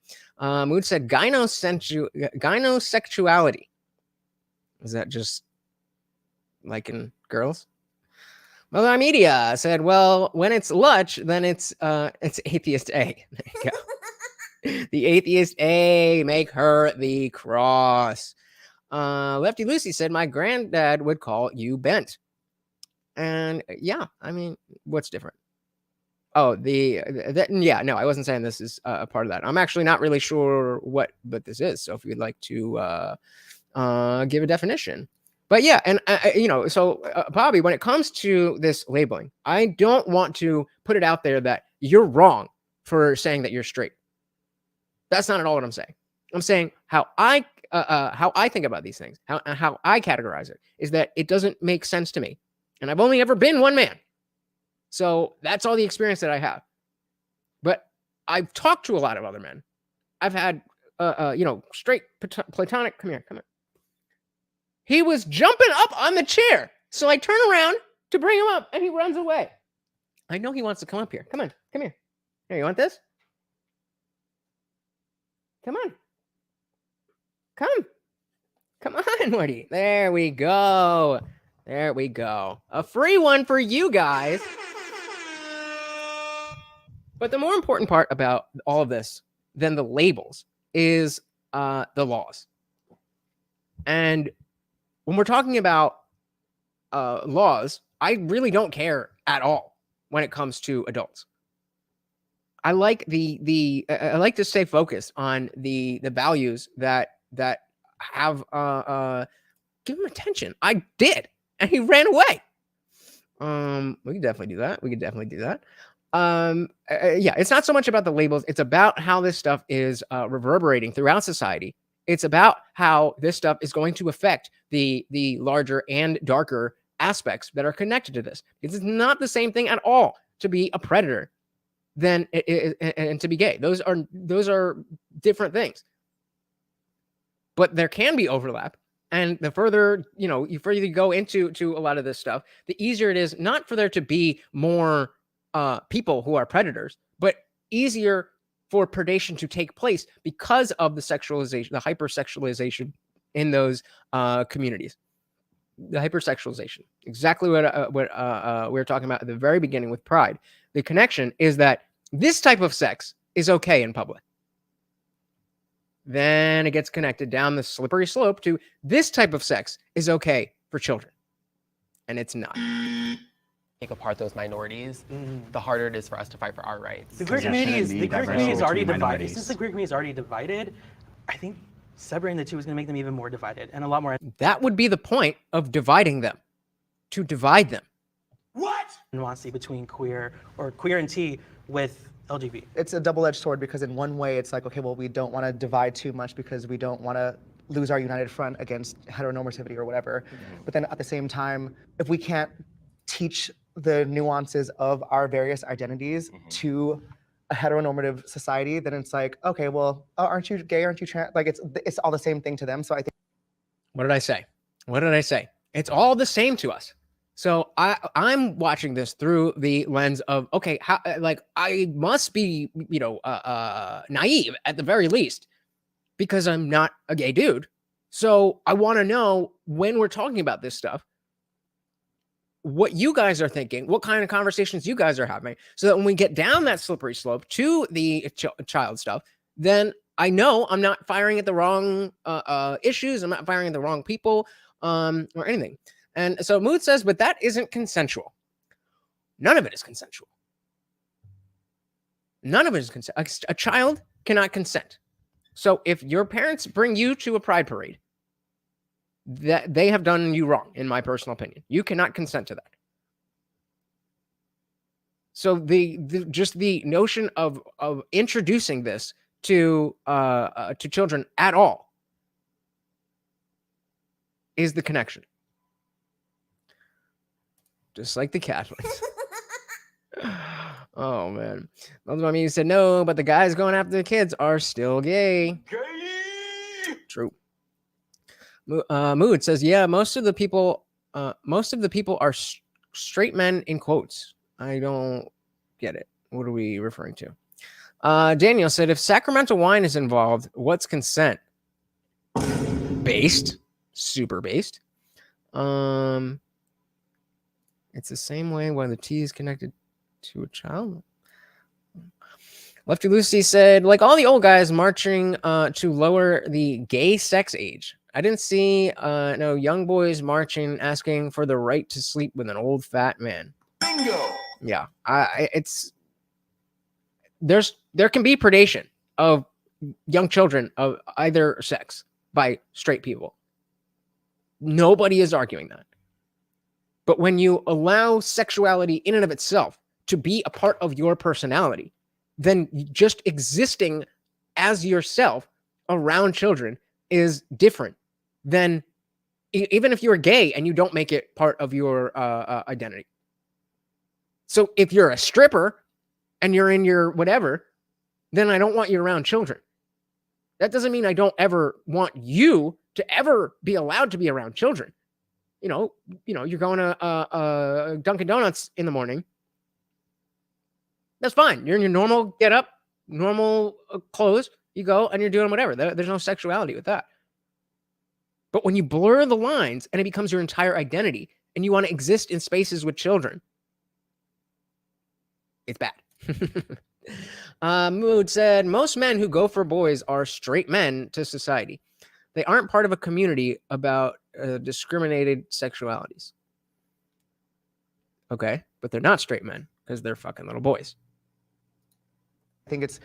Mood said gynosexuality. Is that just liking girls? Mother Media said, well, when it's Lutch, then it's atheist A. There you go. The atheist A, make her the cross. Lefty Lucy said, my granddad would call you bent. And yeah, I mean, what's different? Oh, no, I wasn't saying this is a part of that. I'm actually not really sure what this is. So if you'd like to give a definition. But yeah, and so Bobby, when it comes to this labeling, I don't want to put it out there that you're wrong for saying that you're straight. That's not at all what I'm saying. I'm saying how I think about these things, how I categorize it, is that it doesn't make sense to me, and I've only ever been one man, so that's all the experience that I have. But I've talked to a lot of other men. I've had straight platonic. Come here. He was jumping up on the chair. So I turn around to bring him up and he runs away. I know he wants to come up here. Come on. Come here. Here, you want this? Come on. Come on, Morty. There we go. A free one for you guys. But the more important part about all of this than the labels is the laws. And when we're talking about laws, I really don't care at all when it comes to adults. I like I like to stay focused on the values that have give him attention. I did, and he ran away. We can definitely do that. Yeah, it's not so much about the labels. It's about how this stuff is reverberating throughout society. It's about how this stuff is going to affect the larger and darker aspects that are connected to this. It's not the same thing at all to be a predator than and to be gay. Those are different things. But there can be overlap, And the further, you further you go into a lot of this stuff, the easier it is not for there to be more people who are predators, but easier for predation to take place because of the sexualization, the hypersexualization in those communities. The hypersexualization, exactly what we were talking about at the very beginning with Pride. The connection is that this type of sex is okay in public. Then it gets connected down the slippery slope to this type of sex is okay for children. And it's not. Take apart those minorities, the harder it is for us to fight for our rights. The queer community is already divided. Since the queer community is already divided, I think separating the two is going to make them even more divided and a lot more. That would be the point of dividing them, to divide them. What? Nuance between queer and T with LGBT. It's a double-edged sword because in one way it's like, okay, well, we don't want to divide too much because we don't want to lose our united front against heteronormativity or whatever. But then at the same time, if we can't teach the nuances of our various identities to a heteronormative society, then it's like, okay, well, aren't you gay? Aren't you trans? Like it's all the same thing to them. So I think. What did I say? What did I say? It's all the same to us. So I'm watching this through the lens of, okay, how, like I must be, naive at the very least because I'm not a gay dude. So I want to know when we're talking about this stuff, what you guys are thinking, what kind of conversations you guys are having, so that when we get down that slippery slope to the child stuff, then I know I'm not firing at the wrong issues. I'm not firing at the wrong people or anything. And so Mood says, but that isn't consensual. None of it is consensual. None of it is consent. A child cannot consent. So if your parents bring you to a pride parade, that they have done you wrong, in my personal opinion. You cannot consent to that. So just the notion of introducing this to children at all is the connection. Just like the Catholics. Oh man, that's what I mean. You said no, but the guys going after the kids are still gay. True. Mood says, yeah, most of the people are straight men in quotes. I don't get it. What are we referring to? Daniel said, if sacramental wine is involved, what's consent? Based, super based. It's the same way when the T is connected to a child. Lefty Lucy said, like all the old guys marching to lower the gay sex age. I didn't see no young boys marching asking for the right to sleep with an old fat man. Bingo. Yeah, there can be predation of young children of either sex by straight people. Nobody is arguing that. But when you allow sexuality in and of itself to be a part of your personality, then just existing as yourself around children is different than even if you're gay and you don't make it part of your identity. So if you're a stripper and you're in your whatever, then I don't want you around children. That doesn't mean I don't ever want you to ever be allowed to be around children. You're going to Dunkin' Donuts in the morning. That's fine. You're in your normal get up, normal clothes. You go and you're doing whatever. There's no sexuality with that. But when you blur the lines and it becomes your entire identity and you want to exist in spaces with children, it's bad. Mood said, most men who go for boys are straight men to society. They aren't part of a community about discriminated sexualities. Okay, but they're not straight men because they're fucking little boys. I think it's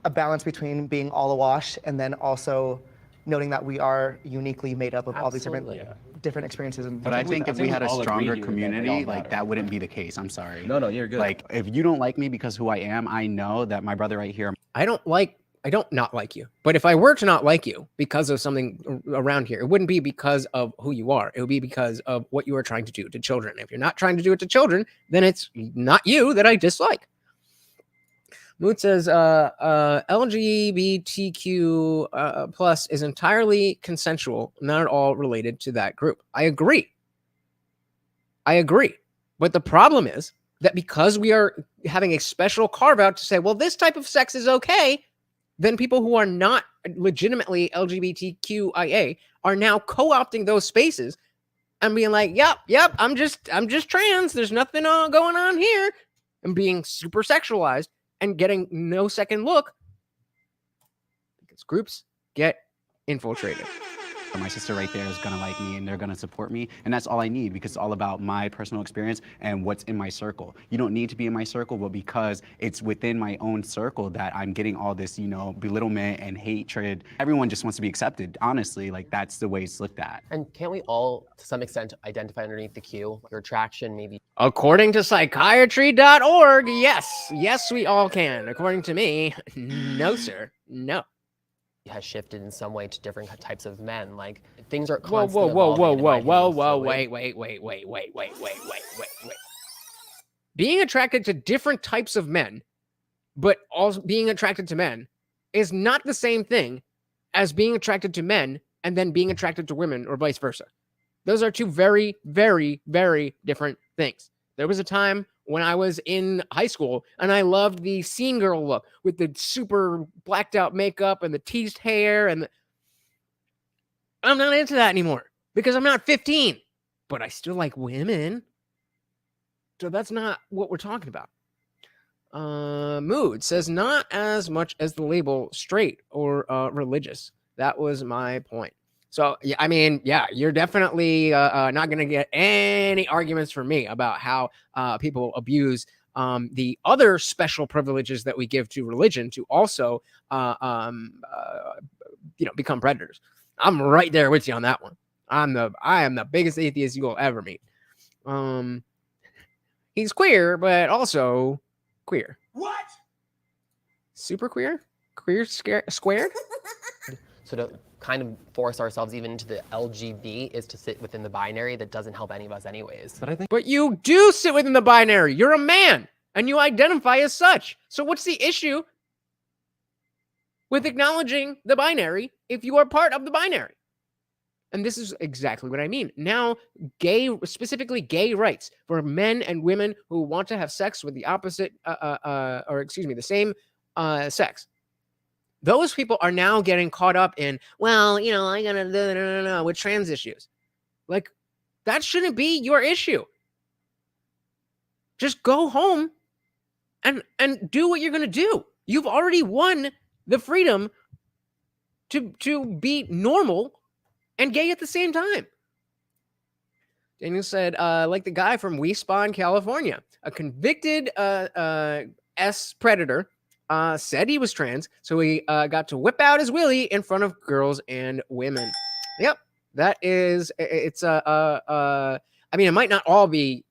a balance between being all awash and then also noting that we are uniquely made up of all these different experiences. But I think if we had a stronger community, like that wouldn't be the case. I'm sorry. No, you're good. Like if you don't like me because who I am, I know that my brother right here. I don't not like you. But if I were to not like you because of something around here, it wouldn't be because of who you are. It would be because of what you are trying to do to children. If you're not trying to do it to children, then it's not you that I dislike. Mood says LGBTQ plus is entirely consensual, not at all related to that group. I agree. But the problem is that because we are having a special carve out to say, well, this type of sex is okay, then people who are not legitimately LGBTQIA are now co-opting those spaces and being like, yep, I'm just trans. There's nothing going on here, and being super sexualized and getting no second look because groups get infiltrated. My sister right there is gonna like me and they're gonna support me, and that's all I need because it's all about my personal experience and what's in my circle. You don't need to be in my circle, but because it's within my own circle that I'm getting all this, you know, belittlement and hatred. Everyone just wants to be accepted, honestly. Like, that's the way it's looked at. And can't we all, to some extent, identify underneath the Q? Your attraction, maybe. According to psychiatry.org, yes, we all can. According to me, no, sir, no. Has shifted in some way to different types of men. Like, things are Whoa, constantly evolving. Wait. Being attracted to different types of men, but also being attracted to men, is not the same thing as being attracted to men and then being attracted to women or vice versa. Those are two very, very, very different things. There was a time when I was in high school and I loved the scene girl look with the super blacked out makeup and the teased hair, and I'm not into that anymore because I'm not 15, but I still like women. So that's not what we're talking about. Mood says not as much as the label straight or religious. That was my point. So, yeah, I mean, yeah, you're definitely not going to get any arguments from me about how people abuse the other special privileges that we give to religion to also, become predators. I'm right there with you on that one. I am the biggest atheist you will ever meet. He's queer, but also queer. What? Super queer? Queer squared? So to kind of force ourselves even into the LGB is to sit within the binary that doesn't help any of us anyways. But you do sit within the binary. You're a man and you identify as such. So what's the issue with acknowledging the binary if you are part of the binary? And this is exactly what I mean. Now, specifically gay rights for men and women who want to have sex with the opposite, the same sex. Those people are now getting caught up in, well, I gotta with trans issues. Like, that shouldn't be your issue. Just go home and do what you're gonna do. You've already won the freedom to be normal and gay at the same time. Daniel said, like the guy from We Spawn, California, a convicted predator said he was trans, so he got to whip out his willy in front of girls and women. Yep, that is, it's I mean, it might not all be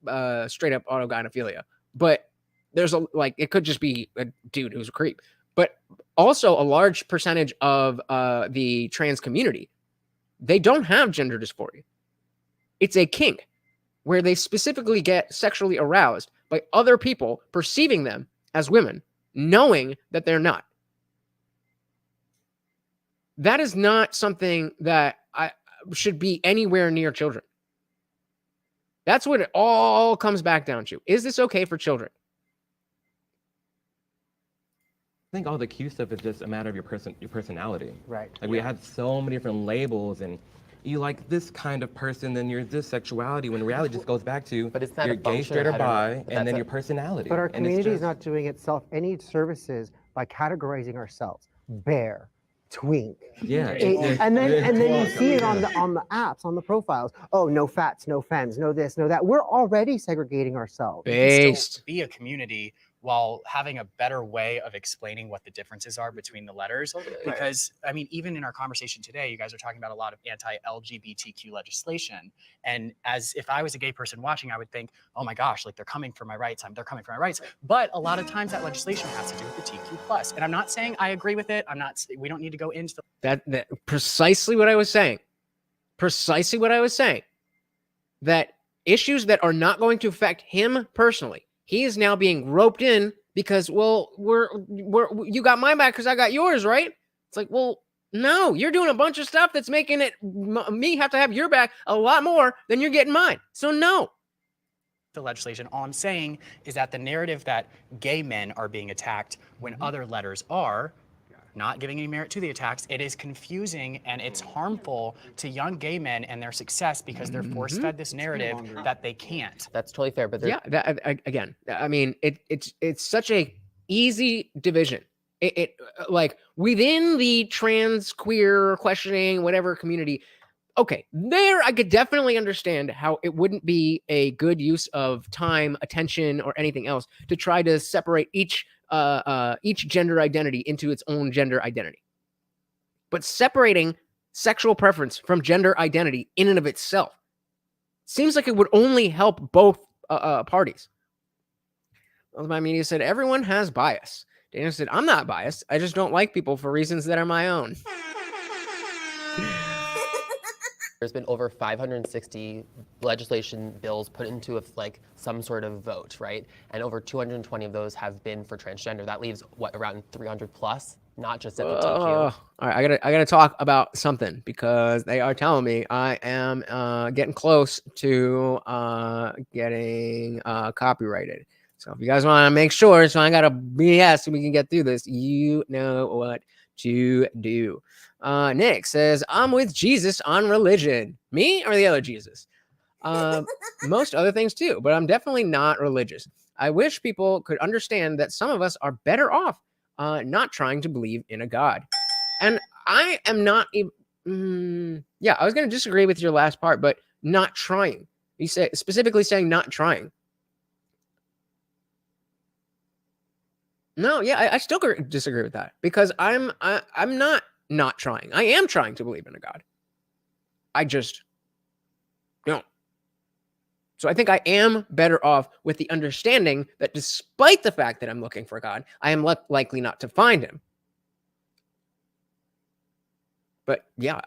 straight up autogynephilia, but there's it could just be a dude who's a creep. But also a large percentage of the trans community, they don't have gender dysphoria. It's a kink where they specifically get sexually aroused by other people perceiving them as women, knowing that they're not. That is not something that should be anywhere near children. That's what it all comes back down to. Is this okay for children? I think all the Q stuff is just a matter of your personality. Right. Like, we had so many different labels, and you like this kind of person, then you're this sexuality, when reality just goes back to you're gay, straight, or bi, and then your personality. But our And it's community is just- not doing itself any services by categorizing ourselves. Bear, twink. Yeah. And then you see it on the apps, on the profiles. Oh, no fats, no femmes, no this, no that. We're already segregating ourselves. We can still be a community while having a better way of explaining what the differences are between the letters. Because, I mean, even in our conversation today, you guys are talking about a lot of anti-LGBTQ legislation. And as if I was a gay person watching, I would think, oh my gosh, like, they're coming for my rights. They're coming for my rights. But a lot of times that legislation has to do with the TQ+. And I'm not saying I agree with it. We don't need to go into that precisely what I was saying. Precisely what I was saying. That issues that are not going to affect him personally, he is now being roped in because, well, you got my back because I got yours, right? It's like, well, no, you're doing a bunch of stuff that's making it me have to have your back a lot more than you're getting mine. So no. The legislation. All I'm saying is that the narrative that gay men are being attacked when other letters are not giving any merit to the attacks, it is confusing and it's harmful to young gay men and their success because they're force-fed this narrative that they can't. That's totally fair, but again, I mean, it's such a easy division. It like within the trans, queer, questioning, whatever community. Okay, there I could definitely understand how it wouldn't be a good use of time, attention, or anything else to try to separate each gender identity into its own gender identity. But separating sexual preference from gender identity in and of itself seems like it would only help both parties. Well, my media said everyone has bias. Dana said I'm not biased. I just don't like people for reasons that are my own. There's been over 560 legislation bills put into some sort of vote, right? And over 220 of those have been for transgender. That leaves what, around 300 plus, not just at the TQ. All right, I gotta talk about something because they are telling me I am getting close to getting copyrighted. So if you guys want to make sure, so I gotta BS so we can get through this, you know what to do. Nick says, I'm with Jesus on religion. Me or the other Jesus? Most other things too, but I'm definitely not religious. I wish people could understand that some of us are better off not trying to believe in a God. And I am not even, yeah, I was going to disagree with your last part, but not trying. You say specifically saying not trying. No, yeah, I still disagree with that because I'm not trying. I am trying to believe in a God. I just don't. So I think I am better off with the understanding that despite the fact that I'm looking for God, I am likely not to find him. But yeah,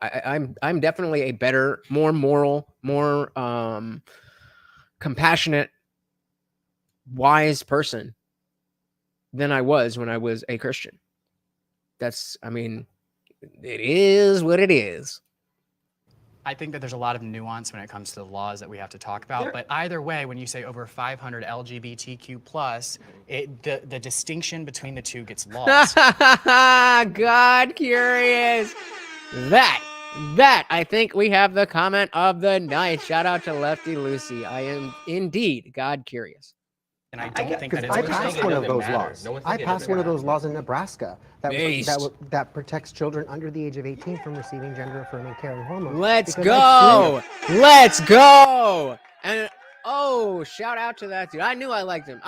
I'm definitely a better, more moral, more compassionate, wise person than I was when I was a Christian. That's, I mean, it is what it is. I think that there's a lot of nuance when it comes to the laws that we have to talk about. But either way, when you say over 500 LGBTQ plus, the distinction between the two gets lost. God curious. That I think we have the comment of the night. Shout out to Lefty Lucy. I am indeed God curious. And I don't think that I passed one of those laws. I passed one of those laws in Nebraska that protects children under the age of 18 from receiving gender-affirming care and hormones. Let's go! Let's go! And oh, shout out to that dude. I knew I liked him.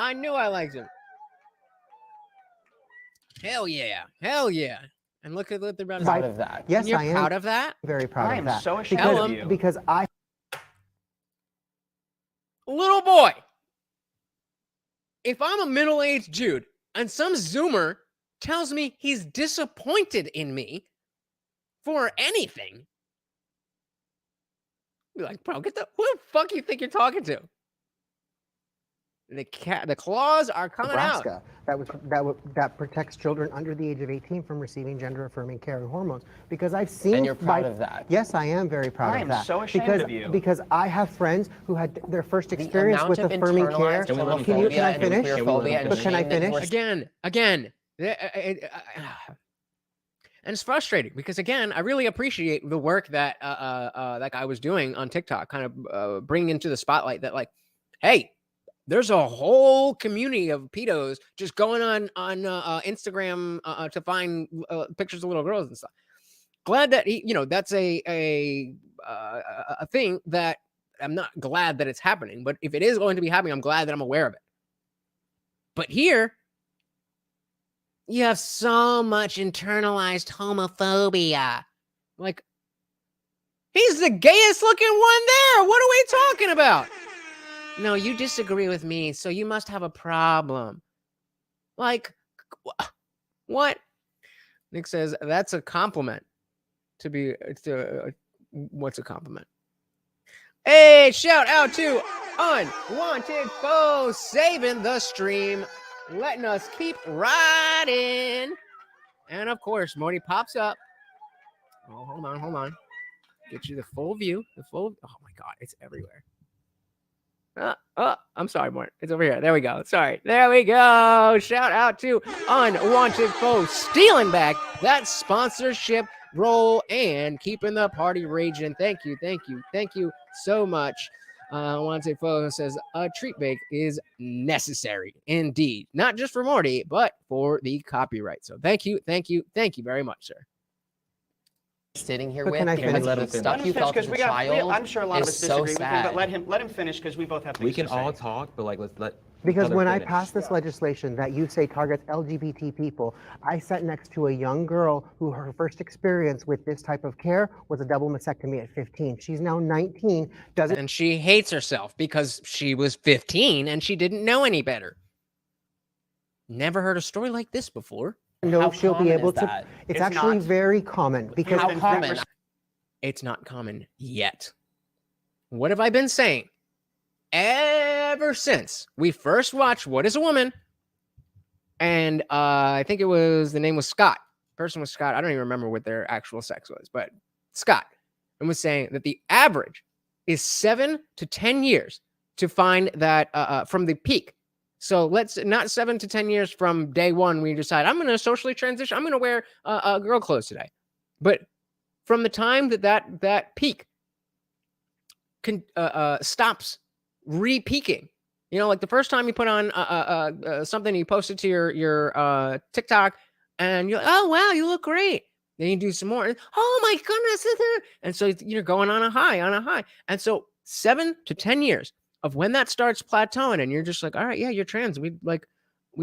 Hell yeah! Hell yeah! And look at what they're proud of that. Yes, You're I am proud of that. Very proud I of that. am so ashamed of you. Because I, little boy. If I'm a middle-aged Jude and some Zoomer tells me he's disappointed in me for anything, I'd be like, bro, who the fuck you think you're talking to? The claws are coming Nebraska, out. that protects children under the age of 18 from receiving gender-affirming care and hormones. Because I've seen. And you're proud of that. Yes, I am very proud of that. I am so ashamed of you. Because I have friends who had their first experience with affirming care. Can I finish? Can I finish? Again. And it's frustrating because again, I really appreciate the work that that guy was doing on TikTok, kind of bringing into the spotlight that like, hey. There's a whole community of pedos just going on Instagram to find pictures of little girls and stuff. Glad that that's a thing that I'm not glad that it's happening, but if it is going to be happening, I'm glad that I'm aware of it. But here, you have so much internalized homophobia. Like, he's the gayest looking one there. What are we talking about? No, you disagree with me, so you must have a problem. Like, what? Nick says, that's a compliment. What's a compliment? Hey, shout out to Unwanted Foes saving the stream. letting us keep riding. And of course, Morty pops up. Oh, hold on. Get you the full view. Oh my God, it's everywhere. I'm sorry, Mort. It's over here. There we go. Sorry. There we go. Shout out to Unwanted Foe stealing back that sponsorship role and keeping the party raging. Thank you so much. Unwanted Foe says a treat bake is necessary indeed, not just for Morty, but for the copyright. So thank you very much, sir. Sitting here But with can I because finish? of the stuff you felt as a child. I'm sure a lot of us is so disagree with him, but sad. let him finish because we both have things We can to all say. talk, but like let's let. Because other when I finish. passed this legislation that you say targets LGBT people, I sat next to a young girl who her first experience with this type of care was a double mastectomy at 15. She's now 19, doesn't And she hates herself because she was 15 and she didn't know any better. Never heard a story like this before. know How if she'll be common able is to. that? It's It's actually not. very common because How common? It's not common yet. What have I been saying? Ever since we first watched What is a Woman? And I think the name was Scott. Person was Scott. I don't even remember what their actual sex was, but Scott. And was saying that the average is 7 to 10 years to find that from the peak. So let's not 7 to 10 years from day one, we decide I'm going to socially transition. I'm going to wear girl clothes today. But from the time that peak stops re-peaking, you know, like the first time you put on something you posted to your TikTok, and you're like, oh wow, you look great. Then you do some more, and, oh my goodness, and so you're going on a high, and so 7 to 10 years of when that starts plateauing, and you're just like, all right, yeah, you're trans. We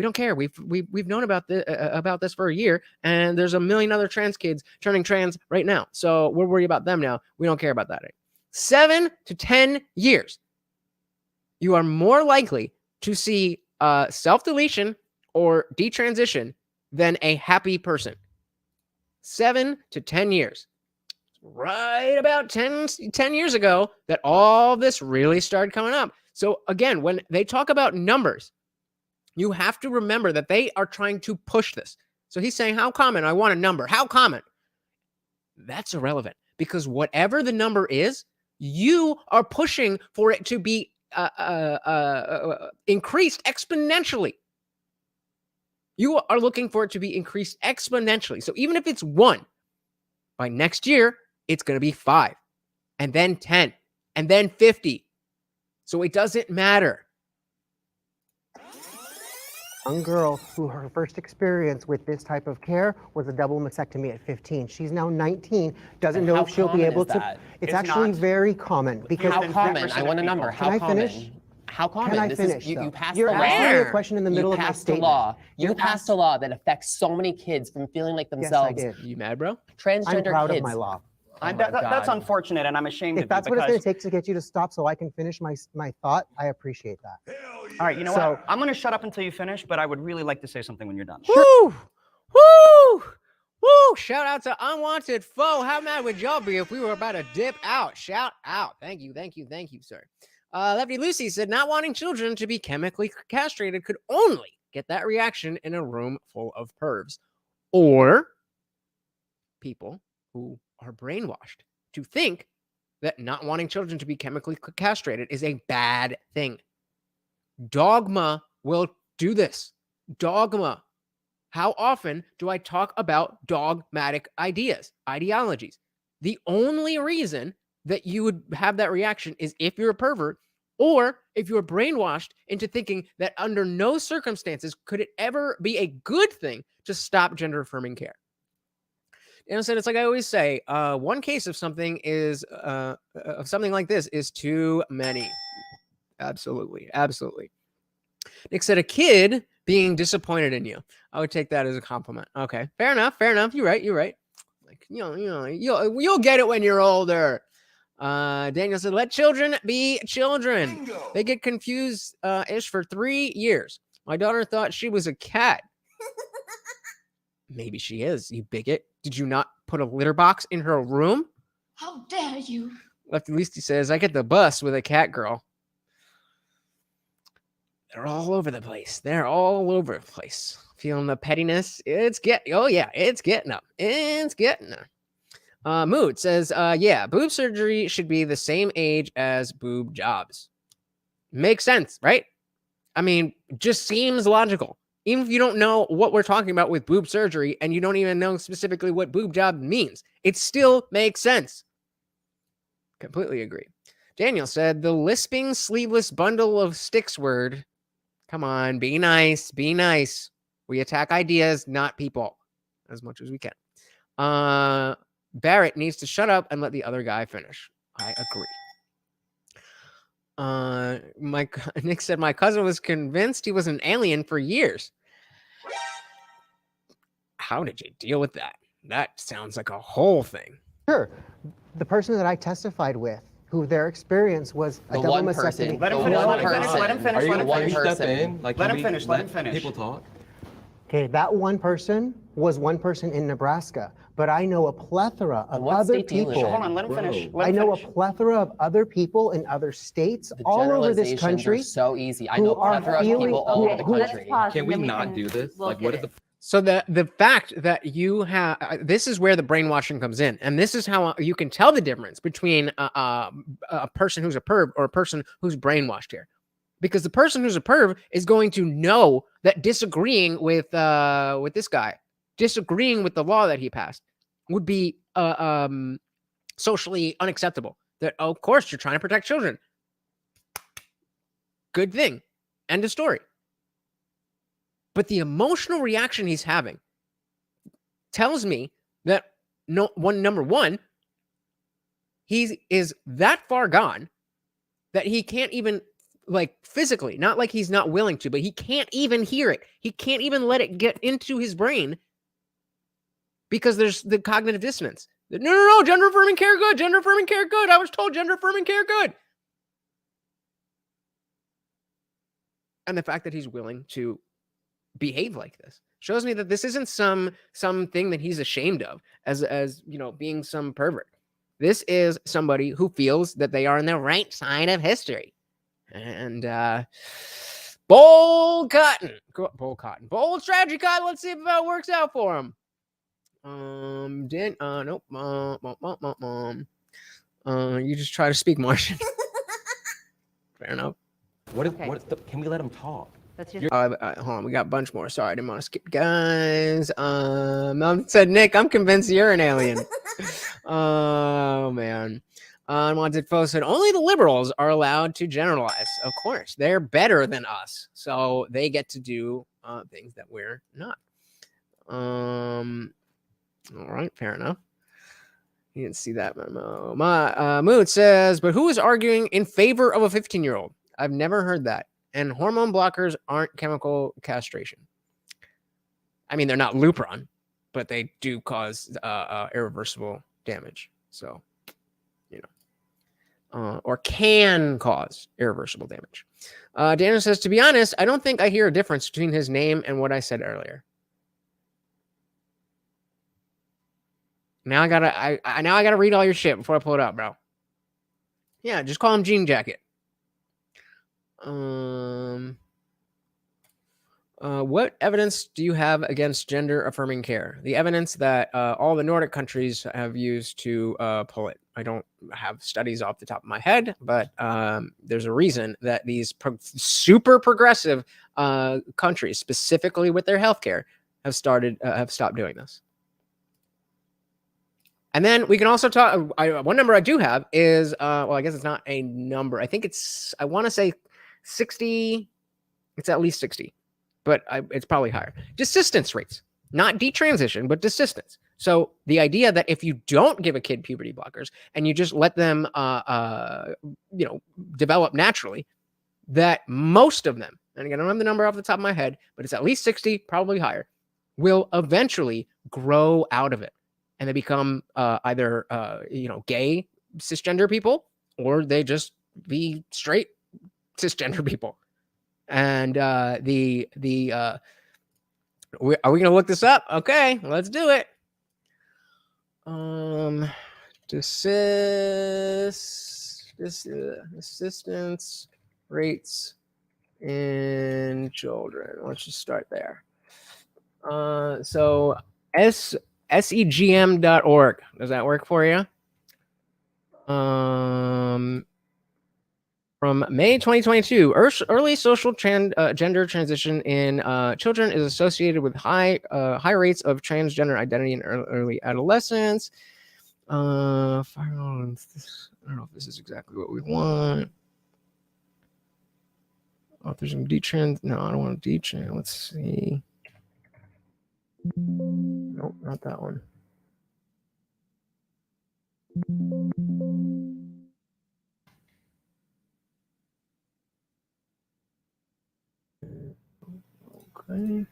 don't care. We've known about this for a year, and there's a million other trans kids turning trans right now. So we're worried about them now. We don't care about that. 7 to 10 years, you are more likely to see self-deletion or detransition than a happy person. 7 to 10 years. Right about 10 years ago that all this really started coming up. So again, when they talk about numbers, you have to remember that they are trying to push this. So he's saying, how common? I want a number. How common? That's irrelevant, because whatever the number is, you are pushing for it to be increased exponentially. You are looking for it to be increased exponentially. So even if it's 1, by next year, it's going to be 5, and then 10, and then 50. So it doesn't matter. young girl who her first experience with this type of care was a double mastectomy at 15. She's now 19, doesn't And know how if she'll be common able is to. that? It's It's actually not. very common because. How common? I want a number. How Can I common? finish? How common? Can I This finish? is, you though? passed You're the law. asking me a question in the middle You of my passed a statement. law. You You're passed a law that affects so many kids from feeling like Yes, I themselves. did. You mad, bro? Transgender I'm proud kids. of my law. Oh That's God. unfortunate, and I'm ashamed If of that's you what it's going because. to take to get you to stop so I can finish my thought, I appreciate that. All right, you know So- what? I'm going to shut up until you finish, but I would really like to say something when you're done. Woo! Woo! Woo! Shout out to Unwanted Foe. How mad would y'all be if we were about to dip out? Shout out. Thank you, sir. Lefty Lucy said not wanting children to be chemically castrated could only get that reaction in a room full of pervs or people who are brainwashed to think that not wanting children to be chemically castrated is a bad thing. Dogma will do this. Dogma. How often do I talk about dogmatic ideologies? The only reason that you would have that reaction is if you're a pervert or if you're brainwashed into thinking that under no circumstances could it ever be a good thing to stop gender affirming care. And so it's like I always say, one case of something like this is too many. Absolutely. Nick said a kid being disappointed in you. I would take that as a compliment. Okay, fair enough. You're right. Like you'll get it when you're older. Daniel said, "Let children be children." Bingo. They get confused ish for 3 years. My daughter thought she was a cat. Maybe she is. You bigot. Did you not put a litter box in her room? How dare you? At least he says, "I get the bus with a cat girl." They're all over the place. They're all over the place. Feeling the pettiness. It's getting up. It's getting up. Mood says, yeah, boob surgery should be the same age as boob jobs. Makes sense, right? I mean, just seems logical. Even if you don't know what we're talking about with boob surgery and you don't even know specifically what boob job means, it still makes sense. Completely agree. Daniel said, the lisping, sleeveless bundle of sticks word. Come on, be nice, be nice. We attack ideas, not people, as much as we can. Barrett needs to shut up and let the other guy finish. I agree. Nick said, my cousin was convinced he was an alien for years. How did you deal with that? That sounds like a whole thing. Sure. The person that I testified with, who their experience was a double mastectomy. Let him finish. Are you Let him one finish. step in? Like, Let him can we finish. Let him finish. People talk. Okay, that one person was one person in Nebraska, but I know a plethora of What other state do you live in? people. Hold on, let him finish. Let I him know finish. a plethora of other people in other states The all over this generalizations country are so easy. I who know a are plethora of feeling- people all over the who- country. Can we not do this? Like, what is the So the fact that you have this is where the brainwashing comes in, and this is how you can tell the difference between a person who's a perv or a person who's brainwashed here, because the person who's a perv is going to know that disagreeing with this guy, disagreeing with the law that he passed, would be socially unacceptable. That of course you're trying to protect children. Good thing, end of story. But the emotional reaction he's having tells me that number one, he is that far gone that he can't even, like, physically, not like he's not willing to, but he can't even hear it. He can't even let it get into his brain because there's the cognitive dissonance. No, gender affirming care good, gender affirming care good. I was told gender affirming care good. And the fact that he's willing to behave like this shows me that this isn't something that he's ashamed of as you know, being some pervert. This is somebody who feels that they are on the right side of history. And bold strategy cotton. Let's see if it works out for him. Nope. You just try to speak Martian. Fair enough. Can we let him talk? That's just hold on, we got a bunch more. Sorry, I didn't want to skip guys. Said Nick, I'm convinced you're an alien. Oh man. Unwanted foe said only the liberals are allowed to generalize. Of course, they're better than us, so they get to do things that we're not. All right, fair enough. You didn't see that memo. My Mood says, but who is arguing in favor of a 15-year-old? I've never heard that. And hormone blockers aren't chemical castration. I mean, they're not Lupron, but they do cause irreversible damage. So, you know, or can cause irreversible damage. Daniel says, to be honest, I don't think I hear a difference between his name and what I said earlier. Now I gotta read all your shit before I pull it up, bro. Yeah, just call him Jean Jacket. What evidence do you have against gender affirming care? The evidence that all the Nordic countries have used to pull it. I don't have studies off the top of my head, but there's a reason that these super progressive countries, specifically with their healthcare, have stopped doing this. And then we can also talk. One number I do have is, well, I guess it's not a number. I think it's, I want to say 60. It's at least 60, but it's probably higher. Desistance rates, not detransition, but desistance. So the idea that if you don't give a kid puberty blockers and you just let them, you know, develop naturally, that most of them, and again, I don't have the number off the top of my head, but it's at least 60, probably higher, will eventually grow out of it. And they become either, you know, gay cisgender people, or they just be straight cisgender people. And are we going to look this up? Okay, let's do it. Desistance rates in children. Let's just start there. So segm.org. Does that work for you? From May 2022, early social gender transition in children is associated with high rates of transgender identity in early adolescence. I don't know if this is exactly what we want. Oh, there's some detrans. No, I don't want to detrans. Let's see. Nope, not that one. Okay.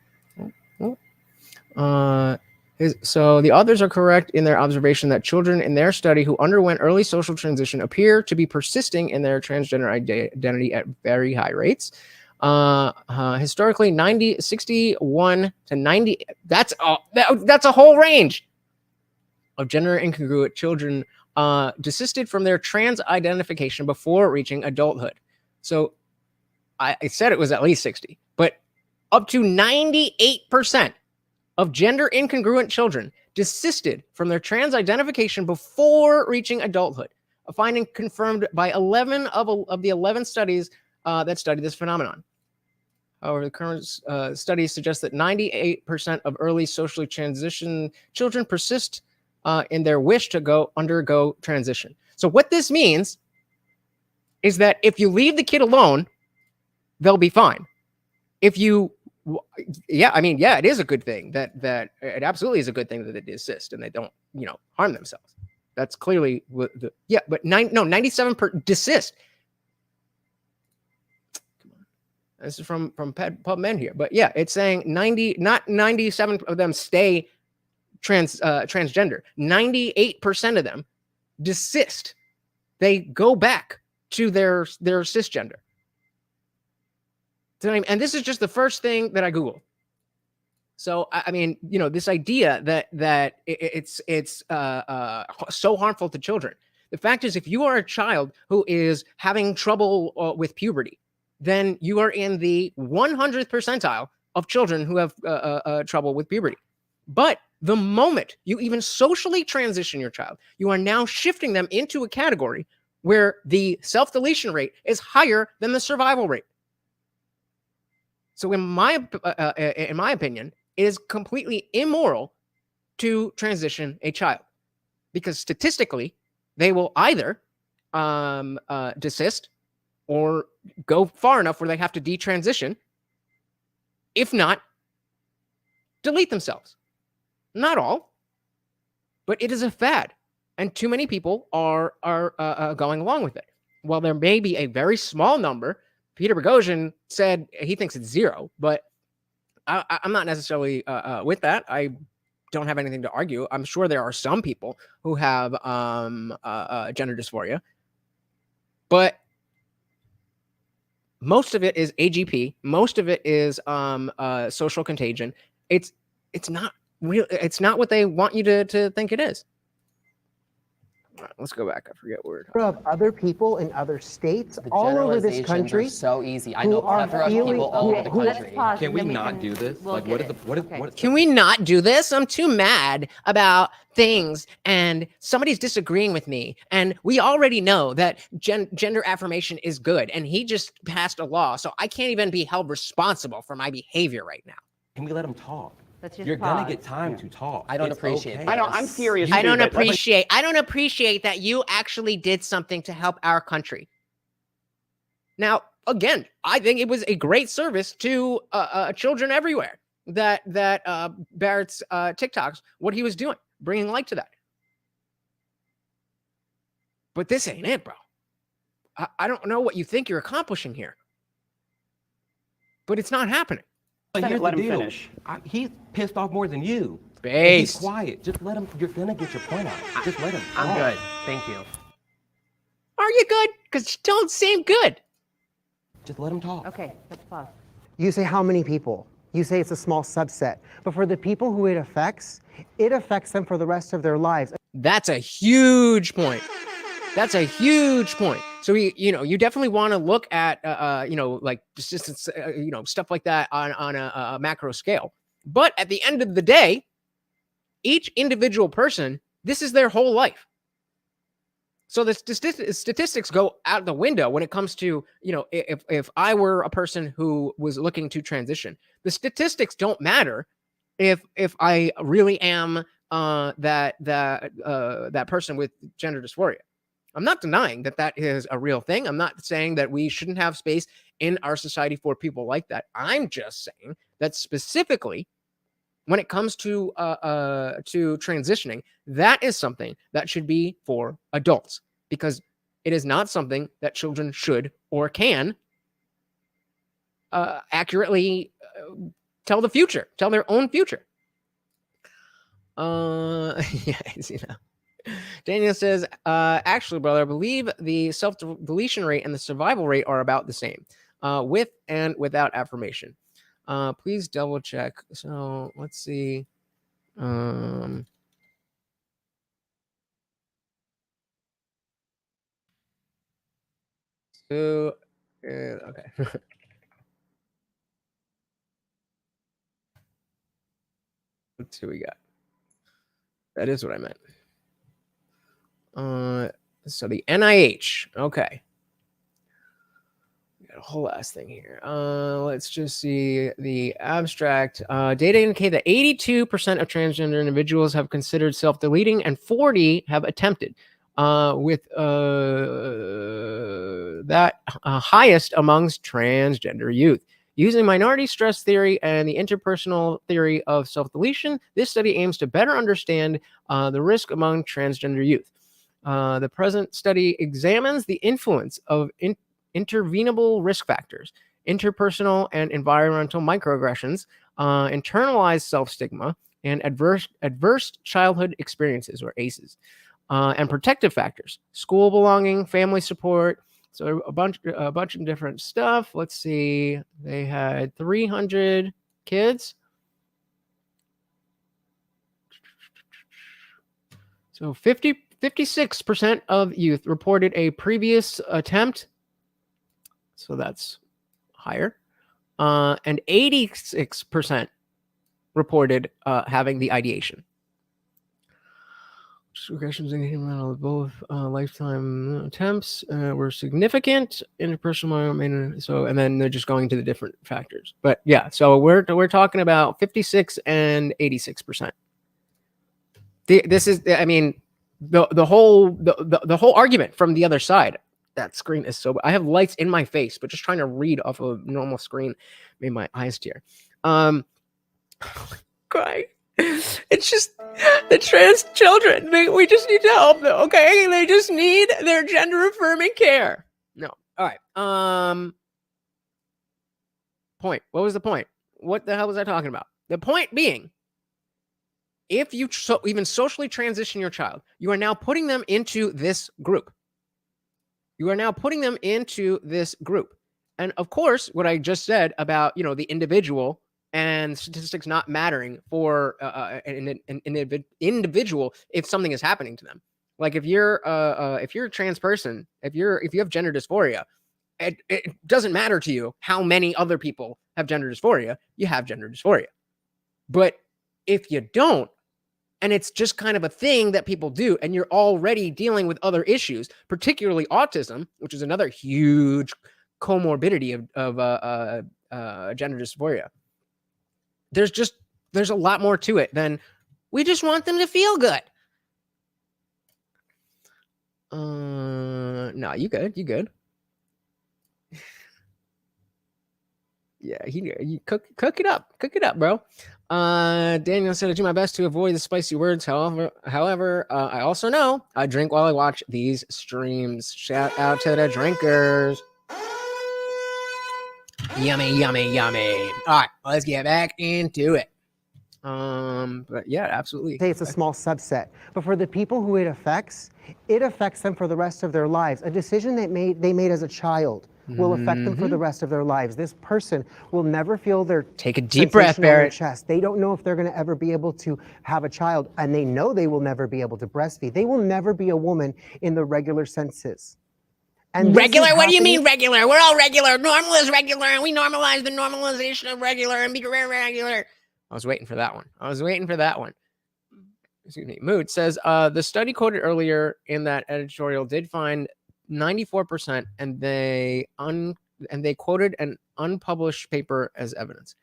So the authors are correct in their observation that children in their study who underwent early social transition appear to be persisting in their transgender identity at very high rates. Historically, 61 to 90. That's a whole range of gender incongruent children desisted from their trans identification before reaching adulthood. So I said it was at least 60, but up to 98% of gender incongruent children desisted from their trans identification before reaching adulthood, a finding confirmed by 11 of the 11 studies that study this phenomenon. However, the current studies suggest that 98% of early socially transition children persist in their wish to undergo transition. So what this means is that if you leave the kid alone, they'll be fine. If you it is a good thing that it absolutely is a good thing that they desist and they don't, harm themselves. That's clearly what but 97% desist. Come on. This is from PubMed here, but yeah, it's saying 97 of them stay transgender. 98% of them desist. They go back to their cisgender. And this is just the first thing that I Googled. So, I mean, this idea that it's so harmful to children. The fact is, if you are a child who is having trouble with puberty, then you are in the 100th percentile of children who have trouble with puberty. But the moment you even socially transition your child, you are now shifting them into a category where the self-deletion rate is higher than the survival rate. So in my opinion, it is completely immoral to transition a child because statistically, they will either desist or go far enough where they have to detransition. If not, delete themselves. Not all, but it is a fad, and too many people are going along with it. While there may be a very small number. Peter Boghossian said he thinks it's 0, but I'm not necessarily with that. I don't have anything to argue. I'm sure there are some people who have gender dysphoria, but most of it is AGP. Most of it is social contagion. It's not real. It's not what they want you to think it is. All right, let's go back. I forget where. Of other people in other states all over this country. Are so easy. I know plethora of people all over the country. Can we not do this? Like, what is? Can we not do this? I'm too mad about things, and somebody's disagreeing with me. And we already know that gender affirmation is good, and he just passed a law, so I can't even be held responsible for my behavior right now. Can we let him talk? Let's just You're pause. gonna get time to talk. I don't appreciate okay. that. I'm furious. I don't appreciate that you actually did something to help our country. Now, again, I think it was a great service to children everywhere that Barrett's TikToks, what he was doing, bringing light to that. But this ain't it, bro. I don't know what you think you're accomplishing here, but it's not happening. But here's let the him deal. finish. He's pissed off more than you. Based. Be quiet. Just let him. You're gonna get your point out. Just let him. I'm talk. good. Thank you. Are you good? Because you don't seem good. Just let him talk. Okay, let's pause. You say how many people? You say it's a small subset. But for the people who it affects them for the rest of their lives. That's a huge point. That's a huge point. So you definitely want to look at like persistence, stuff like that on a macro scale. But at the end of the day, each individual person, this is their whole life. So the statistics go out the window when it comes to, if I were a person who was looking to transition, the statistics don't matter if I really am that person with gender dysphoria. I'm not denying that is a real thing. I'm not saying that we shouldn't have space in our society for people like that. I'm just saying that specifically when it comes to transitioning, that is something that should be for adults, because it is not something that children should or can accurately tell their own future. Daniel says, actually, brother, I believe the self-deletion rate and the survival rate are about the same, with and without affirmation. Please double check. So let's see. Okay. Let's see what we got. That is what I meant. So the NIH. Okay. We got a whole last thing here. Let's just see the abstract. Data indicate that 82% of transgender individuals have considered self-deleting and 40 have attempted, with that highest amongst transgender youth. Using minority stress theory and the interpersonal theory of self-deletion, this study aims to better understand the risk among transgender youth. The present study examines the influence of intervenable risk factors, interpersonal and environmental microaggressions, internalized self-stigma, and adverse childhood experiences, or ACEs, and protective factors, school belonging, family support. So a bunch of different stuff. Let's see. They had 300 kids. So 56% of youth reported a previous attempt. So that's higher. And 86% reported having the ideation. Regressions in both lifetime attempts were significant. Interpersonal, so, and then they're just going to the different factors. But yeah, so we're talking about 56 and 86%. This is, I mean, the whole argument from the other side. That screen is so. I have lights in my face, but just trying to read off a normal screen made my eyes tear. Crying. It's just the trans children. We just need to help them. Okay, they just need their gender affirming care. No. All right. Point. What was the point? What the hell was I talking about? The point being, if you even socially transition your child, you are now putting them into this group. You are now putting them into this group. And of course, what I just said about, the individual and statistics not mattering for an individual if something is happening to them. Like if you're a trans person, if you have gender dysphoria, it doesn't matter to you how many other people have gender dysphoria. You have gender dysphoria. But if you don't, and it's just kind of a thing that people do, and you're already dealing with other issues, particularly autism, which is another huge comorbidity of gender dysphoria. There's a lot more to it than we just want them to feel good. No, you good. Yeah, you cook it up, bro. Daniel said, I do my best to avoid the spicy words. However, I also know I drink while I watch these streams. Shout out to the drinkers. Yummy. All right, let's get back into it. But yeah, absolutely. Say it's a small subset, but for the people who it affects them for the rest of their lives. A decision they made as a child will affect them for the rest of their lives. This person will never feel their Take a deep breath, sensation on their Barrett. chest. They don't know if they're going to ever be able to have a child, and they know they will never be able to breastfeed. They will never be a woman in the regular senses. And Regular? What do you mean regular? We're all regular. Normal is regular, and we normalize the normalization of regular and be regular. I was waiting for that one. Excuse me. Mood says the study quoted earlier in that editorial did find 94%, and they quoted an unpublished paper as evidence.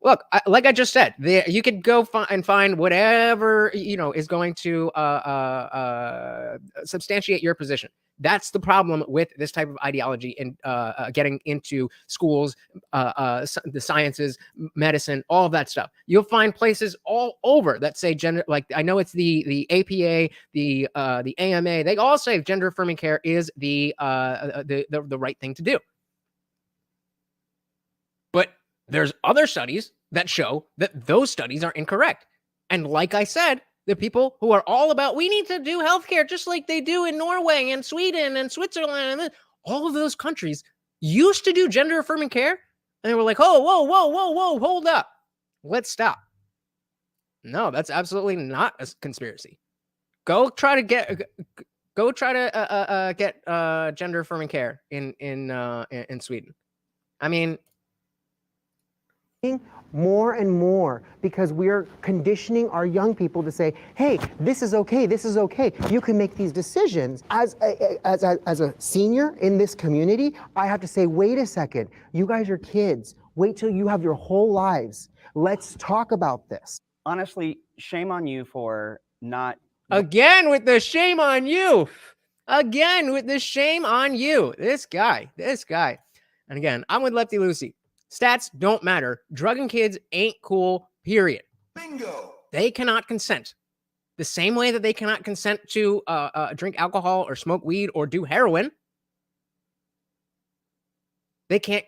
Look, like I just said, you could go and find whatever is going to substantiate your position. That's the problem with this type of ideology and getting into schools, the sciences, medicine, all of that stuff. You'll find places all over that say gender. Like I know it's the APA, the AMA. They all say gender affirming care is the right thing to do. But there's other studies that show that those studies are incorrect. And like I said, the people who are all about, we need to do healthcare just like they do in Norway and Sweden and Switzerland, and all of those countries used to do gender affirming care. And they were like, oh, whoa, hold up. Let's stop. No, that's absolutely not a conspiracy. Go try to get gender affirming care in Sweden. I mean, more and more, because we're conditioning our young people to say, hey, this is okay, this is okay. You can make these decisions. As a senior in this community, I have to say, wait a second, you guys are kids. Wait till you have your whole lives. Let's talk about this. Honestly, shame on you for not... Again with the shame on you. Again with the shame on you. This guy. And again, I'm with Lefty Lucy. Stats don't matter. Drugging kids ain't cool, period. Bingo. They cannot consent. The same way that they cannot consent to drink alcohol or smoke weed or do heroin. They can't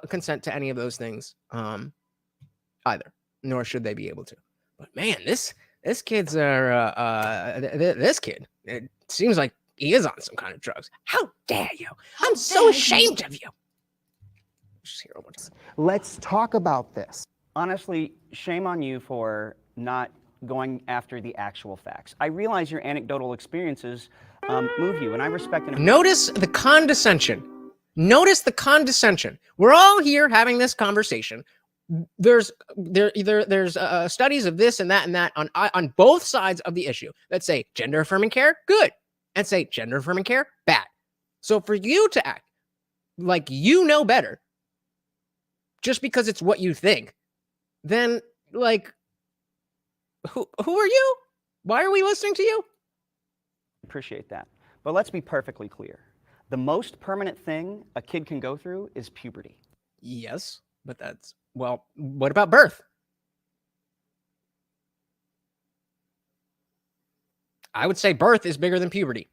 consent to any of those things either, nor should they be able to. But man, this kid's this kid, it seems like he is on some kind of drugs. How dare you? I'm so ashamed of you. Let's talk about this. Honestly, shame on you for not going after the actual facts. I realize your anecdotal experiences move you, and I respect and Notice the condescension. We're all here having this conversation. There's studies of this and that on both sides of the issue that say gender affirming care, good, and say gender affirming care, bad. So for you to act like you know better, just because it's what you think, then like, who are you? Why are we listening to you? appreciate that. But let's be perfectly clear. The most permanent thing a kid can go through is puberty. Yes, but that's, well, what about birth? I would say birth is bigger than puberty.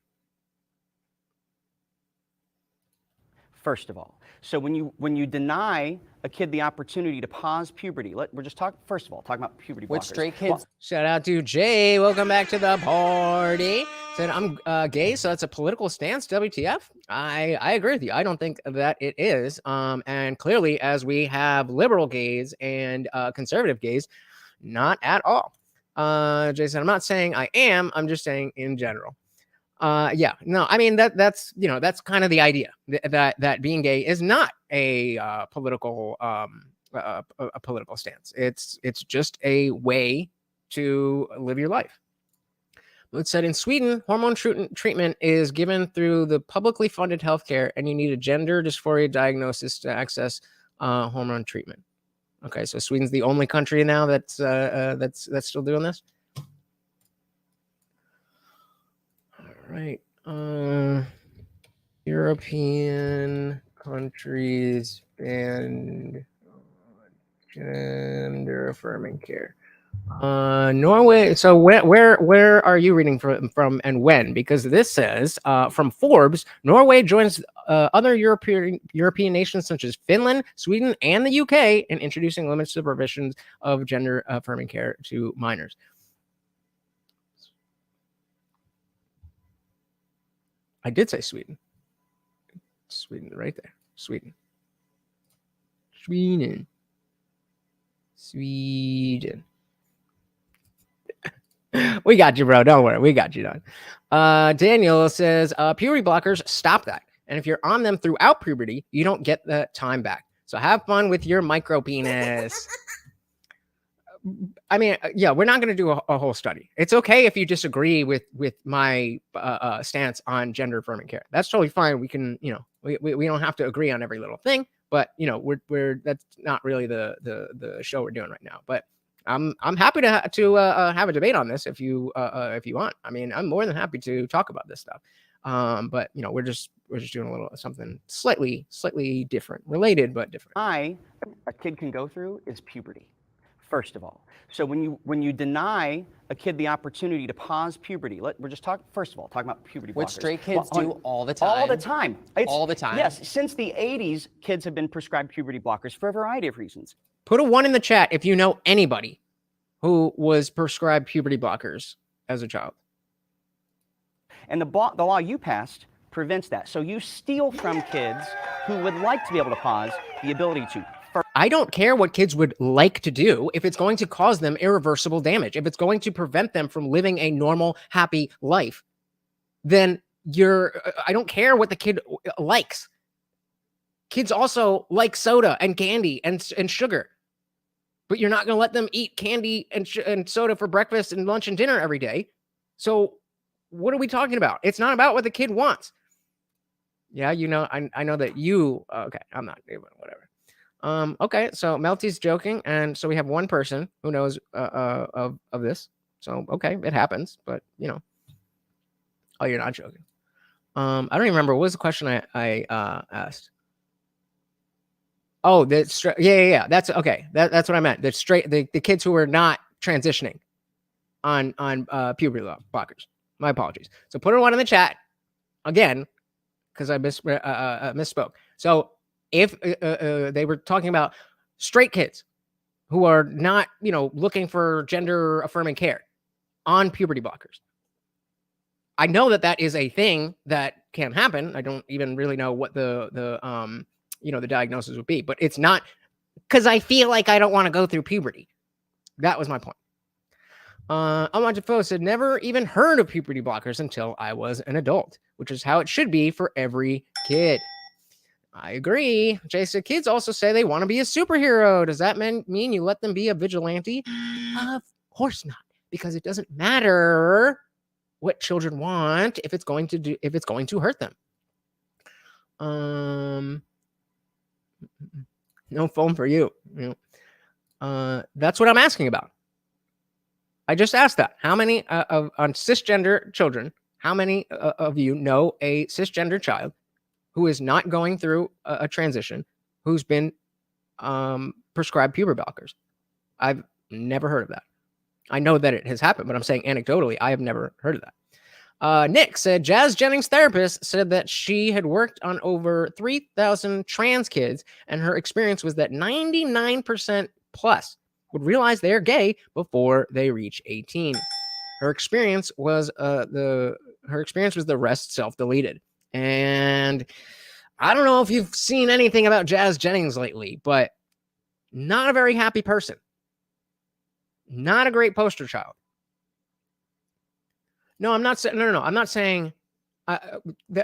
First of all, so when you deny a kid the opportunity to pause puberty, we're just talking, first of all, talking about puberty blockers. Which straight kids? Shout out to Jay. Welcome back to the party. Said I'm gay, so that's a political stance. WTF? I agree with you. I don't think that it is. And clearly, as we have liberal gays and conservative gays, not at all. Jay said, I'm not saying I am. I'm just saying in general. Yeah, no, I mean that's you know, that's kind of the idea that being gay is not a political a political stance. It's just a way to live your life. It said in Sweden, hormone treatment is given through the publicly funded healthcare, and you need a gender dysphoria diagnosis to access hormone treatment. Okay, so Sweden's the only country now that's still doing this. Right. European countries and gender affirming care. Norway. So where are you reading from and when? Because this says from Forbes, Norway joins other European nations such as Finland, Sweden, and the UK in introducing limited supervisions of gender affirming care to minors. I did say Sweden. Sweden right there. Sweden. Sweden. Sweden. We got you, bro. Don't worry. We got you, done. Daniel says, puberty blockers, stop that. And if you're on them throughout puberty, you don't get the time back. So have fun with your micro penis. I mean, yeah, we're not going to do a whole study. It's okay if you disagree with my stance on gender affirming care. That's totally fine. We can, you know, we don't have to agree on every little thing, but you know, we're that's not really the show we're doing right now. But I'm happy to have a debate on this if you want. I mean, I'm more than happy to talk about this stuff. But you know, we're just doing a little something slightly different, related but different. A kid can go through is puberty, first of all. So when you deny a kid the opportunity to pause puberty, we're just talking first of all talking about puberty blockers. Which straight kids do all the time. All the time. All the time. Yes, since the 80s, kids have been prescribed puberty blockers for a variety of reasons. Put a 1 in the chat if you know anybody who was prescribed puberty blockers as a child. And the law you passed prevents that. So you steal from kids who would like to be able to pause the ability to. I don't care what kids would like to do if it's going to cause them irreversible damage. If it's going to prevent them from living a normal, happy life, then I don't care what the kid likes. Kids also like soda and candy and sugar. But you're not going to let them eat candy and soda for breakfast and lunch and dinner every day. So what are we talking about? It's not about what the kid wants. Yeah, you know, I know that you, okay, I'm not even, whatever. Okay, so Melty's joking, and so we have one person who knows of this. So, okay, it happens, but, you know. Oh, you're not joking. I don't even remember. What was the question I asked? Oh, yeah. That's okay. That's what I meant. The kids who are not transitioning on puberty blockers. My apologies. So put a 1 in the chat again, because I misspoke. So if they were talking about straight kids who are not, you know, looking for gender affirming care on puberty blockers, I know that is a thing that can happen. I don't even really know what the diagnosis would be, but it's not because I feel like I don't want to go through puberty. That was my point. Amanjafo said, never even heard of puberty blockers until I was an adult, which is how it should be for every kid. I agree. Jay said, kids also say they want to be a superhero. Does that mean you let them be a vigilante? Of course not, because it doesn't matter what children want if it's going to hurt them. No phone for you. That's what I'm asking about. I just asked that. How many on cisgender children, how many of you know a cisgender child who is not going through a transition, who's been prescribed puberty blockers? I've never heard of that. I know that it has happened, but I'm saying anecdotally, I have never heard of that. Nick said, Jazz Jennings' therapist said that she had worked on over 3,000 trans kids, and her experience was that 99% plus would realize they're gay before they reach 18. Her experience was the rest self-deleted. And I don't know if you've seen anything about Jazz Jennings lately, but not a very happy person. Not a great poster child. No, I'm not saying. No. I'm not saying.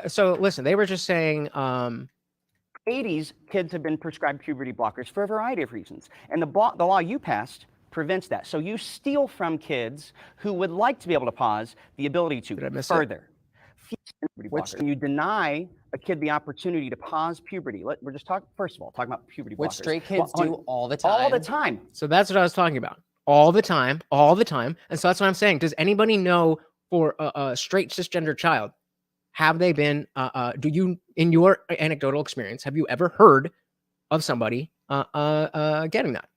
So listen, they were just saying. 80s, kids have been prescribed puberty blockers for a variety of reasons, and the law you passed prevents that. So you steal from kids who would like to be able to pause the ability to further. When you deny a kid the opportunity to pause puberty, we're just talking about puberty blockers. Which straight kids do all the time. All the time. So that's what I was talking about. All the time. And so that's what I'm saying. Does anybody know for a straight cisgender child, have they been, do you, in your anecdotal experience, have you ever heard of somebody getting that?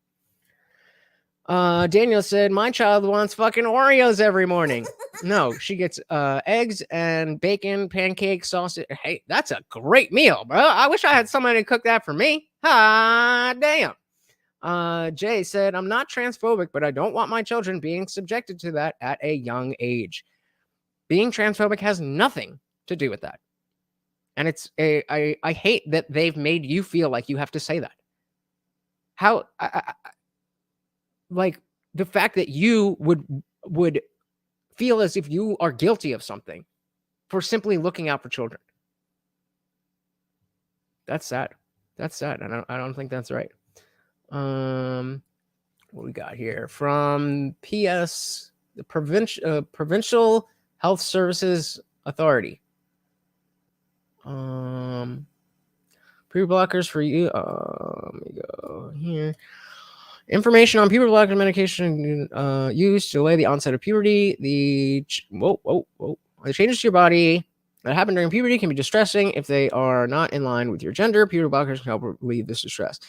Daniel said, my child wants fucking Oreos every morning. No, she gets eggs and bacon, pancakes, sausage. Hey, that's a great meal, bro. I wish I had somebody to cook that for me. Damn. Jay said, I'm not transphobic, but I don't want my children being subjected to that at a young age. Being transphobic has nothing to do with that. And I hate that they've made you feel like you have to say that. How, like the fact that you would feel as if you are guilty of something for simply looking out for children. That's sad. That's sad. I don't think that's right. What we got here from PS, the Provincial Health Services Authority. Puberty blockers for you. Let me go here. Information on puberty blocker medication used to delay the onset of puberty. The changes to your body that happen during puberty can be distressing if they are not in line with your gender. Puberty blockers can help relieve this distress.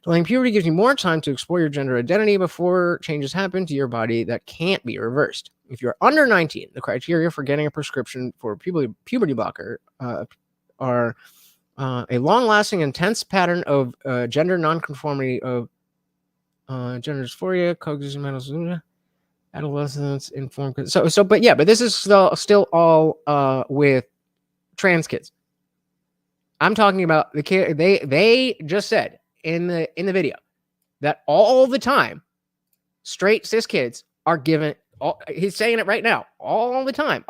Delaying puberty gives you more time to explore your gender identity before changes happen to your body that can't be reversed. If you're under 19, the criteria for getting a prescription for a puberty blocker are a long-lasting, intense pattern of gender nonconformity, of gender dysphoria, cognitive mental adolescence, informed. But this is still all with trans kids. I'm talking about the kid. They just said in the video that all the time straight cis kids are given. He's saying it right now. All the time.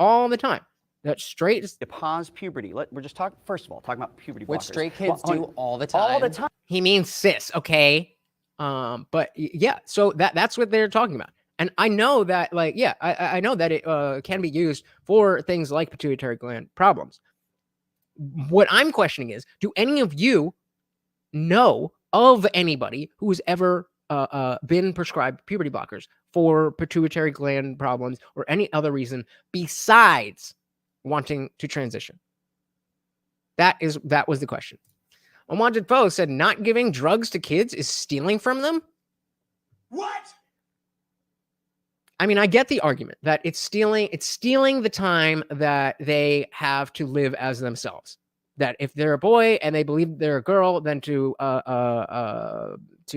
That straight to pause puberty. We're just talking. First of all, talking about puberty blockers. Which straight kids do all the time. All the time. He means cis, okay? But yeah, so that's what they're talking about. And I know that, like, yeah, I know that it can be used for things like pituitary gland problems. What I'm questioning is, do any of you know of anybody who's ever been prescribed puberty blockers for pituitary gland problems or any other reason besides wanting to transition? That was the question. Unwanted Foe said not giving drugs to kids is stealing from them. What? I mean, I get the argument that it's stealing the time that they have to live as themselves. That if they're a boy and they believe they're a girl, then to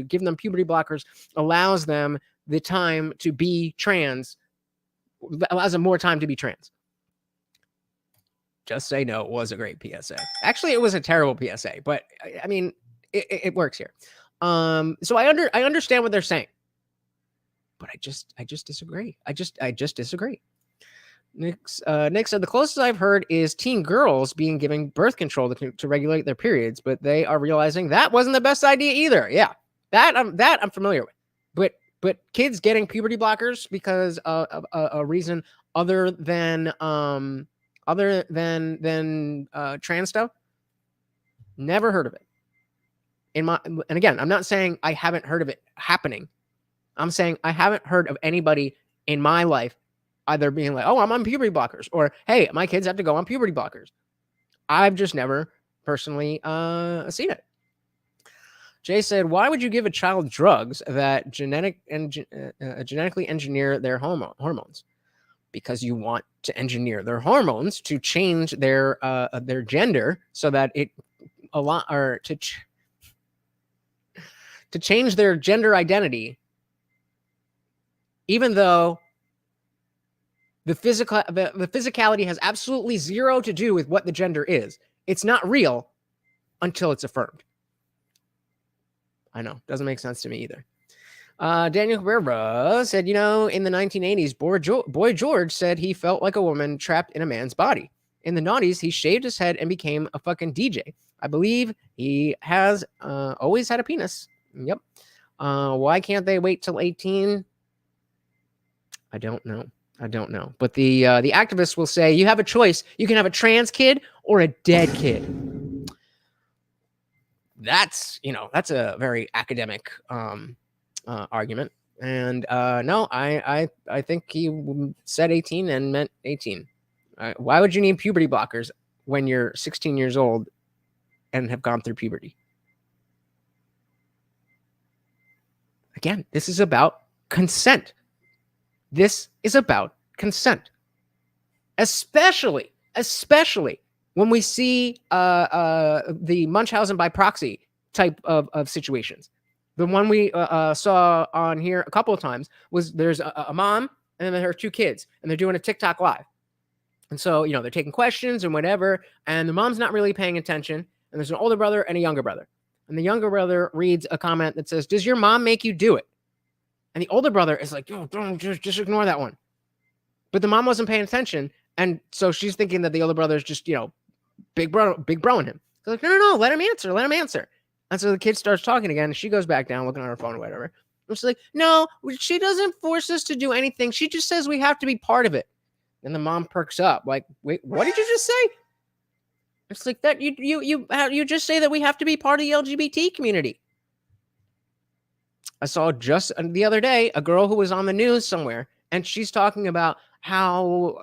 give them puberty blockers allows them the time to be trans, allows them more time to be trans. Just Say No was a great PSA. Actually, it was a terrible PSA, but I mean, it works here. So I understand what they're saying, but I just disagree. I just disagree. Nick said the closest I've heard is teen girls being given birth control to regulate their periods, but they are realizing that wasn't the best idea either. Yeah, that I'm familiar with. But kids getting puberty blockers because of a reason other than trans stuff, never heard of it. And again, I'm not saying I haven't heard of it happening. I'm saying I haven't heard of anybody in my life either being like, oh, I'm on puberty blockers, or hey, my kids have to go on puberty blockers. I've just never personally seen it. Jay said, why would you give a child drugs that genetically engineer their hormones? Because you want to engineer their hormones to change their gender so that it to change their gender identity, even though the physicality has absolutely zero to do with what the gender is. It's not real until it's affirmed. I know, doesn't make sense to me either. Daniel Cabrera said, in the 1980s, Boy George said he felt like a woman trapped in a man's body. In the 90s, he shaved his head and became a fucking DJ. I believe he has always had a penis. Yep. Why can't they wait till 18? I don't know. But the activists will say you have a choice. You can have a trans kid or a dead kid. That's a very academic argument. And no, I think he said 18 and meant 18. Why would you need puberty blockers when you're 16 years old and have gone through puberty? Again, this is about consent. This is about consent. Especially when we see the Munchausen by proxy type of situations. The one we saw on here a couple of times was there's a mom and then her two kids, and they're doing a TikTok live. And so, you know, they're taking questions and whatever, and the mom's not really paying attention. And there's an older brother and a younger brother. And the younger brother reads a comment that says, "Does your mom make you do it?" And the older brother is like, "Oh, don't just ignore that one." But the mom wasn't paying attention. And so she's thinking that the older brother is just, you know, big broing him. So like, no, let him answer. And so the kid starts talking again. And she goes back down, looking at her phone or whatever. And she's like, "No, she doesn't force us to do anything. She just says we have to be part of it." And the mom perks up, like, "Wait, what did you just say?" It's like that. You just say that we have to be part of the LGBT community. I saw just the other day a girl who was on the news somewhere, and she's talking about how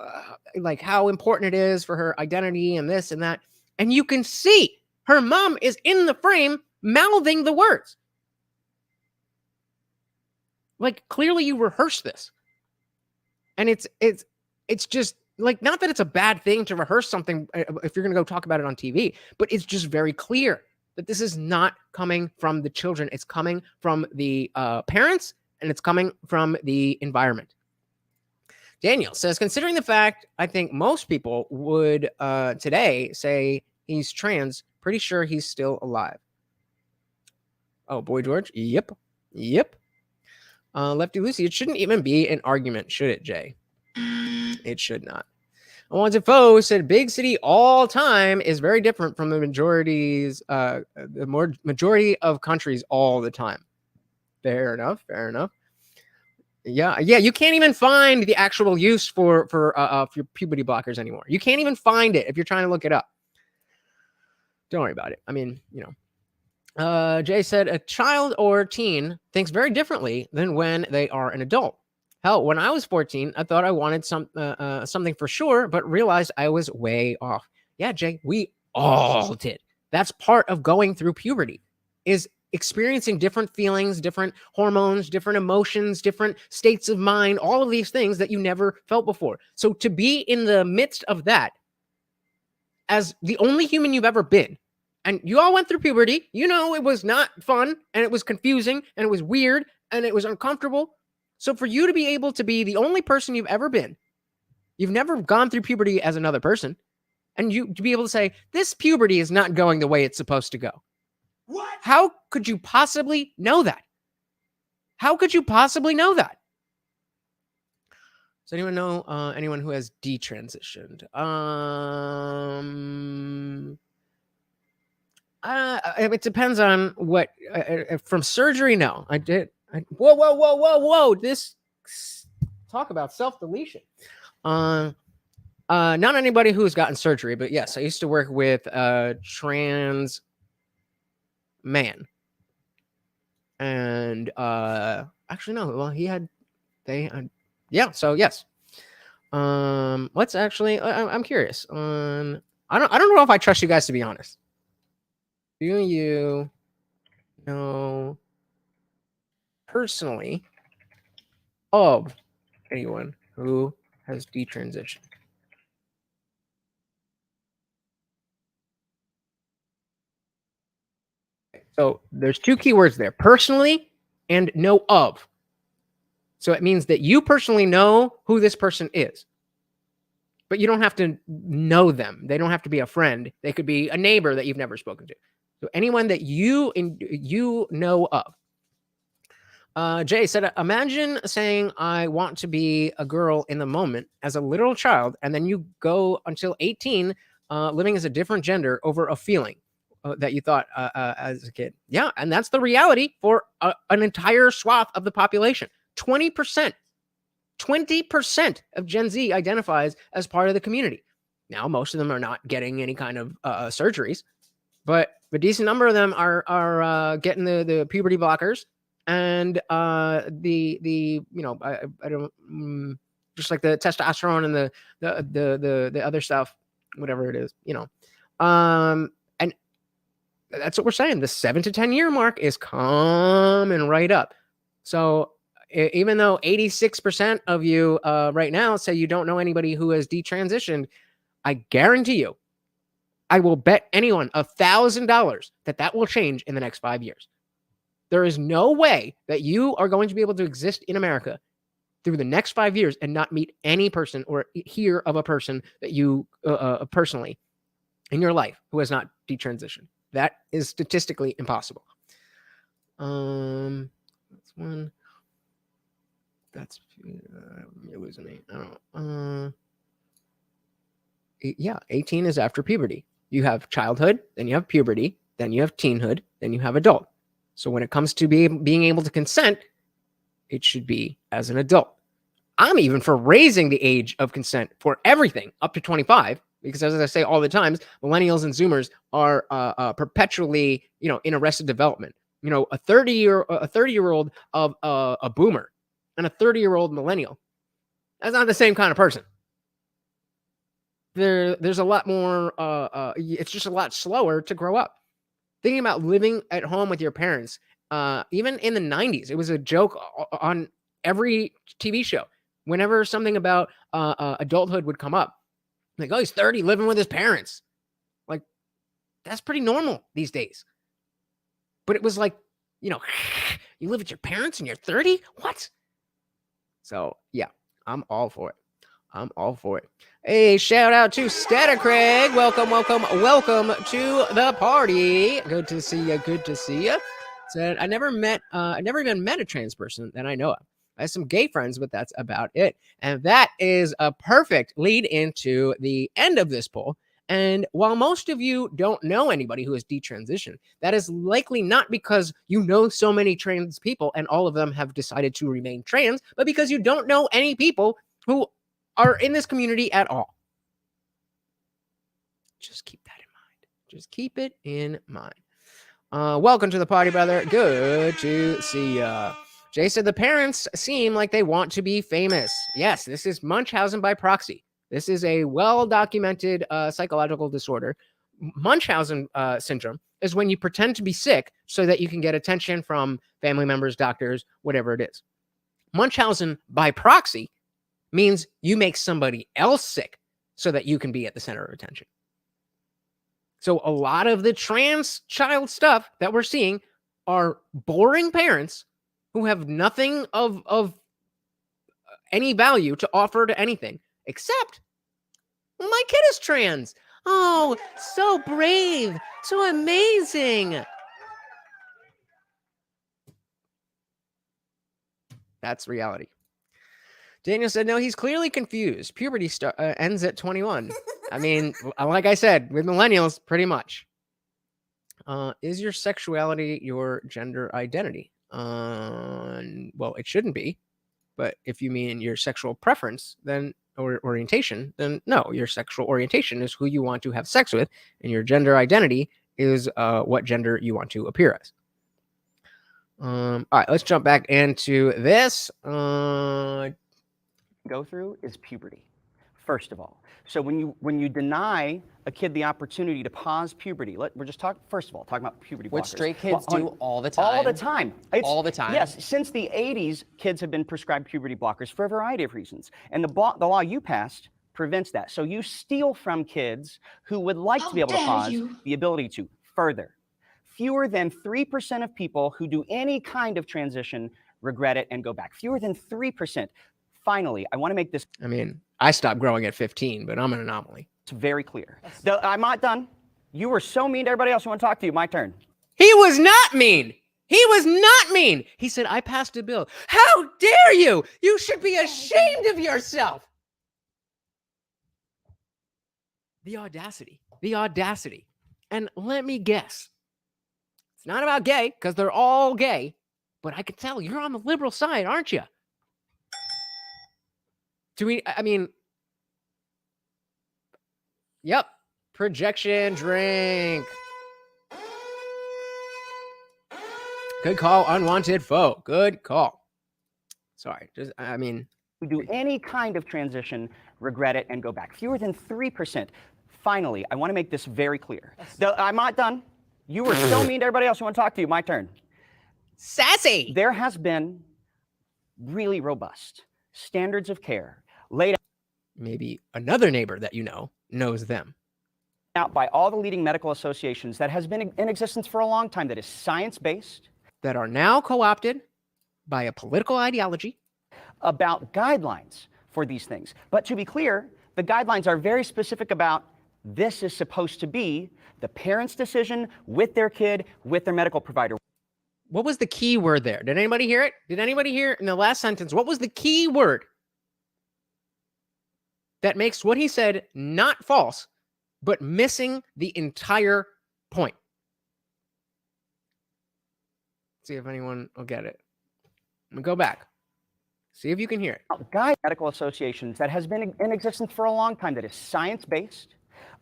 important it is for her identity and this and that. And you can see her mom is in the frame mouthing the words. Like, clearly you rehearsed this. And it's just like, not that it's a bad thing to rehearse something if you're going to go talk about it on TV, but it's just very clear that this is not coming from the children. It's coming from the parents, and it's coming from the environment. Daniel says, considering the fact, I think most people would today say he's trans, pretty sure he's still alive. Oh, Boy George? Yep. Lefty Lucy, it shouldn't even be an argument, should it, Jay? It should not. Unwanted Foe said, big city all time is very different from the majority of countries all the time. Fair enough. Yeah. You can't even find the actual use for puberty blockers anymore. You can't even find it if you're trying to look it up. Don't worry about it. I mean, you know. Jay said, a child or teen thinks very differently than when they are an adult. Hell, when I was 14, I thought I wanted something for sure, but realized I was way off. Yeah, Jay, we all did. That's part of going through puberty, is experiencing different feelings, different hormones, different emotions, different states of mind, all of these things that you never felt before. So to be in the midst of that as the only human you've ever been, and you all went through puberty, you know, it was not fun, and it was confusing, and it was weird, and it was uncomfortable. So for you to be able to be the only person you've ever been, you've never gone through puberty as another person, and you to be able to say, this puberty is not going the way it's supposed to go. What? How could you possibly know that? Does anyone know anyone who has detransitioned? It depends on what. From surgery, no. I did. Whoa! This talk about self-deletion. Not anybody who's gotten surgery, but yes, I used to work with a trans man, and actually no. Well, yeah. So yes. Let's actually. I'm curious. I don't know if I trust you guys, to be honest. Do you know personally of anyone who has detransitioned? So there's two keywords there: personally and know of. So it means that you personally know who this person is, but you don't have to know them. They don't have to be a friend. They could be a neighbor that you've never spoken to. So anyone that you know of. Jay said, imagine saying, I want to be a girl in the moment as a literal child, and then you go until 18 living as a different gender over a feeling that you thought as a kid. Yeah, and that's the reality for an entire swath of the population. 20% of Gen Z identifies as part of the community. Now, most of them are not getting any kind of surgeries, but a decent number of them are getting the puberty blockers and the I don't just like the testosterone and the other stuff, whatever it is, and that's what we're saying. The 7 to 10 year mark is coming right up. So even though 86% of you right now say you don't know anybody who has detransitioned, I guarantee you, I will bet anyone $1,000 that will change in the next 5 years. There is no way that you are going to be able to exist in America through the next 5 years and not meet any person or hear of a person that you personally in your life who has not detransitioned. That is statistically impossible. That's one. That's you're losing me. I don't know. Yeah, 18 is after puberty. You have childhood, then you have puberty, then you have teenhood, then you have adult. So when it comes to being able to consent, it should be as an adult. I'm even for raising the age of consent for everything up to 25, because as I say all the times, millennials and Zoomers are perpetually, in arrested development. A 30-year-old of a boomer and a 30-year-old millennial, that's not the same kind of person. There's a lot more. It's just a lot slower to grow up. Thinking about living at home with your parents, even in the 90s, it was a joke on every TV show. Whenever something about adulthood would come up, like, oh, he's 30 living with his parents. Like, that's pretty normal these days. But it was like, you live with your parents and you're 30? What? So, yeah, I'm all for it. I'm all for it. Hey, shout out to Static Craig. Welcome to the party. Good to see you. Good to see you. Said I never even met a trans person that I know of. I have some gay friends, but that's about it. And that is a perfect lead into the end of this poll. And while most of you don't know anybody who has detransitioned, that is likely not because you know so many trans people and all of them have decided to remain trans, but because you don't know any people who are in this community at all. Just keep that in mind. Just keep it in mind. Welcome to the party, brother. Good to see ya. Jay said the parents seem like they want to be famous. Yes, this is Munchausen by proxy. This is a well-documented psychological disorder. Munchausen syndrome is when you pretend to be sick so that you can get attention from family members, doctors, whatever it is. Munchausen by proxy means you make somebody else sick so that you can be at the center of attention. So a lot of the trans child stuff that we're seeing are boring parents who have nothing of any value to offer to anything, except, well, my kid is trans. Oh, so brave, so amazing. That's reality. Daniel said, no, he's clearly confused. Puberty ends at 21. I mean, like I said, with millennials, pretty much. Is your sexuality your gender identity? Well, it shouldn't be. But if you mean your sexual preference, then or orientation, then no, your sexual orientation is who you want to have sex with, and your gender identity is what gender you want to appear as. All right, let's jump back into this. Go through is puberty, first of all. So when you deny a kid the opportunity to pause puberty, we're just talking about puberty blockers. Which straight kids do all the time. All the time. All the time. Yes, since the 80s, kids have been prescribed puberty blockers for a variety of reasons. And the law you passed prevents that. So you steal from kids who would like to be able to pause the ability to. Further, fewer than 3% of people who do any kind of transition regret it and go back. Fewer than 3%. Finally, I want to make this. I mean, I stopped growing at 15, but I'm an anomaly. It's very clear. I'm not done. You were so mean to everybody else who want to talk to you. My turn. He was not mean. He was not mean. He said, I passed a bill. How dare you? You should be ashamed of yourself. The audacity. The audacity. And let me guess. It's not about gay, because they're all gay. But I can tell you're on the liberal side, aren't you? Yep. Projection drink. Good call, unwanted foe. Good call. Sorry. Who do any kind of transition, regret it, and go back. Fewer than 3%. Finally, I want to make this very clear. I'm not done. You were so mean to everybody else who want to talk to you. My turn. Sassy. There has been really robust standards of care laid out. Maybe another neighbor that you know knows them. Out by all the leading medical associations that has been in existence for a long time, that is science-based. That are now co-opted by a political ideology. about guidelines for these things. But to be clear, the guidelines are very specific about this is supposed to be the parent's decision with their kid, with their medical provider. What was the key word there? Did anybody hear it? Did anybody hear it in the last sentence? What was the key word that makes what he said not false, but missing the entire point? See if anyone will get it. I'm gonna go back. See if you can hear it. Guide medical associations that has been in existence for a long time, that is science-based,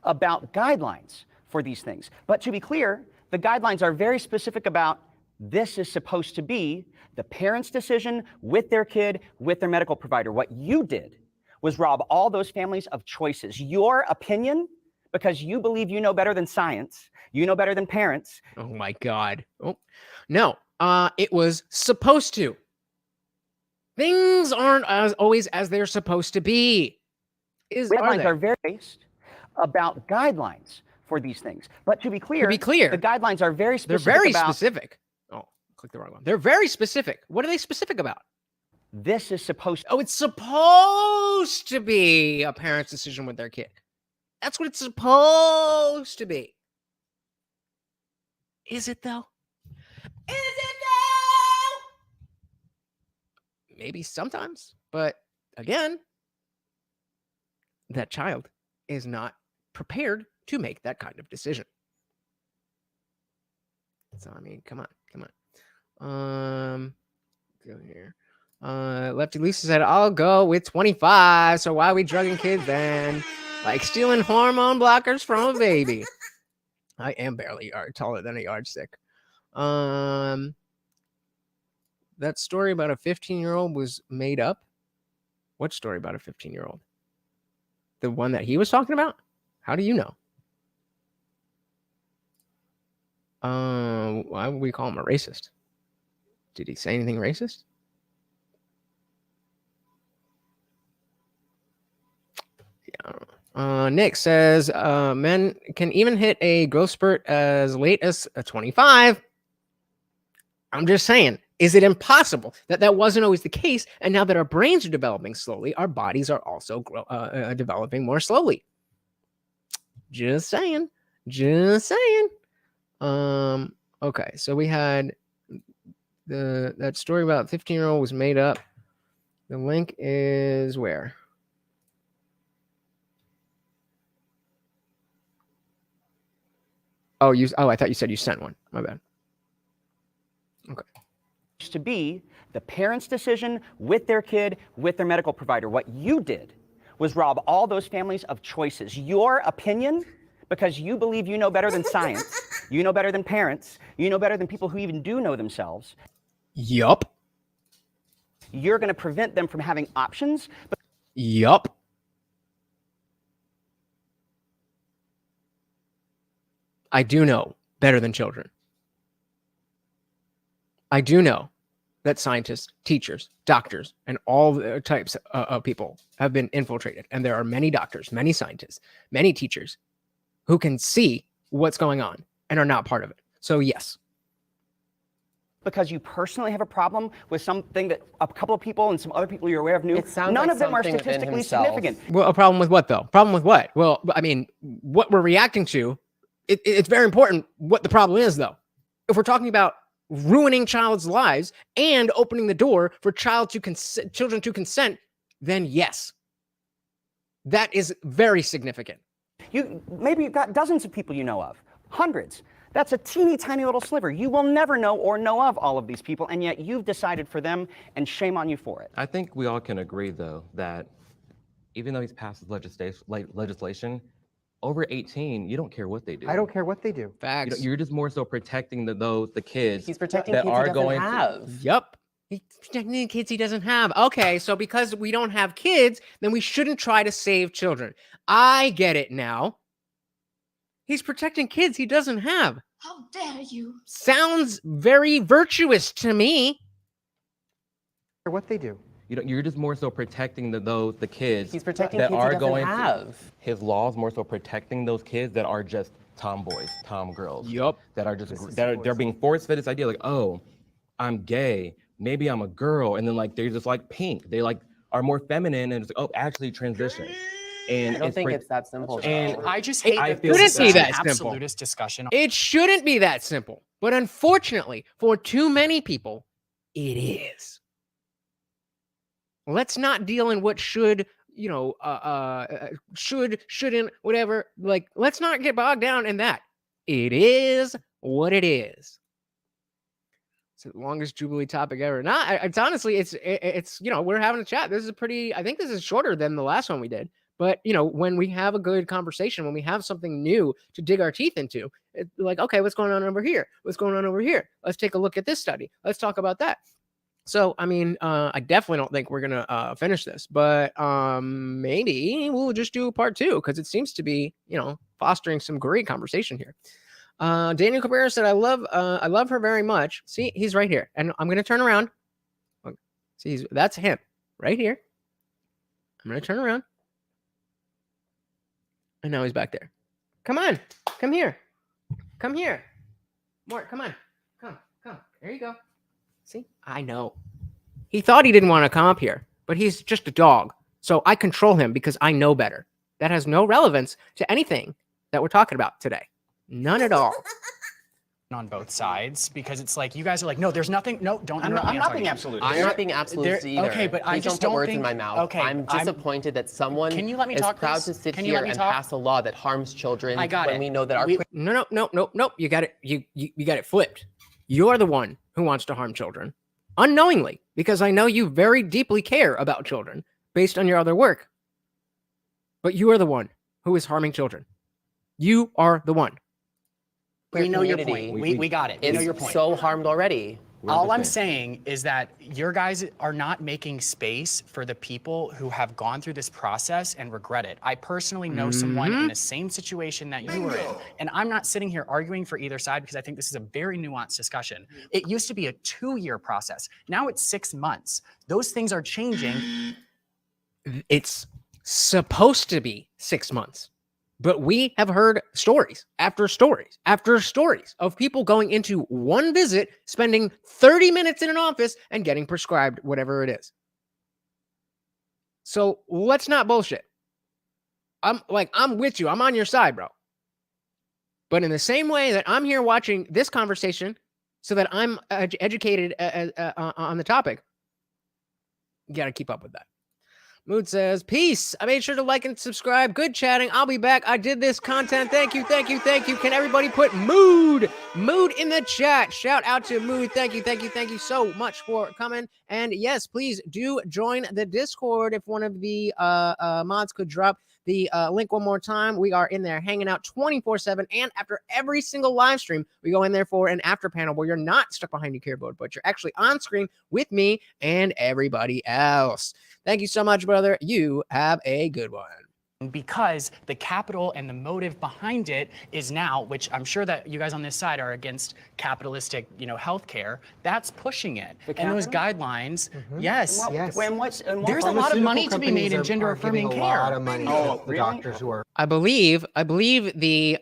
about guidelines for these things. But to be clear, the guidelines are very specific about this is supposed to be the parent's decision with their kid, with their medical provider. What you did was rob all those families of choices. Your opinion, because you believe you know better than science, you know better than parents. Oh my God. Oh, no, it was supposed to. Things aren't always as they're supposed to be. Guidelines are very based about guidelines for these things. But to be clear, the guidelines are very specific. They're very specific. Oh, click the wrong one. They're very specific. What are they specific about? This is supposed to. Oh, it's supposed to be a parent's decision with their kid. That's what it's supposed to be. Is it though? Is it though? Maybe sometimes, but again, that child is not prepared to make that kind of decision. So I mean, come on. Go here. Lefty Lisa said, I'll go with 25. So why are we drugging kids then? Like stealing hormone blockers from a baby. I am barely taller than a yardstick. That story about a 15-year-old was made up. What story about a 15-year-old? The one that he was talking about? How do you know? Why would we call him a racist? Did he say anything racist? Yeah, I don't know. Nick says men can even hit a growth spurt as late as 25. I'm just saying, is it impossible that wasn't always the case? And now that our brains are developing slowly, our bodies are also developing more slowly. Just saying. Okay, so we had that story about 15-year-old was made up. The link is where? Oh, I thought you said you sent one. My bad. Okay. To be the parent's decision with their kid, with their medical provider. What you did was rob all those families of choices. Your opinion, because you believe you know better than science, you know better than parents, you know better than people who even do know themselves. Yup. You're going to prevent them from having options. Yup. I do know better than children. I do know that scientists, teachers, doctors, and all the types of people have been infiltrated. And there are many doctors, many scientists, many teachers who can see what's going on and are not part of it. So yes. Because you personally have a problem with something that a couple of people and some other people you're aware of knew, none like of them are something within statistically himself. significant. Well, a problem with what though? Problem with what? Well, I mean, what we're reacting to, it's very important what the problem is though. If we're talking about ruining child's lives and opening the door for children to consent, then yes, that is very significant. Maybe you've got dozens of people you know of, hundreds. That's a teeny tiny little sliver. You will never know or know of all of these people, and yet you've decided for them, and shame on you for it. I think we all can agree, though, that even though he's passed legislation, over 18, you don't care what they do. I don't care what they do. Facts. You're just more so protecting the kids. He's protecting that kids are he doesn't going have. Yup. He's protecting the kids he doesn't have. Okay, so because we don't have kids, then we shouldn't try to save children. I get it now. He's protecting kids he doesn't have. How dare you? Sounds very virtuous to me. What they do. You're just more so protecting the kids. He's protecting that kids are he doesn't going have. His laws more so protecting those kids that are just tomboys, tom girls. Yup. That are just they're being force fed this idea like, oh, I'm gay, maybe I'm a girl, and then like they're just like pink. They like are more feminine, and it's like, oh, actually transition. And I don't think it's that simple. And I just hate I that feel this is shouldn't be such an that simple. absolutist discussion. It shouldn't be that simple. But unfortunately, for too many people, it is. Let's not deal in what should, shouldn't, whatever. Like, let's not get bogged down in that. It is what it is. It's the longest Jubilee topic ever. It's honestly, it's we're having a chat. This is I think this is shorter than the last one we did. But, when we have a good conversation, when we have something new to dig our teeth into, it's like, okay, what's going on over here? What's going on over here? Let's take a look at this study. Let's talk about that. So, I mean, I definitely don't think we're going to finish this, but maybe we'll just do part 2 because it seems to be, fostering some great conversation here. Daniel Cabrera said, I love her very much. See, he's right here. And I'm going to turn around. See, that's him right here. I'm going to turn around. And now he's back there. Come on. Come here. Come here. Mort, come on. Come. There you go. See, I know. He thought he didn't want to come up here, but he's just a dog. So I control him because I know better. That has no relevance to anything that we're talking about today. None at all. On both sides, because it's like you guys are like, no, there's nothing. No, don't. I'm not being absolute. I'm not being absolute either. Okay, but I Please just don't put don't words think. in my mouth. Okay, I'm disappointed that someone Can you let me is talk, proud please? to sit Can you here let me and talk? pass a law that harms children. I got when it. we know that our No. You got it. You got it flipped. You're the one who wants to harm children unknowingly, because I know you very deeply care about children based on your other work. But you are the one who is harming children. You are the one. We know your point. We got it. We know your point. So harmed already. All I'm saying is that your guys are not making space for the people who have gone through this process and regret it. I personally know someone in the same situation that you were in. And I'm not sitting here arguing for either side because I think this is a very nuanced discussion. It used to be a 2-year process. Now it's 6 months. Those things are changing. It's supposed to be 6 months. But we have heard stories after stories after stories of people going into one visit, spending 30 minutes in an office and getting prescribed whatever it is. So let's not bullshit. I'm with you. I'm on your side, bro. But in the same way that I'm here watching this conversation so that I'm educated on the topic, you got to keep up with that. Mood says, peace. I made sure to like and subscribe. Good chatting. I'll be back. I did this content. Thank you. Can everybody put mood in the chat? Shout out to Mood. Thank you so much for coming. And yes, please do join the Discord. If one of the mods could drop the link one more time. We are in there hanging out 24/7. And after every single live stream, we go in there for an after panel where you're not stuck behind your keyboard, but you're actually on screen with me and everybody else. Thank you so much, brother. You have a good one. Because the capital and the motive behind it is now, which I'm sure that you guys on this side are against capitalistic, healthcare. That's pushing it. And those guidelines, yes. There's a lot of money to be made in gender-affirming care. A lot of money to the doctors who are. I believe the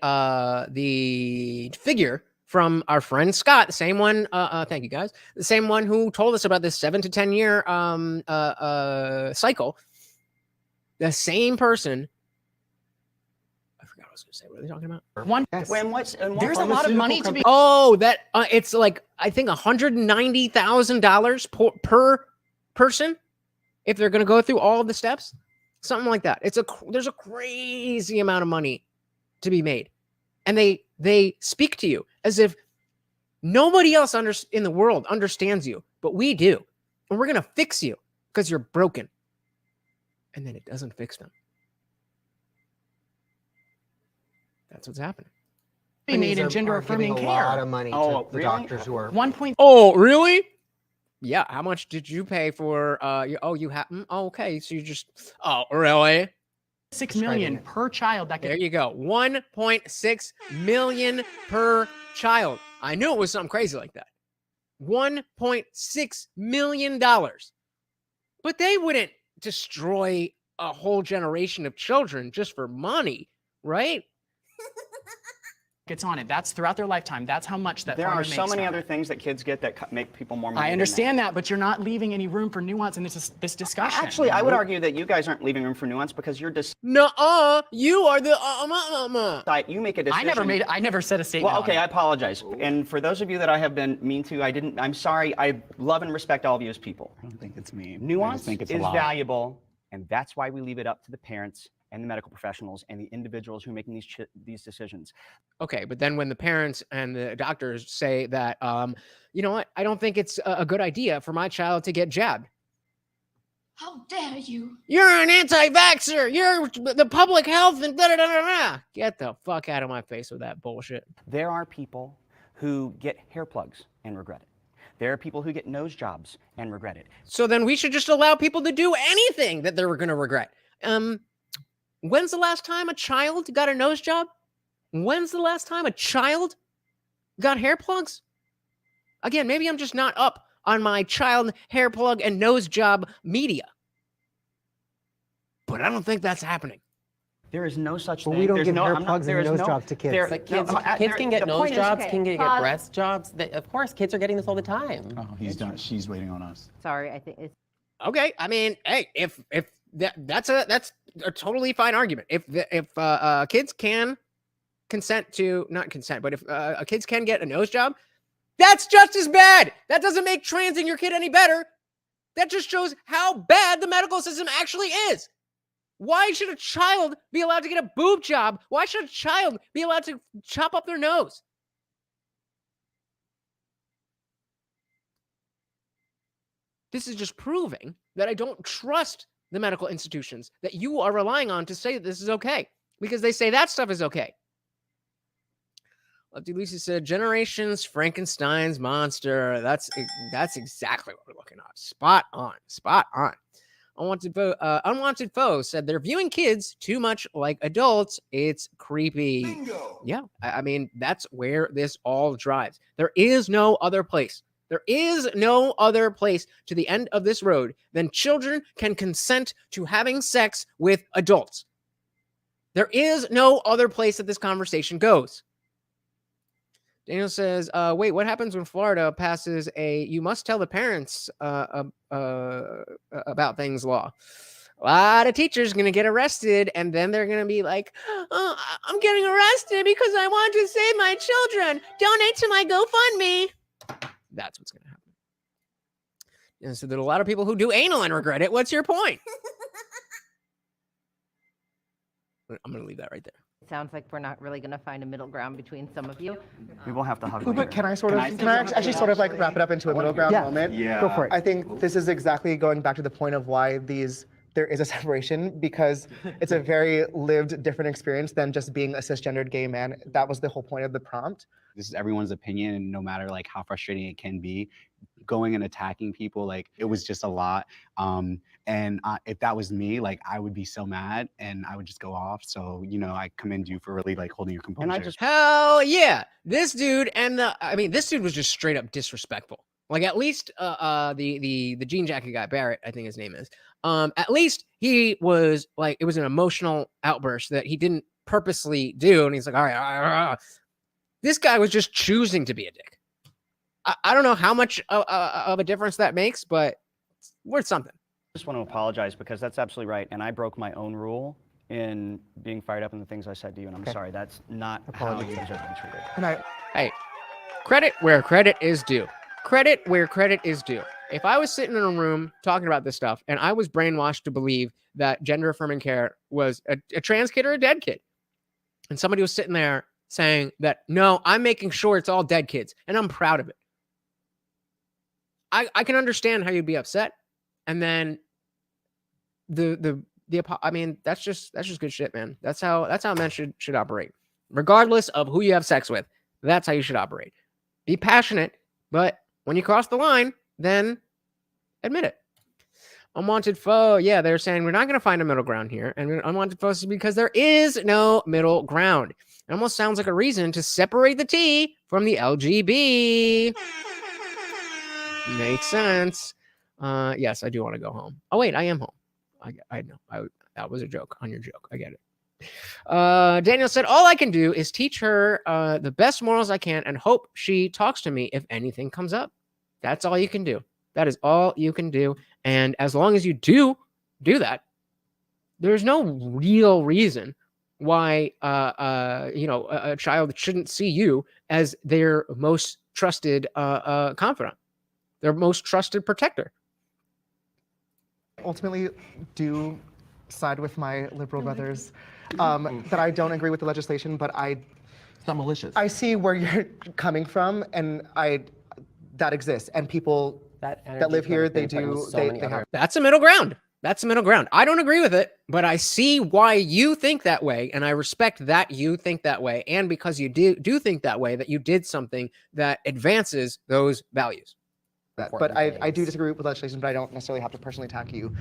figure from our friend Scott, the same one. Thank you guys. The same one who told us about this 7 to 10 year cycle. The same person. I forgot what I was going to say. What are they talking about? There's a lot of money to be. Oh, that it's like I think $190,000 per person if they're going to go through all of the steps, something like that. There's a crazy amount of money to be made, and they speak to you as if nobody else in the world understands you, but we do, and we're going to fix you because you're broken. And then it doesn't fix them. That's what's happening. Be made in gender-affirming care. A lot of money to the doctors who are. Oh, really? Yeah. How much did you pay for? You have. Okay. So you just. Oh, really? $6 million per child. There you go. 1.6 million per child. I knew it was something crazy like that. $1.6 million. But they wouldn't destroy a whole generation of children just for money, right? gets on it. That's throughout their lifetime. That's how much that There are farmer so makes many from other it. things that kids get that make people more money. I than understand that, but you're not leaving any room for nuance in this discussion. Actually, I would argue that you guys aren't leaving room for nuance because you're Nuh-uh, you are the you make a decision. I never said a statement. Well, okay, on I it. apologize. And for those of you that I have been mean to, I'm sorry. I love and respect all of you as people. I don't think it's mean. Nuance think it's is a lot. valuable, and that's why we leave it up to the parents and the medical professionals and the individuals who are making these decisions. Okay, but then when the parents and the doctors say that, you know what, I don't think it's a good idea for my child to get jabbed. How dare you? You're an anti-vaxxer. You're the public health and da-da-da-da-da. Get the fuck out of my face with that bullshit. There are people who get hair plugs and regret it. There are people who get nose jobs and regret it. So then we should just allow people to do anything that they're going to regret. When's the last time a child got a nose job? When's the last time a child got hair plugs? Again, maybe I'm just not up on my child hair plug and nose job media. But I don't think that's happening. There is no such But thing. we don't There's give no, hair I'm not- plugs there and is nose no- jobs to kids. there- But kids, no, kids can get the nose point is- jobs, can get Pause. breast jobs. Of course, kids are getting this all the time. Oh, he's done. She's waiting on us. Sorry, I think it's Okay, I mean, hey, if that's a totally fine argument. If kids can not consent, but if kids can get a nose job, that's just as bad. That doesn't make transing your kid any better. That just shows how bad the medical system actually is. Why should a child be allowed to get a boob job? Why should a child be allowed to chop up their nose? This is just proving that I don't trust the medical institutions that you are relying on to say that this is okay, because they say that stuff is okay. Lefty Lucy said, "Generations, Frankenstein's monster." That's exactly what we're looking at. Spot on. Spot on. Unwanted Foe said they're viewing kids too much like adults. It's creepy. Bingo. Yeah, I mean, that's where this all drives. There is no other place. There is no other place to the end of this road than children can consent to having sex with adults. There is no other place that this conversation goes. Daniel says, wait, what happens when Florida passes a you must tell the parents about things law? A lot of teachers are going to get arrested, and then they're going to be like, oh, I'm getting arrested because I want to save my children. Donate to my GoFundMe. That's what's going to happen. And so there are a lot of people who do anal and regret it. What's your point? I'm going to leave that right there. it sounds like we're not really going to find a middle ground between some of you. We will have to hug. But later. can I actually sort of like wrap it up into a middle ground moment? Yeah. Go for it. I think this is exactly going back to the point of why there is a separation, because it's a very lived, different experience than just being a cisgendered gay man. That was the whole point of the prompt. This is everyone's opinion, and no matter like how frustrating it can be, going and attacking people, like it was just a lot. If that was me, like I would be so mad and I would just go off. So, you know, I commend you for really like holding your composure. Hell yeah. This dude this dude was just straight up disrespectful. Like at least the jean jacket guy, Barrett, I think his name is. At least he was like, it was an emotional outburst that he didn't purposely do. And he's like, all right. This guy was just choosing to be a dick. I don't know how much of a difference that makes, but it's worth something. I just want to apologize because that's absolutely right. And I broke my own rule in being fired up in the things I said to you. And I'm sorry, that's not how you deserve to be treated. Hey, credit where credit is due. Credit where credit is due. If I was sitting in a room talking about this stuff and I was brainwashed to believe that gender affirming care was a trans kid or a dead kid, and somebody was sitting there saying that, no, I'm making sure it's all dead kids, and I'm proud of it, I can understand how you'd be upset. And then that's just good shit, man. That's how men should operate. Regardless of who you have sex with, that's how you should operate. Be passionate, but when you cross the line, then admit it. Unwanted Foe, yeah, they're saying we're not going to find a middle ground here. And Unwanted Foe is because there is no middle ground. It almost sounds like a reason to separate the T from the LGB. Makes sense. Yes, I do want to go home. Oh, wait, I am home. I know. That was a joke on your joke. I get it. Daniel said, all I can do is teach her the best morals I can and hope she talks to me if anything comes up. That's all you can do. That is all you can do. And as long as you do that, there's no real reason why a child shouldn't see you as their most trusted confidant, their most trusted protector. Ultimately, do side with my liberal brothers that I don't agree with the legislation, but it's not malicious. I see where you're coming from, and that exists, and people that live here, they do. They have. That's a middle ground. That's a middle ground. I don't agree with it, but I see why you think that way, and I respect that you think that way, and because you do think that way, that you did something that advances those values. But I do disagree with legislation, but I don't necessarily have to personally attack you.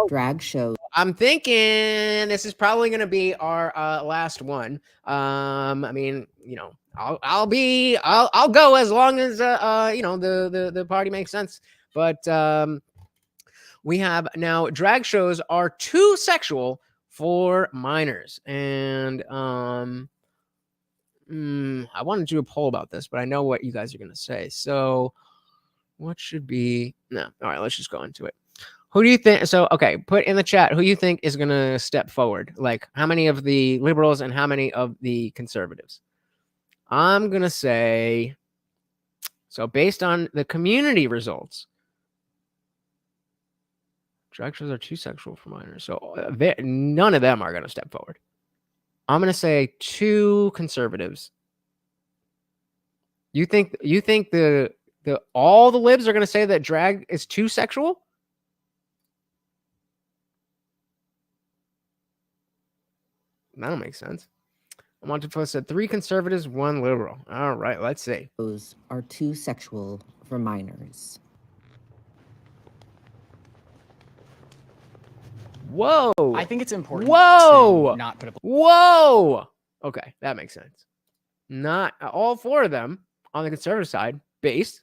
Drag show. I'm thinking this is probably going to be our last one. I mean, I'll go as long as the party makes sense. But we have now drag shows are too sexual for minors, and I want to do a poll about this, but I know what you guys are going to say. So, what should be no? All right, let's just go into it. Who do you think? So, okay, put in the chat who you think is going to step forward. Like, how many of the liberals and how many of the conservatives? I'm going to say, so based on the community results, drag shows are too sexual for minors. So, none of them are going to step forward. I'm going to say 2 conservatives. You think the all the libs are going to say that drag is too sexual? That don't make sense. I want to post at 3 conservatives, 1 liberal. All right, let's see. Those are too sexual for minors. Whoa. I think it's important Whoa. to not put a... Whoa. Okay, that makes sense. Not all 4 of them on the conservative side, based,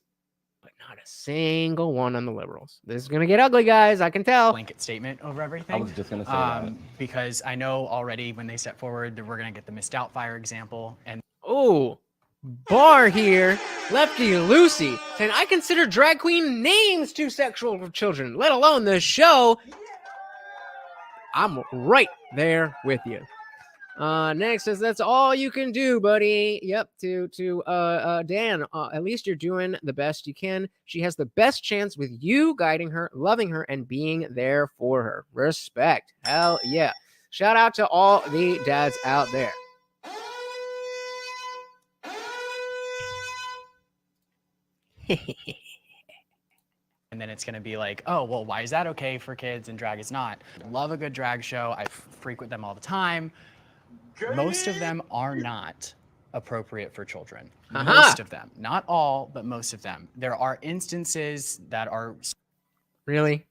but not a single one on the liberals. This is going to get ugly, guys. I can tell. Blanket statement over everything. I was just going to say that. Because I know already when they step forward that we're going to get the Miss Doubtfire example. And oh, Bar here, Lefty Lucy, saying, I consider drag queen names too sexual for children, let alone the show. I'm right there with you. Next says, that's all you can do, buddy. Yep, to Dan, at least you're doing the best you can. She has the best chance with you guiding her, loving her, and being there for her. Respect. Hell yeah. Shout out to all the dads out there. And then it's going to be like, oh, well, why is that okay for kids and drag is not? Love a good drag show. I frequent them all the time. Most of them are not appropriate for children. Most of them. Not all, but most of them. There are instances that are... Really?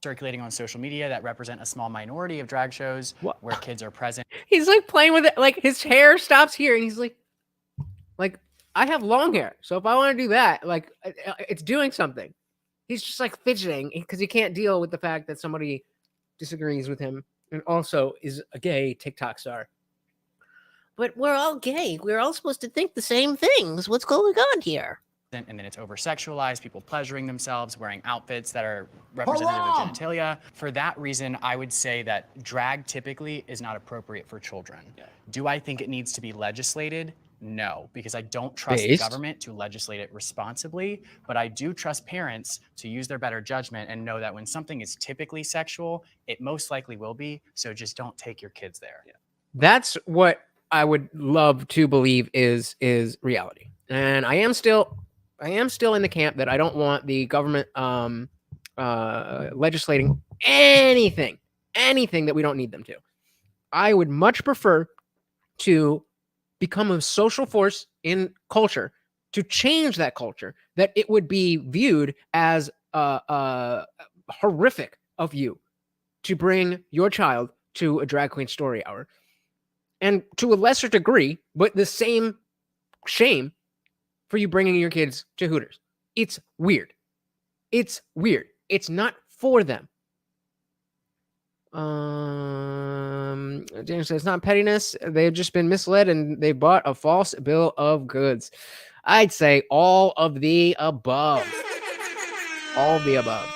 Circulating on social media that represent a small minority of drag shows where kids are present. He's like playing with it. Like his hair stops here and he's like, I have long hair. So if I want to do that, like it's doing something. He's just like fidgeting because he can't deal with the fact that somebody disagrees with him and also is a gay TikTok star. But we're all gay. We're all supposed to think the same things. What's going on here? And then it's over-sexualized, people pleasuring themselves, wearing outfits that are representative of genitalia. For that reason, I would say that drag typically is not appropriate for children. Yeah. Do I think it needs to be legislated? No, because I don't trust the government to legislate it responsibly, but I do trust parents to use their better judgment and know that when something is typically sexual, it most likely will be, so just don't take your kids there. Yeah. That's what I would love to believe is reality. And I am still in the camp that I don't want the government legislating anything that we don't need them to. I would much prefer to become a social force in culture, to change that culture, that it would be viewed as horrific of you to bring your child to a drag queen story hour. And to a lesser degree, but the same shame for you bringing your kids to Hooters. It's weird. It's not for them. Daniel says it's not pettiness. They've just been misled and they bought a false bill of goods. I'd say all of the above. All of the above.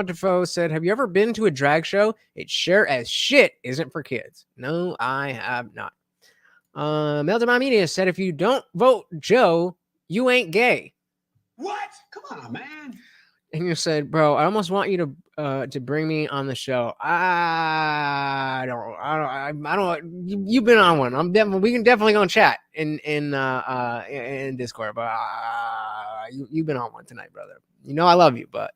Defoe said, have you ever been to a drag show? It sure as shit isn't for kids. No, I have not. Meldemar Media said, if you don't vote Joe, you ain't gay. What? Come on, man. And you said, bro, I almost want you to bring me on the show. I don't. You've been on one. We can definitely go and chat in Discord. But you've been on one tonight, brother. You know I love you, but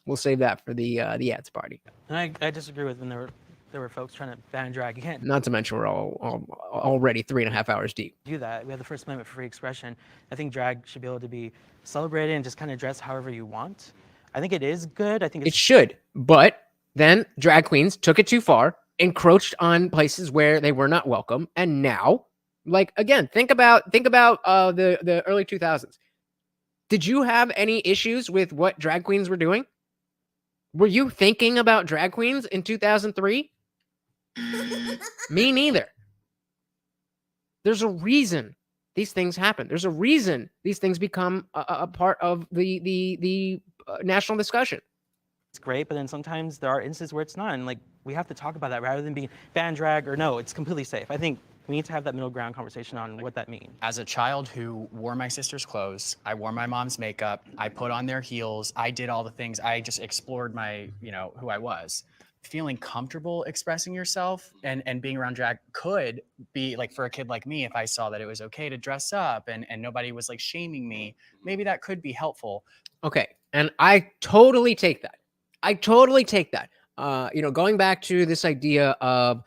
we'll save that for the ads party. And I disagree with when there were folks trying to ban drag. You can't Not to mention we're all already 3.5 hours deep. do that. We have the First Amendment for free expression. I think drag should be able to be celebrated and just kind of dress however you want. I think it is good. I think It should, but then drag queens took it too far, encroached on places where they were not welcome, and now, like again, think about the early 2000s. Did you have any issues with what drag queens were doing? Were you thinking about drag queens in 2003? Me neither. There's a reason these things happen. There's a reason these things become a part of the national discussion. it's great, but then sometimes there are instances where it's not. And like, we have to talk about that rather than being ban drag or no, it's completely safe. I think we need to have that middle ground conversation on what that means. As a child who wore my sister's clothes, I wore my mom's makeup, I put on their heels, I did all the things, I just explored my, who I was. Feeling comfortable expressing yourself and being around drag could be like, for a kid like me, if I saw that it was okay to dress up and nobody was like shaming me, maybe that could be helpful. Okay, and I totally take that. Going back to this idea of,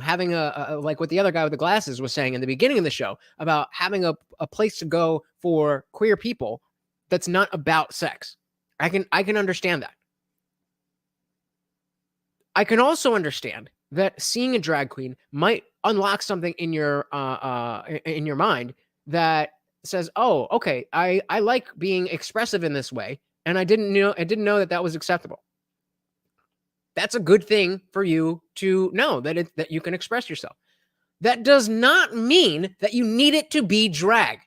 having a like what the other guy with the glasses was saying in the beginning of the show about having a place to go for queer people that's not about sex. I can understand that. I can also understand that seeing a drag queen might unlock something in your mind that says, "Oh, okay, I like being expressive in this way, and I didn't know that was acceptable." That's a good thing for you to know that you can express yourself. That does not mean that you need it to be drag.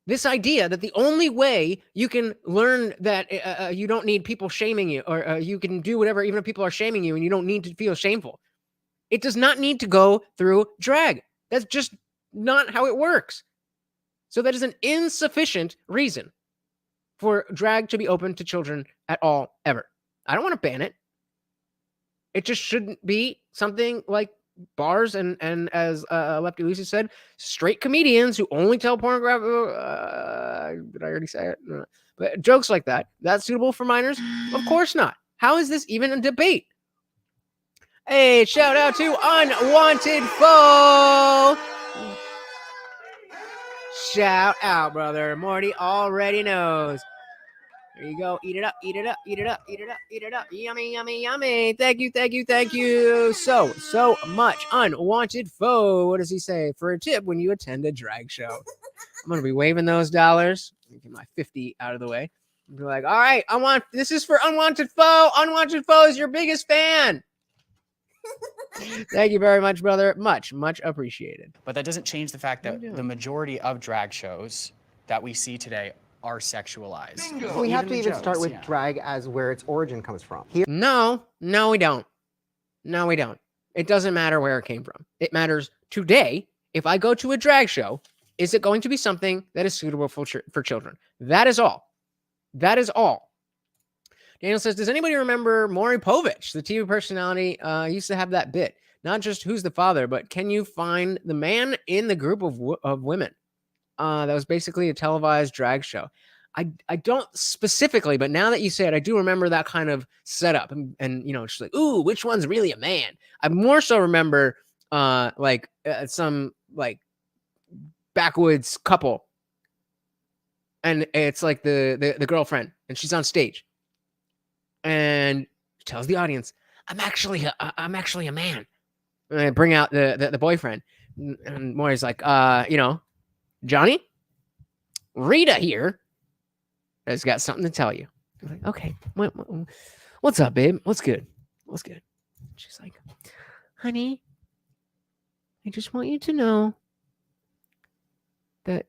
This idea that the only way you can learn that you don't need people shaming you, or you can do whatever, even if people are shaming you and you don't need to feel shameful. It does not need to go through drag. That's just not how it works. So that is an insufficient reason for drag to be open to children at all, ever. I don't want to ban it. It just shouldn't be something like bars and as Lefty Lucy said, straight comedians who only tell pornographic. Did I already say it? No. But jokes like that, that's suitable for minors? Of course not. How is this even a debate? Hey, shout out to Unwanted Foe. Shout out, brother. Morty already knows. There you go. Eat it up, eat it up, eat it up, eat it up, eat it up. Yummy, yummy, yummy. Thank you so much. Unwanted Foe. What does he say? For a tip when you attend a drag show. I'm going to be waving those dollars. Let me get my 50 out of the way. Be like, all right, this is for Unwanted Foe. Unwanted Foe is your biggest fan. Thank you very much, brother. Much appreciated. But that doesn't change the fact that the majority of drag shows that we see today are sexualized. Bingo. We have to even start with drag as where its origin comes from. No, we don't. No, we don't. It doesn't matter where it came from. It matters today. If I go to a drag show, is it going to be something that is suitable for children? That is all. That is all. Daniel says, does anybody remember Maury Povich, the TV personality? Used to have that bit. Not just who's the father, but can you find the man in the group of women? That was basically a televised drag show. I don't specifically, but now that you say it, I do remember that kind of setup. And just like, ooh, which one's really a man? I more so remember some backwoods couple. And it's like the girlfriend, and she's on stage. And she tells the audience, I'm actually a man. And I bring out the boyfriend. And Maury's like, Johnny, Rita here has got something to tell you. I'm like, okay, What's up, babe? What's good? What's good? She's like, honey, I just want you to know that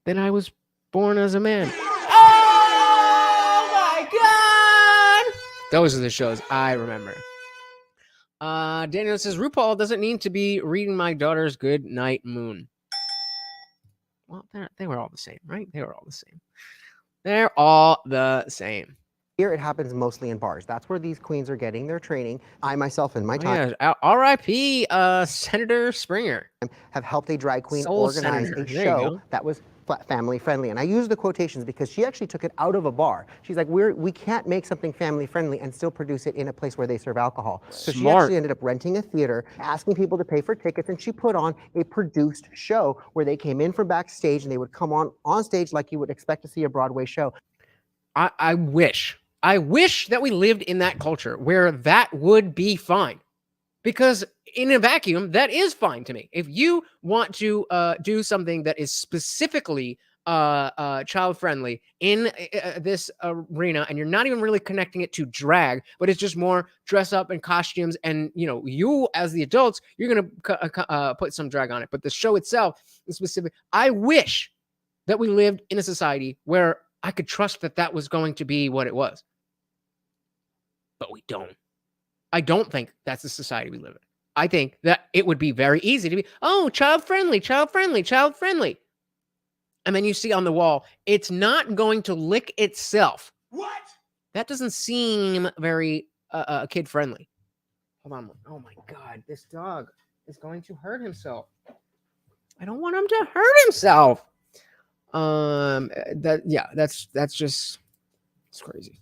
I was born as a man. Oh my God! Those are the shows I remember. Daniel says, RuPaul doesn't need to be reading my daughter's good night moon. Well, they were all the same, right? They were all the same. They're all the same. Here it happens mostly in bars. That's where these queens are getting their training. I myself in my time R.I.P. Senator Springer. Have helped a drag queen Soul organize Senator. a There you show go. that was family friendly. And I use the quotations because she actually took it out of a bar. She's like, we can't make something family friendly and still produce it in a place where they serve alcohol. So she Smart. actually ended up renting a theater, asking people to pay for tickets, and she put on a produced show where they came in from backstage and they would come on stage like you would expect to see a Broadway show. I wish that we lived in that culture where that would be fine. Because in a vacuum, that is fine to me. If you want to do something that is specifically child-friendly in this arena, and you're not even really connecting it to drag, but it's just more dress up and costumes, and you as the adults, you're gonna put some drag on it. But the show itself is specific. I wish that we lived in a society where I could trust that that was going to be what it was. But we don't. I don't think that's the society we live in. I think that it would be very easy to be, child-friendly, child-friendly, child-friendly. And then you see on the wall, it's not going to lick itself. What? That doesn't seem very kid-friendly. Hold on. Oh my God, this dog is going to hurt himself. I don't want him to hurt himself. That's just, it's crazy.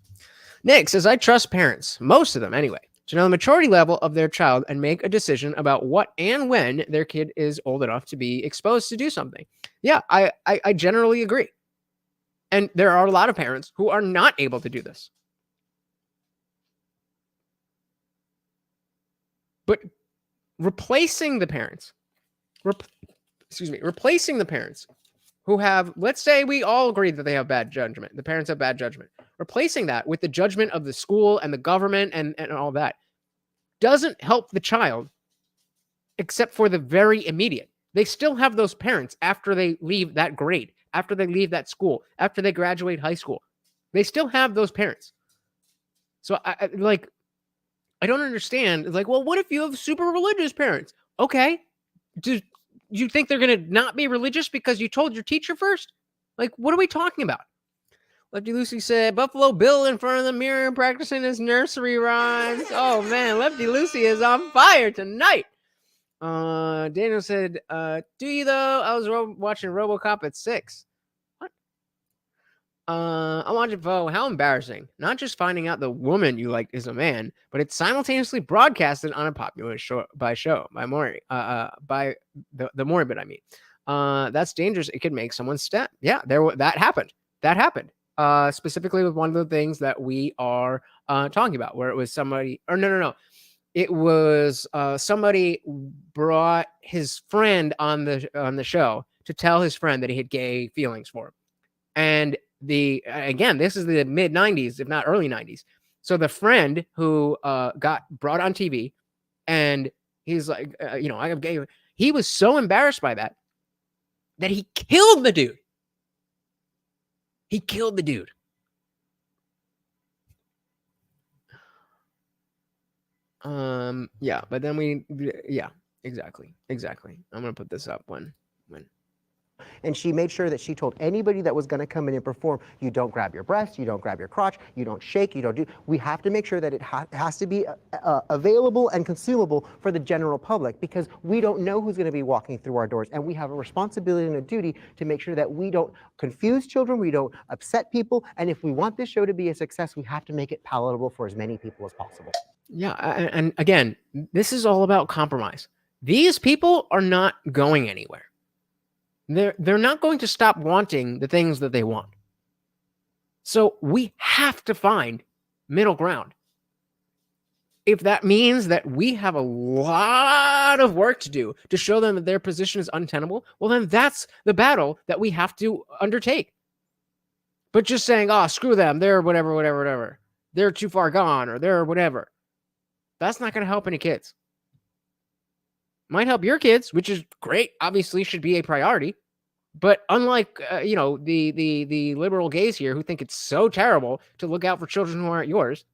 Nick says, I trust parents, most of them anyway, to know the maturity level of their child and make a decision about what and when their kid is old enough to be exposed to do something. Yeah, I generally agree. And there are a lot of parents who are not able to do this. But replacing the parents who have, let's say we all agree that they have bad judgment. The parents have bad judgment. Replacing that with the judgment of the school and the government and all that doesn't help the child except for the very immediate. They still have those parents after they leave that grade, after they leave that school, after they graduate high school. They still have those parents. So I don't understand. Like, well, what if you have super religious parents? Okay. Do you think they're going to not be religious because you told your teacher first? Like, what are we talking about? Lefty Lucy said, Buffalo Bill in front of the mirror practicing his nursery rhymes. Oh, man, Lefty Lucy is on fire tonight. Daniel said, do you, though? I was watching RoboCop at 6. What? I'm watching Poe. How embarrassing. Not just finding out the woman you like is a man, but it's simultaneously broadcasted on a popular show by Maury. By the Morbid, I mean. That's dangerous. It could make someone step. Yeah, that happened. That happened. Specifically with one of the things that we are talking about, where it was somebody, or no. It was somebody brought his friend on the show to tell his friend that he had gay feelings for him. And again, this is the mid 90s, if not early 90s. So the friend who got brought on TV and he's like, I have gay. He was so embarrassed by that he killed the dude. He killed the dude. Yeah, but then exactly. I'm gonna put this up when. And she made sure that she told anybody that was going to come in and perform, you don't grab your breast, you don't grab your crotch, you don't shake, you don't do. We have to make sure that it has to be available and consumable for the general public, because we don't know who's going to be walking through our doors, and we have a responsibility and a duty to make sure that we don't confuse children, we don't upset people, and if we want this show to be a success, we have to make it palatable for as many people as possible. Yeah, and again, this is all about compromise. These people are not going anywhere. They're not going to stop wanting the things that they want. So we have to find middle ground. If that means that we have a lot of work to do to show them that their position is untenable, well, then that's the battle that we have to undertake. But just saying, screw them, they're whatever. they're too far gone or they're whatever. That's not going to help any kids. Might help your kids, which is great. Obviously, should be a priority. But unlike the liberal gays here who think it's so terrible to look out for children who aren't yours,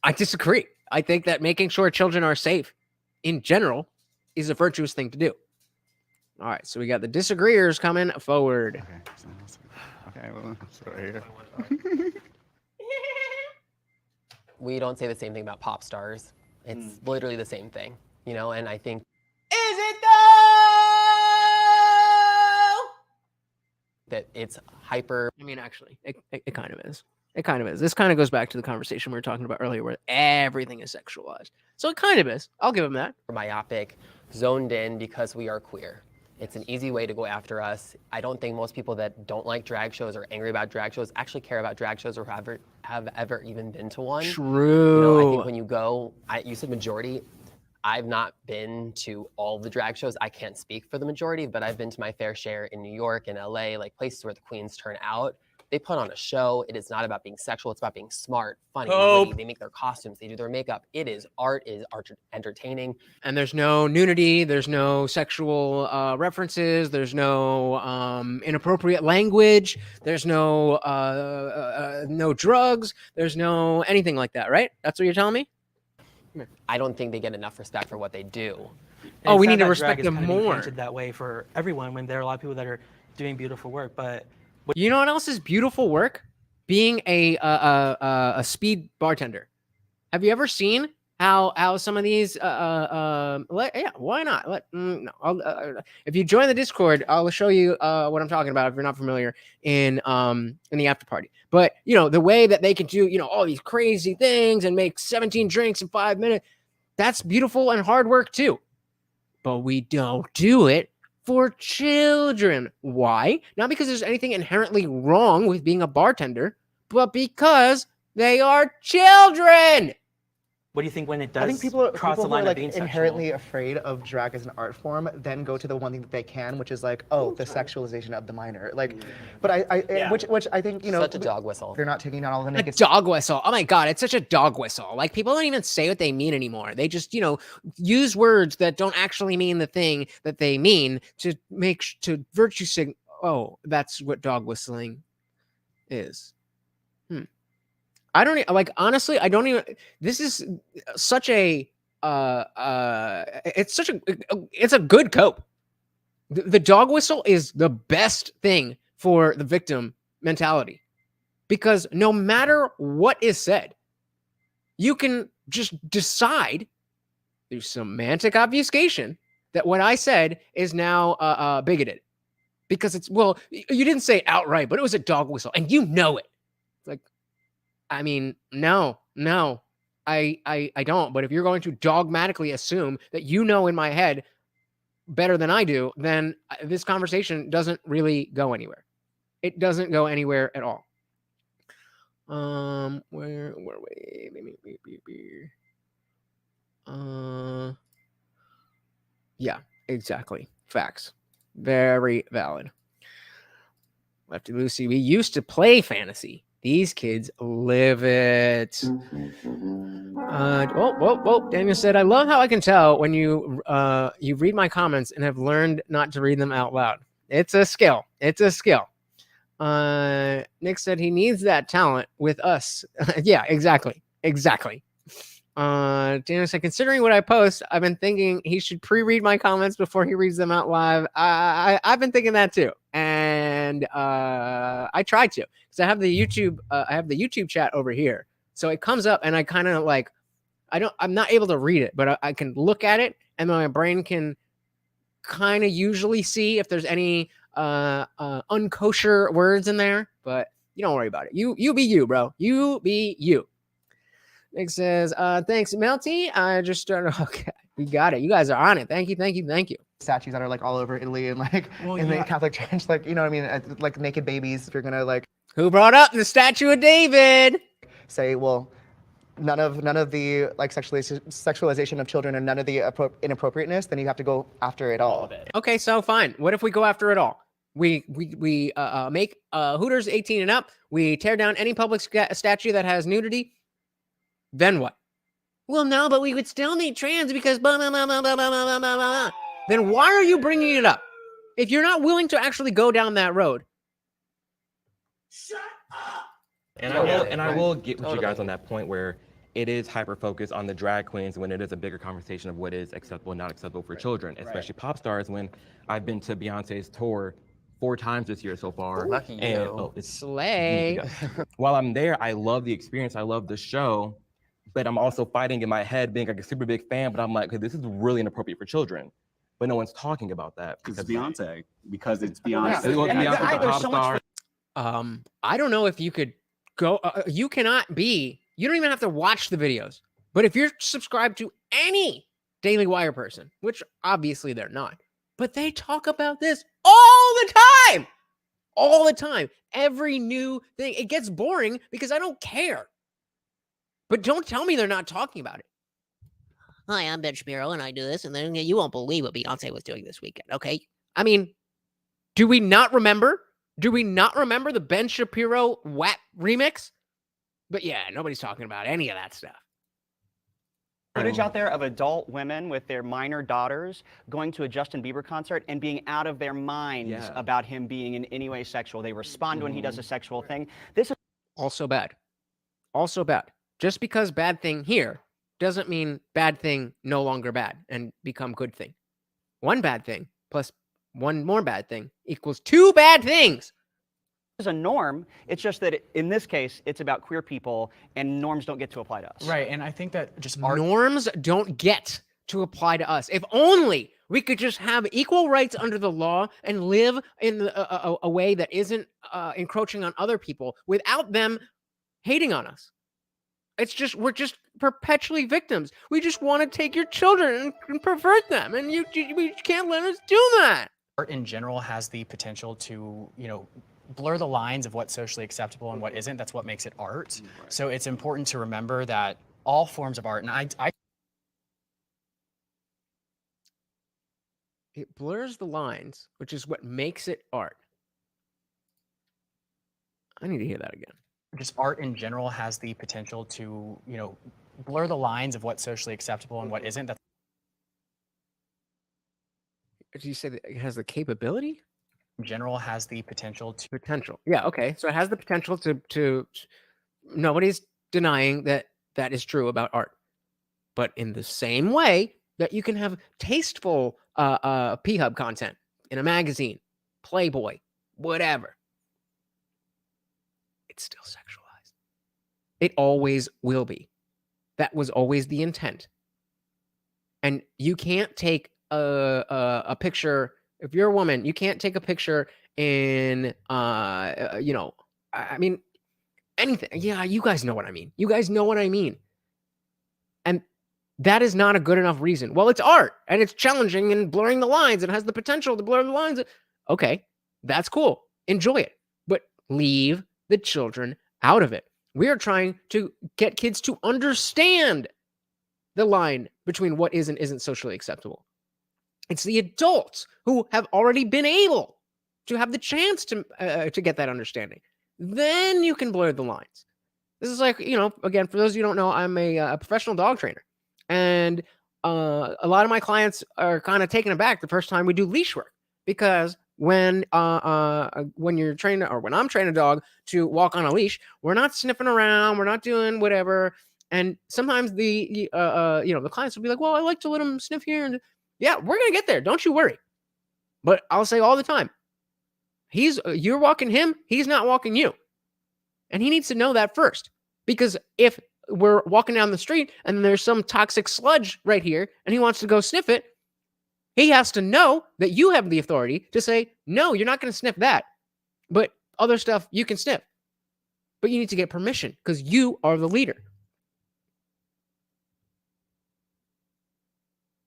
I disagree. I think that making sure children are safe in general is a virtuous thing to do. All right, so we got the disagreeers coming forward. Okay, well, so here. We don't say the same thing about pop stars. It's literally the same thing, you know, and I think. Is it though? That it's hyper. I mean, actually, it kind of is. It kind of is. This kind of goes back to the conversation we were talking about earlier where everything is sexualized. So it kind of is. I'll give them that. Myopic, zoned in because we are queer. It's an easy way to go after us. I don't think most people that don't like drag shows or angry about drag shows actually care about drag shows or have ever even been to one. True. You know, I think when you go, you said majority. I've not been to all the drag shows. I can't speak for the majority, but I've been to my fair share in New York and LA, like places where the queens turn out. They put on a show. It is not about being sexual. It's about being smart, funny, witty. They make their costumes. They do their makeup. It is art, entertaining. And there's no nudity. There's no sexual references. There's no inappropriate language. There's no no drugs. There's no anything like that, right? That's what you're telling me? I don't think they get enough respect for what they do. Oh, we need to respect them more. That way for everyone when there are a lot of people that are doing beautiful work, but you know what else is beautiful work? Being a speed bartender. Have you ever seen how some of these? Yeah, why not? No, if you join the Discord, I'll show you what I'm talking about. If you're not familiar in the after party, but you know the way that they can do all these crazy things and make 17 drinks in 5 minutes. That's beautiful and hard work too. But we don't do it for children. Why? Not because there's anything inherently wrong with being a bartender, but because they are children. What do you think when it does I think people cross the who line are of like being inherently afraid of drag as an art form then go to the one thing that they can, which is like, oh, the sexualization of the minor. Like, but which I think such a dog whistle. They're not taking out all the naked. A dog whistle. Oh my God, it's such a dog whistle. Like people don't even say what they mean anymore. They just use words that don't actually mean the thing that they mean to virtue signal. Oh, that's what dog whistling is. I don't like honestly. I don't even. This is such a. It's a good cope. The dog whistle is the best thing for the victim mentality, because no matter what is said, you can just decide through semantic obfuscation that what I said is now bigoted, because it's you didn't say it outright, but it was a dog whistle, and you know it. Like. I mean, no, I don't. But if you're going to dogmatically assume that in my head better than I do, then this conversation doesn't really go anywhere. It doesn't go anywhere at all. Where were we? Yeah, exactly. Facts. Very valid. Lefty Lucy, we used to play fantasy. These kids live it. Whoa. Daniel said, I love how I can tell when you read my comments and have learned not to read them out loud. It's a skill. Nick said he needs that talent with us. Yeah, exactly. Daniel said, considering what I post, I've been thinking he should pre-read my comments before he reads them out live. I've been thinking that too. And I tried to, because I have the YouTube chat over here. So it comes up and I kind of like, I'm not able to read it, but I can look at it and my brain can kind of usually see if there's any unkosher words in there, but you don't worry about it. You be you, bro. You be you. Nick says, thanks, Melty. I just started. Okay, we got it. You guys are on it. Thank you. Statues that are like all over Italy and like in the Catholic Church, like, you know what I mean? Like naked babies, if you're gonna like. Who brought up the statue of David? Say, well, none of the like sexualization of children and none of the inappropriateness, then you have to go after it all. Okay, so fine. What if we go after it all? We make Hooters 18 and up. We tear down any public statue that has nudity. Then what? Well, no, but we would still need trans because blah, blah, blah, blah, blah, blah, blah, blah, blah. Then why are you bringing it up? If you're not willing to actually go down that road. Shut up! And I will get with you guys on that point where it is hyper-focused on the drag queens when it is a bigger conversation of what is acceptable and not acceptable for children, especially pop stars. When I've been to Beyonce's tour 4 times this year so far. Lucky you. And it's Slay. While I'm there, I love the experience. I love the show. But I'm also fighting in my head, being like a super big fan. But I'm like, okay, this is really inappropriate for children. But no one's talking about that because it's Beyonce. Because it's Beyonce. Beyonce's a pop star. I don't know if you could go. You cannot be. You don't even have to watch the videos. But if you're subscribed to any Daily Wire person, which obviously they're not, but they talk about this all the time. All the time. Every new thing. It gets boring because I don't care. But don't tell me they're not talking about it. Hi, I'm Ben Shapiro, and I do this, and then you won't believe what Beyonce was doing this weekend, okay? I mean, do we not remember? Do we not remember the Ben Shapiro WAP remix? But yeah, nobody's talking about any of that stuff. Footage out there of adult women with their minor daughters going to a Justin Bieber concert and being out of their minds about him being in any way sexual. They respond when he does a sexual thing. This is also bad. Also bad. Just because bad thing here doesn't mean bad thing no longer bad and become good thing. One bad thing plus one more bad thing equals 2 bad things. is a norm. It's just that in this case, it's about queer people, and norms don't get to apply to us. Right, and I think that just norms don't get to apply to us. If only we could just have equal rights under the law and live in a way that isn't encroaching on other people without them hating on us. It's just, we're just perpetually victims. We just want to take your children and pervert them, and we can't let us do that. Art in general has the potential to, blur the lines of what's socially acceptable and what isn't. That's what makes it art. Right. So it's important to remember that all forms of art, and I it blurs the lines, which is what makes it art. I need to hear that again. Just art in general has the potential to, blur the lines of what's socially acceptable and what isn't. That's Did you say that it has the capability? In general has the potential to... Yeah, okay. So it has the potential to nobody's denying that that is true about art. But in the same way that you can have tasteful P-Hub content in a magazine, Playboy, whatever, it's still sexualized. It always will be. That was always the intent. And you can't take a picture. If you're a woman, you can't take a picture in, I mean, anything. Yeah, you guys know what I mean. You guys know what I mean. And that is not a good enough reason. Well, it's art, and it's challenging and blurring the lines. It has the potential to blur the lines. Okay, that's cool. Enjoy it. But leave the children out of it. We are trying to get kids to understand the line between what is and isn't socially acceptable. It's the adults who have already been able to have the chance to get that understanding. Then you can blur the lines. This is like, again, for those of you who don't know, I'm a professional dog trainer. And a lot of my clients are kind of taken aback the first time we do leash work. Because when you're training, or when I'm training a dog to walk on a leash, we're not sniffing around, we're not doing whatever. And sometimes the clients will be like, well, I like to let them sniff here. And yeah, we're going to get there. Don't you worry. But I'll say all the time, you're walking him, he's not walking you. And he needs to know that first. Because if we're walking down the street and there's some toxic sludge right here and he wants to go sniff it, he has to know that you have the authority to say, no, you're not going to sniff that. But other stuff you can sniff. But you need to get permission because you are the leader.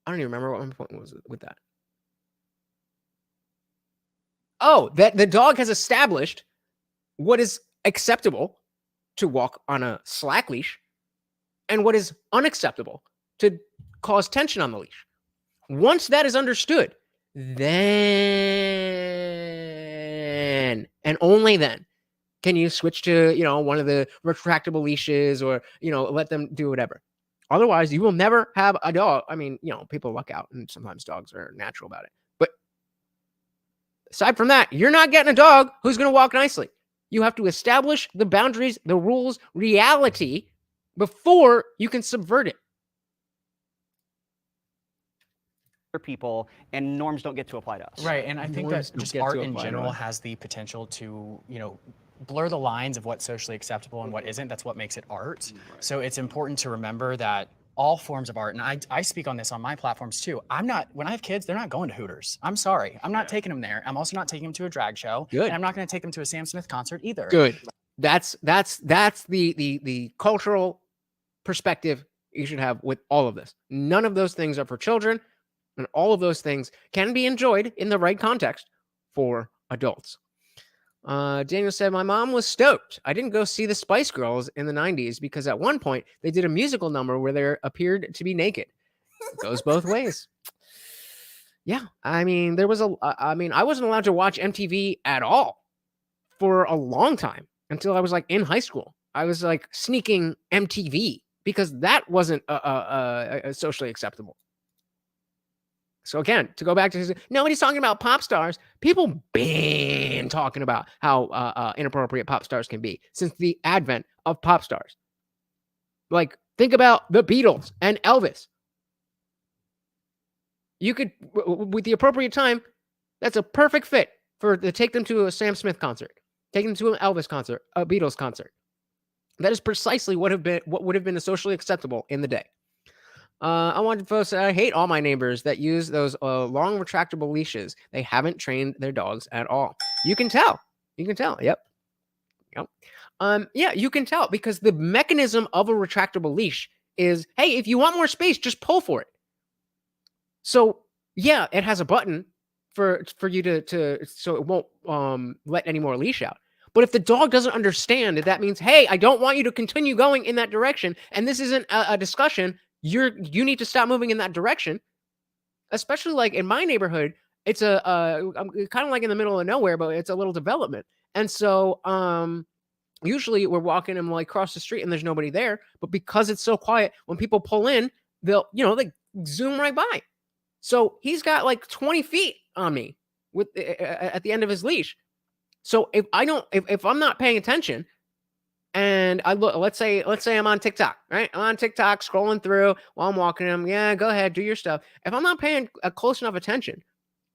I don't even remember what my point was with that. Oh, that the dog has established what is acceptable to walk on a slack leash and what is unacceptable to cause tension on the leash. Once that is understood, then And only then can you switch to, one of the retractable leashes or, let them do whatever. Otherwise, you will never have a dog. I mean, people luck out and sometimes dogs are natural about it. But aside from that, you're not getting a dog who's going to walk nicely. You have to establish the boundaries, the rules, reality before you can subvert it. People and norms don't get to apply to us. Right, and I think Norms that don't just get to art in apply to general us. has the potential to, blur the lines of what's socially acceptable and what isn't. That's what makes it art. So it's important to remember that all forms of art, and I speak on this on my platforms too. when I have kids, they're not going to Hooters. I'm sorry. I'm not taking them there. I'm also not taking them to a drag show. Good. And I'm not going to take them to a Sam Smith concert either. Good. That's the cultural perspective you should have with all of this. None of those things are for children, and all of those things can be enjoyed in the right context for adults. Daniel said, my mom was stoked. I didn't go see the Spice Girls in the 90s because at one point they did a musical number where they appeared to be naked. It goes both ways. Yeah, I mean, I wasn't allowed to watch MTV at all for a long time until I was like in high school. I was like sneaking MTV because that wasn't socially acceptable. So again, to go back to nobody's talking about pop stars. People been talking about how inappropriate pop stars can be since the advent of pop stars. Like, think about the Beatles and Elvis. You could, with the appropriate time, that's a perfect fit to take them to a Sam Smith concert, take them to an Elvis concert, a Beatles concert. That is precisely what would have been socially acceptable in the day. I wanted to post that I hate all my neighbors that use those long retractable leashes. They haven't trained their dogs at all. You can tell. Yep. Yeah, you can tell because the mechanism of a retractable leash is, hey, if you want more space, just pull for it. So yeah, it has a button for you to so it won't let any more leash out. But if the dog doesn't understand that means, hey, I don't want you to continue going in that direction, and this isn't a discussion. You need to stop moving in that direction. Especially like in my neighborhood, it's I'm kind of like in the middle of nowhere, but it's a little development. And so usually we're walking and like across the street and there's nobody there. But because it's so quiet, when people pull in, they'll they zoom right by. So he's got like 20 feet on me with at the end of his leash. So if I'm not paying attention, and I look, let's say I'm on TikTok, right? I'm on TikTok scrolling through while I'm walking him. Yeah, go ahead, do your stuff. If I'm not paying close enough attention,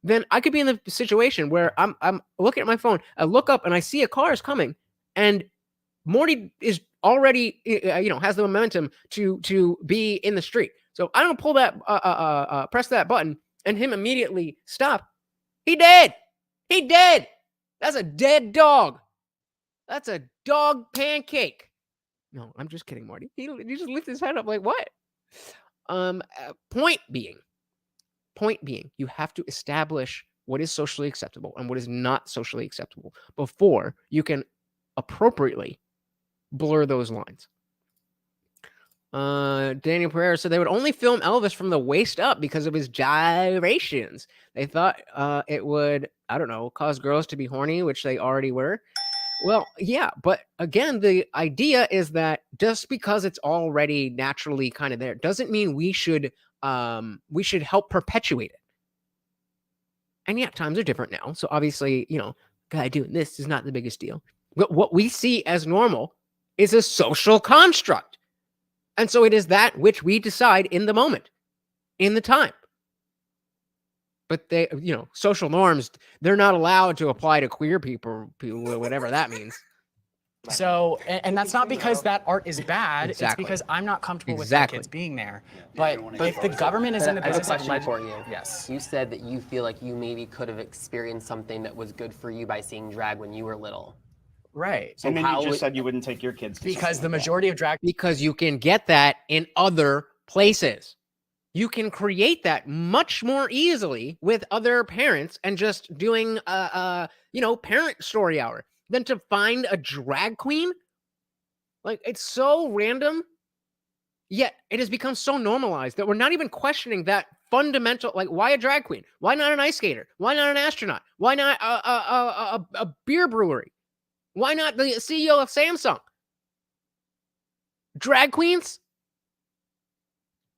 then I could be in the situation where I'm looking at my phone. I look up and I see a car is coming, and Morty is already has the momentum to be in the street. So I don't pull that press that button and him immediately stop. He dead. That's a dead dog. That's a dog pancake. No, I'm just kidding, Marty. He just lifted his head up like, what? Point being, you have to establish what is socially acceptable and what is not socially acceptable before you can appropriately blur those lines. Daniel Pereira said they would only film Elvis from the waist up because of his gyrations. They thought it would, I don't know, cause girls to be horny, which they already were. Well, yeah, but again, the idea is that just because it's already naturally kind of there doesn't mean we should help perpetuate it. And yeah, times are different now. So obviously, guy doing this is not the biggest deal. But what we see as normal is a social construct. And so it is that which we decide in the moment, in the time. But they, social norms, they're not allowed to apply to queer people, whatever that means. So, and that's not because that art is bad. Exactly. It's because I'm not comfortable with my kids being there. But if the government is in the business, I have a question for you. Yes. You said that you feel like you maybe could have experienced something that was good for you by seeing drag when you were little. Right. So and then you just said you wouldn't take your kids to because the majority of drag. Because you can get that in other places. You can create that much more easily with other parents and just doing parent story hour than to find a drag queen. Like, it's so random, yet it has become so normalized that we're not even questioning that fundamental, like, why a drag queen? Why not an ice skater? Why not an astronaut? Why not a beer brewery? Why not the CEO of Samsung? Drag queens?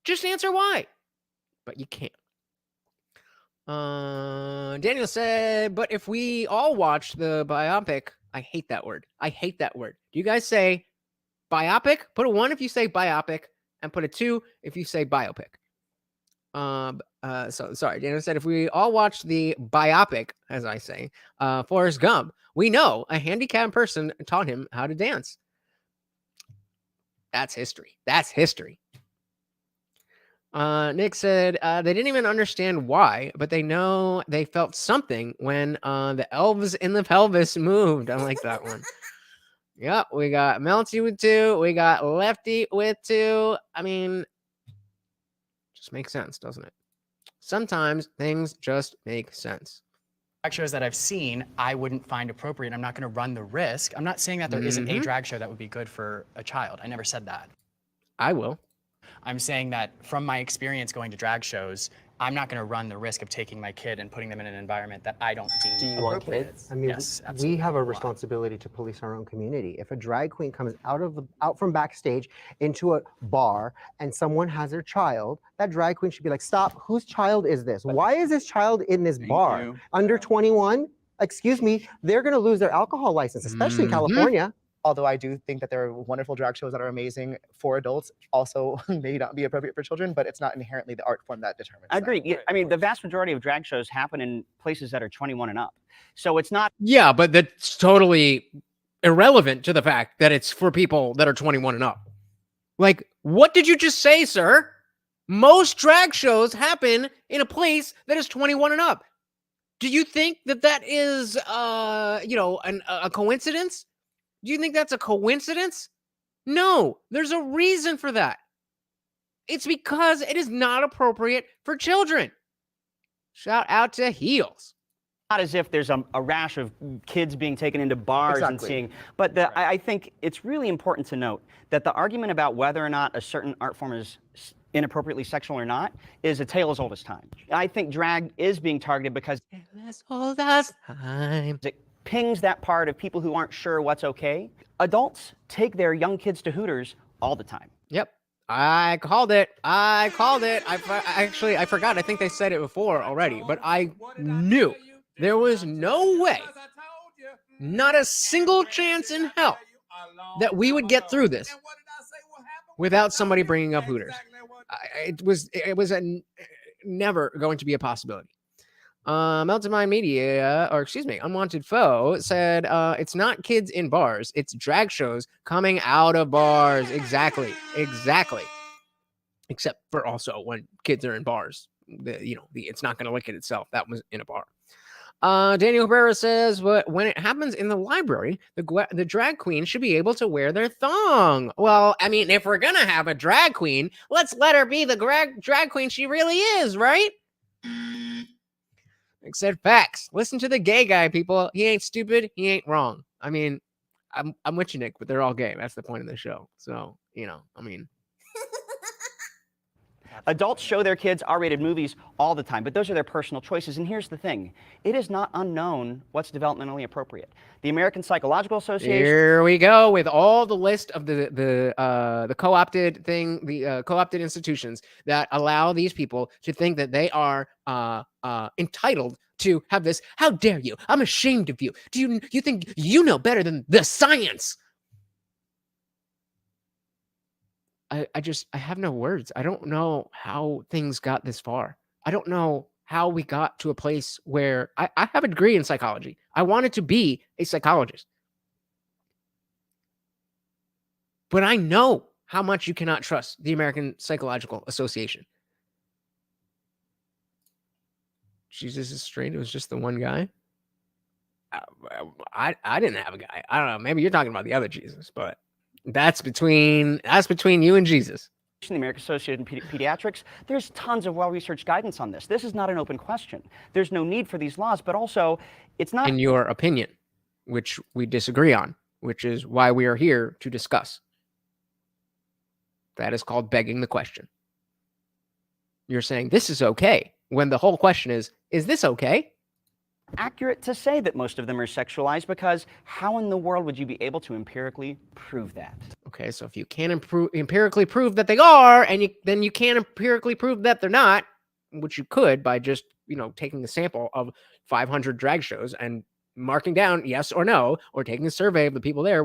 Just answer why. But you can't. Daniel said, but if we all watch the biopic, I hate that word. I hate that word. Do you guys say biopic? Put a 1 if you say biopic, and put a 2 if you say biopic. So sorry, Daniel said, if we all watch the biopic, as I say, Forrest Gump, we know a handicapped person taught him how to dance. That's history. That's history. Nick said they didn't even understand why, but they know they felt something when the elves in the pelvis moved. I like that one. Yep, we got Melty with 2. We got Lefty with 2. I mean, just makes sense, doesn't it? Sometimes things just make sense. Drag shows that I've seen, I wouldn't find appropriate. I'm not going to run the risk. I'm not saying that there isn't a drag show that would be good for a child. I never said that. I will. I'm saying that from my experience going to drag shows, I'm not going to run the risk of taking my kid and putting them in an environment that I don't deem Do you want appropriate. kids? I mean, Yes, we absolutely. have a responsibility to police our own community. If a drag queen comes out from backstage into a bar and someone has their child, that drag queen should be like, stop, whose child is this? Why is this child in this bar? Under 21? Excuse me, they're gonna lose their alcohol license, especially in California. Although I do think that there are wonderful drag shows that are amazing for adults, also may not be appropriate for children, but it's not inherently the art form that determines I agree. that. Yeah, I mean, the vast majority of drag shows happen in places that are 21 and up. So it's not. Yeah, but that's totally irrelevant to the fact that it's for people that are 21 and up. Like, what did you just say, sir? Most drag shows happen in a place that is 21 and up. Do you think that that is, a coincidence? Do you think that's a coincidence? No, there's a reason for that. It's because it is not appropriate for children. Shout out to Heels. Not as if there's a rash of kids being taken into bars and seeing, but I think it's really important to note that the argument about whether or not a certain art form is inappropriately sexual or not is a tale as old as time. I think drag is being targeted because as old as time. It pings that part of people who aren't sure what's okay. Adults take their young kids to Hooters all the time. Yep. I called it. I forgot. I think they said it before already, but I knew there was no way, not a single chance in hell, that we would get through this without somebody bringing up Hooters. It was never going to be a possibility. Melted Mind Media, Unwanted Foe said, it's not kids in bars, it's drag shows coming out of bars. Exactly. Except for also when kids are in bars, it's not going to lick it itself. That was in a bar. Daniel Herrera says, but when it happens in the library, the drag queen should be able to wear their thong. Well, I mean, if we're going to have a drag queen, let's let her be the drag queen she really is, right? Said facts. Listen to the gay guy, people. He ain't stupid. He ain't wrong. I mean, I'm with you, Nick, but they're all gay. That's the point of the show. So, Adults show their kids R-rated movies all the time, but those are their personal choices. And here's the thing. It is not unknown what's developmentally appropriate. The American Psychological Association... Here we go with all the list of the co-opted thing, the co-opted institutions that allow these people to think that they are entitled to have this. How dare you? I'm ashamed of you. Do you think you know better than the science? I have no words. I don't know how things got this far. I don't know how we got to a place where I have a degree in psychology. I wanted to be a psychologist. But I know how much you cannot trust the American Psychological Association. Jesus is straight. It was just the one guy. I didn't have a guy. I don't know. Maybe you're talking about the other Jesus, but that's between you and Jesus. The American Association of Pediatrics, there's tons of well-researched guidance on this. This is not an open question. There's no need for these laws, but also it's not... In your opinion, which we disagree on, which is why we are here to discuss. That is called begging the question. You're saying this is okay, when the whole question is this okay? Accurate to say that most of them are sexualized, because how in the world would you be able to empirically prove that? Okay, so if you can't empirically prove that they are, and then you can't empirically prove that they're not, which you could by just, taking a sample of 500 drag shows and marking down yes or no, or taking a survey of the people there,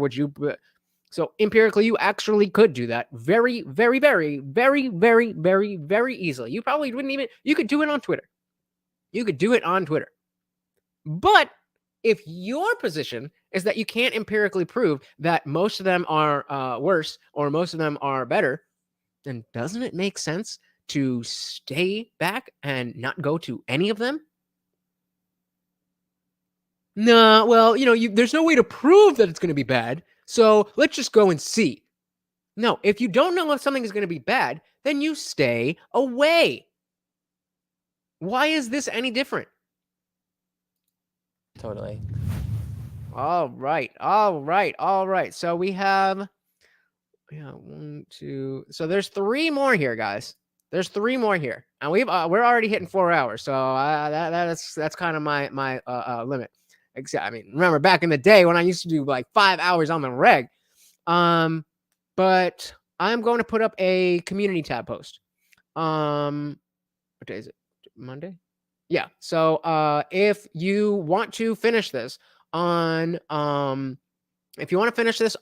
so empirically you actually could do that very, very, very, very, very, very, very easily. You probably wouldn't you could do it on Twitter. You could do it on Twitter. But if your position is that you can't empirically prove that most of them are worse or most of them are better, then doesn't it make sense to stay back and not go to any of them? Nah, well, there's no way to prove that it's going to be bad, so let's just go and see. No, if you don't know if something is going to be bad, then you stay away. Why is this any different? Totally. All right. So we have, 1, 2. So there's 3 more here, guys. There's 3 more here, and we're already hitting 4 hours. So that's kind of my limit. Except, remember back in the day when I used to do like 5 hours on the reg. But I'm going to put up a community tab post. What day is it? Monday? Yeah. So if you want to finish this on Friday, if you want to finish this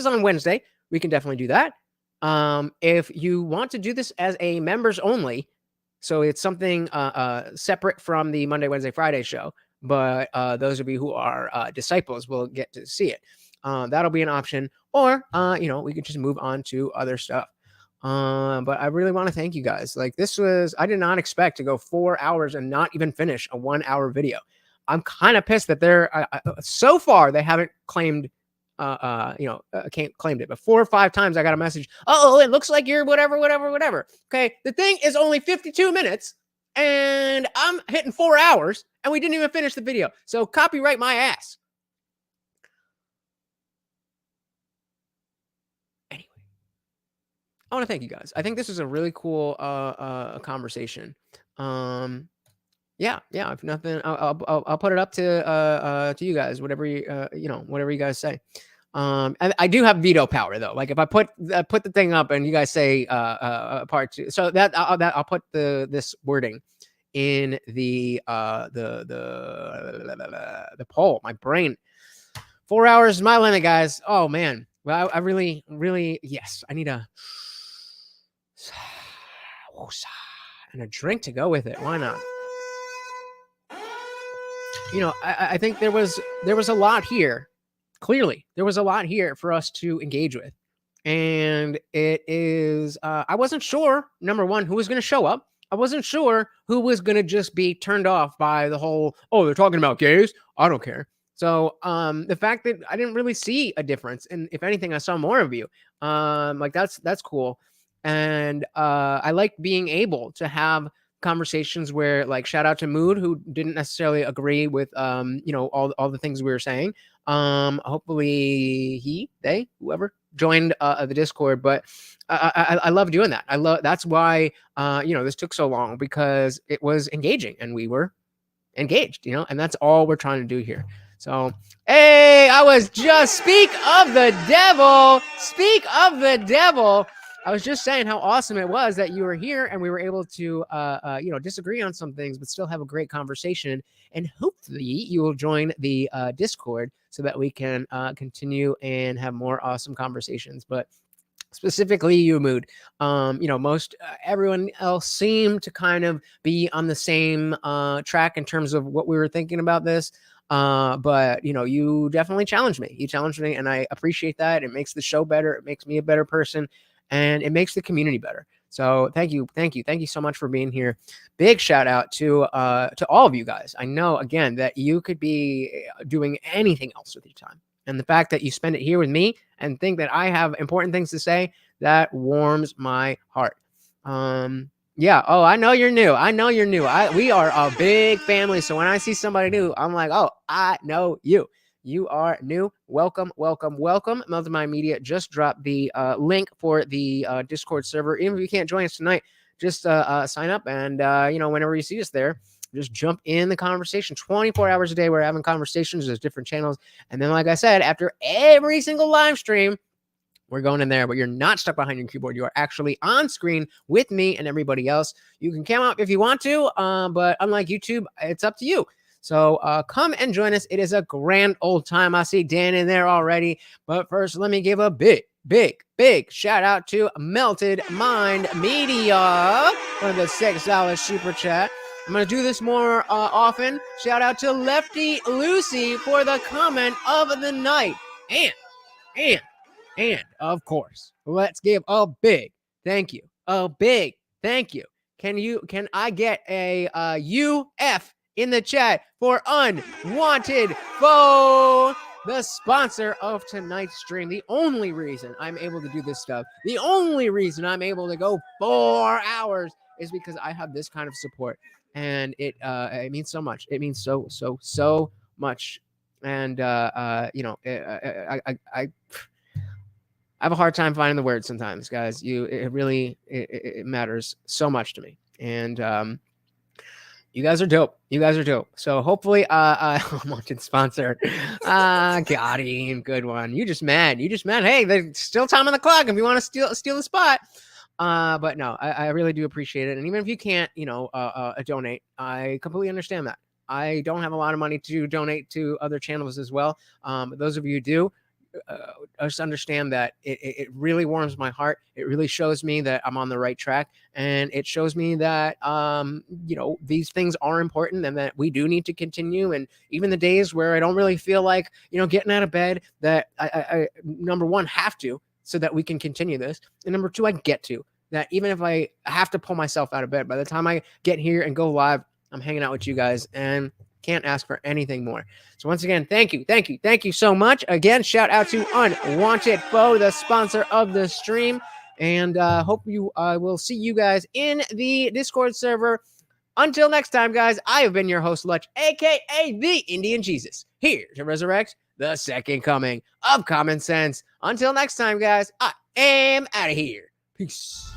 on Wednesday, we can definitely do that. If you want to do this as a members only, so it's something separate from the Monday, Wednesday, Friday show, but those of you who are disciples will get to see it. That'll be an option, or we could just move on to other stuff. But I really want to thank you guys. Like, I did not expect to go 4 hours and not even finish a 1-hour video. I'm kind of pissed that so far they haven't claimed, claimed it, but 4 or 5 times I got a message. Oh, it looks like you're whatever. Okay. The thing is only 52 minutes and I'm hitting 4 hours and we didn't even finish the video. So copyright my ass. I want to thank you guys. I think this is a really cool conversation. Yeah. If nothing, I'll put it up to you guys. Whatever whatever you guys say. And I do have veto power though. Like if I put the thing up and you guys say part 2, so I'll put this wording in the poll. My brain. 4 hours is my limit, guys. Oh man. Well, I really, yes. I need and a drink to go with it. Why not? I think there was a lot here. Clearly, there was a lot here for us to engage with. And it is, I wasn't sure, number one, who was going to show up. I wasn't sure who was going to just be turned off by the whole, oh, they're talking about gays. I don't care. So the fact that I didn't really see a difference, and if anything, I saw more of you. Like that's cool. And I like being able to have conversations where, like, shout out to Mood, who didn't necessarily agree with all the things we were saying. Hopefully they whoever joined the Discord, but I love doing that. That's why this took so long, because it was engaging and we were engaged, and that's all we're trying to do here. So, hey, I was just speak of the devil. I was just saying how awesome it was that you were here and we were able to, disagree on some things, but still have a great conversation. And hopefully you will join the Discord so that we can continue and have more awesome conversations. But specifically you, Mood, most everyone else seemed to kind of be on the same track in terms of what we were thinking about this. But you definitely challenged me. You challenged me, and I appreciate that. It makes the show better. It makes me a better person, and it makes the community better. So thank you so much for being here. Big shout out to all of you guys. I know, again, that you could be doing anything else with your time, and the fact that you spend it here with me and think that I have important things to say, that warms my heart. Yeah. Oh, I know you're new. We are a big family. So when I see somebody new, I'm like, oh, I know you. you are new, welcome, welcome, welcome. Multimind Media just dropped the link for the Discord server. Even if you can't join us tonight, just sign up and, whenever you see us there, just jump in the conversation. 24 hours a day, we're having conversations. There's different channels. And then, like I said, after every single live stream, we're going in there, but you're not stuck behind your keyboard. You are actually on screen with me and everybody else. You can come out if you want to, but unlike YouTube, it's up to you. So come and join us. It is a grand old time. I see Dan in there already. But first, let me give a big shout out to Melted Mind Media for the $6 super chat. I'm going to do this more often. Shout out to Lefty Lucy for the comment of the night. And of course, let's give a big thank you. A big thank you. Can I get a UF in the chat for Unwanted Foe, the sponsor of tonight's stream? The only reason I'm able to do this stuff, the only reason I'm able to go 4 hours is because I have this kind of support. And it means so much. It means so much. And I have a hard time finding the words sometimes, guys. It really matters so much to me. And you guys are dope. So hopefully, wanted sponsor. Got him. Good one. You just mad. Hey, there's still time on the clock if you want to steal the spot. But no, I really do appreciate it. And even if you can't, donate, I completely understand that. I don't have a lot of money to donate to other channels as well. Those of you who do, just understand that it really warms my heart. It really shows me that I'm on the right track. And it shows me that, these things are important and that we do need to continue. And even the days where I don't really feel like, getting out of bed, that I number one, have to, so that we can continue this. And number two, I get to. That even if I have to pull myself out of bed, by the time I get here and go live, I'm hanging out with you guys and can't ask for anything more. So once again, thank you so much. Again, shout out to Unwanted Foe, the sponsor of the stream. And hope I will see you guys in the Discord server. Until next time, guys, I have been your host, Lutch, a.k.a. the Indian Jesus, here to resurrect the second coming of common sense. Until next time, guys, I am out of here. Peace.